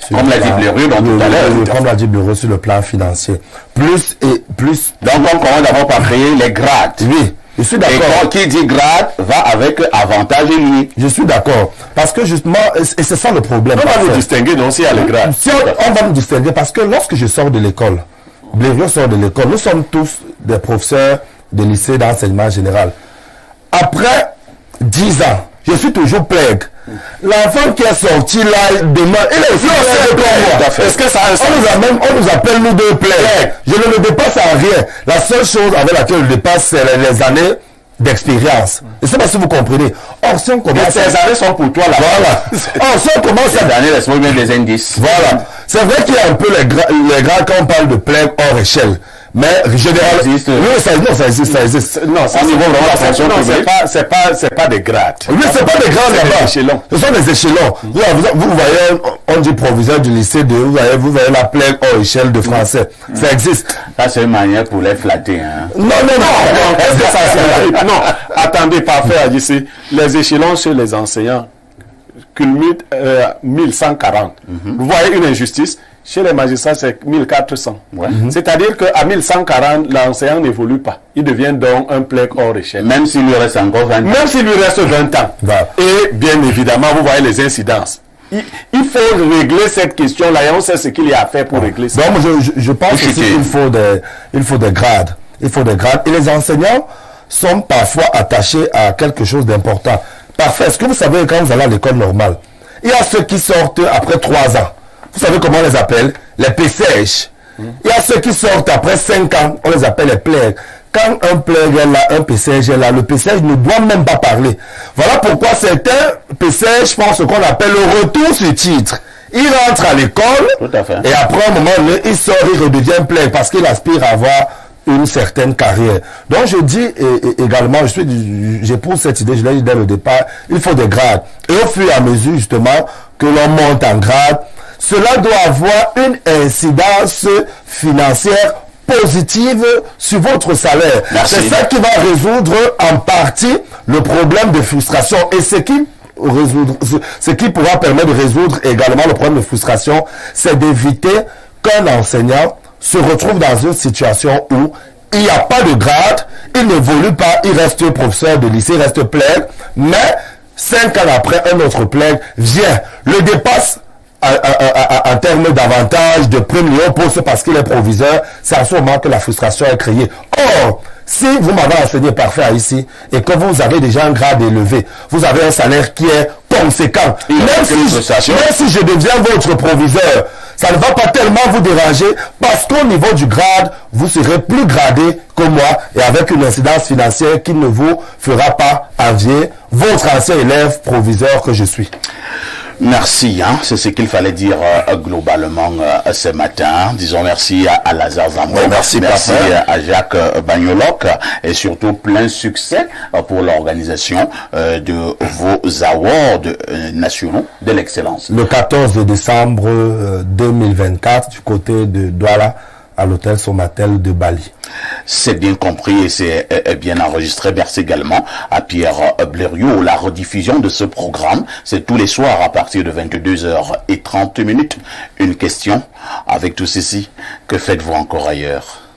Comme l'a dit Bléreux tout à l'heure. Comme l'a dit Bléreux sur le plan financier. Plus et plus... Donc, on commence d'abord par créer les grades. Oui. Je suis d'accord. Et qui dit grade va avec avantage et lui. Je suis d'accord. Parce que justement, et c'est ça le problème. On va nous distinguer, non, s'il y a les grades. Si on va nous distinguer, parce que lorsque je sors de l'école, Blériot sort de l'école, nous sommes tous des professeurs de lycée d'enseignement général. Après 10 ans, je suis toujours plègue. L'enfant qui est sorti là, demain, il est aussi plègue. Est-ce que ça on nous appelle nous deux plègues. Je ne le dépasse à rien. La seule chose avec laquelle je dépasse, c'est les années d'expérience. Et c'est parce que vous comprenez. Or, si on commence... Ces années sont pour toi là. Voilà. Or, si on commence à... Ces années, laisse-moi bien des indices. Voilà. C'est vrai qu'il y a un peu les grades quand on parle de plègue hors échelle. Mais généralement, ça existe. Oui, ça existe. Non, ça niveau vraiment la fonction publique. C'est pas des grades. Oui, c'est pas des grades là-bas. Échelons. Ce sont des échelons. Vous voyez, on dit proviseur du lycée de, vous voyez la plègue hors échelle de français. Ça existe. Ça, c'est une manière pour les flatter, hein. Non. Qu'est-ce que ça c'est? Non, attendez, parfait, ici. Les échelons chez les enseignants culminent 1140. Vous voyez une injustice. Chez les magistrats, c'est 1400. C'est-à-dire qu'à 1140, l'enseignant n'évolue pas. Il devient donc un plègue hors échelle. Même s'il lui reste encore 20 ans. Même s'il lui reste 20 ans. Et bien évidemment, vous voyez les incidences. Il faut régler cette question-là et on sait ce qu'il y a à faire pour régler ça. Donc, je pense aussi qu'il faut des grades. Il faut des grades. Et les enseignants sont parfois attachés à quelque chose d'important. Parfait. Est-ce que vous savez, quand vous allez à l'école normale, il y a ceux qui sortent après 3 ans. Vous savez comment on les appelle? Les PCH. Il y a ceux qui sortent après 5 ans, on les appelle les plègues. Quand un plègue est là, un PCH est là, le PCH ne doit même pas parler. Voilà pourquoi certains PCH font ce qu'on appelle le retour sur titre. Il rentre à l'école et après un moment, il sort, il redevient plègue parce qu'il aspire à avoir une certaine carrière. Donc je dis également, j'éprouve cette idée, je l'ai dit dès le départ, il faut des grades. Et au fur et à mesure justement que l'on monte en grade, cela doit avoir une incidence financière positive sur votre salaire. C'est ça qui va résoudre en partie le problème de frustration. Et ce qui pourra permettre de résoudre également le problème de frustration, c'est d'éviter qu'un enseignant se retrouve dans une situation où il n'y a pas de grade, il n'évolue pas, il reste professeur de lycée, il reste plègue, mais 5 ans après, un autre plègue vient, le dépasse en termes d'avantages, de primes liées au poste parce qu'il est proviseur, c'est à ce moment que la frustration est créée. Or, si vous m'avez enseigné parfait ici et que vous avez déjà un grade élevé, vous avez un salaire qui est conséquent, même si je deviens votre proviseur, ça ne va pas tellement vous déranger parce qu'au niveau du grade, vous serez plus gradé que moi et avec une incidence financière qui ne vous fera pas envier votre ancien élève proviseur que je suis. Merci, c'est ce qu'il fallait dire globalement ce matin. Disons merci à Lazare Zambo, merci à Jacques Bagnoloc et surtout plein succès pour l'organisation de vos awards nationaux de l'excellence. Le 14 décembre 2024 du côté de Douala à l'hôtel Somatel de Bali. C'est bien compris et c'est bien enregistré. Merci également à Pierre Blériot. La rediffusion de ce programme, c'est tous les soirs à partir de 22h30. Une question avec tout ceci, que faites-vous encore ailleurs?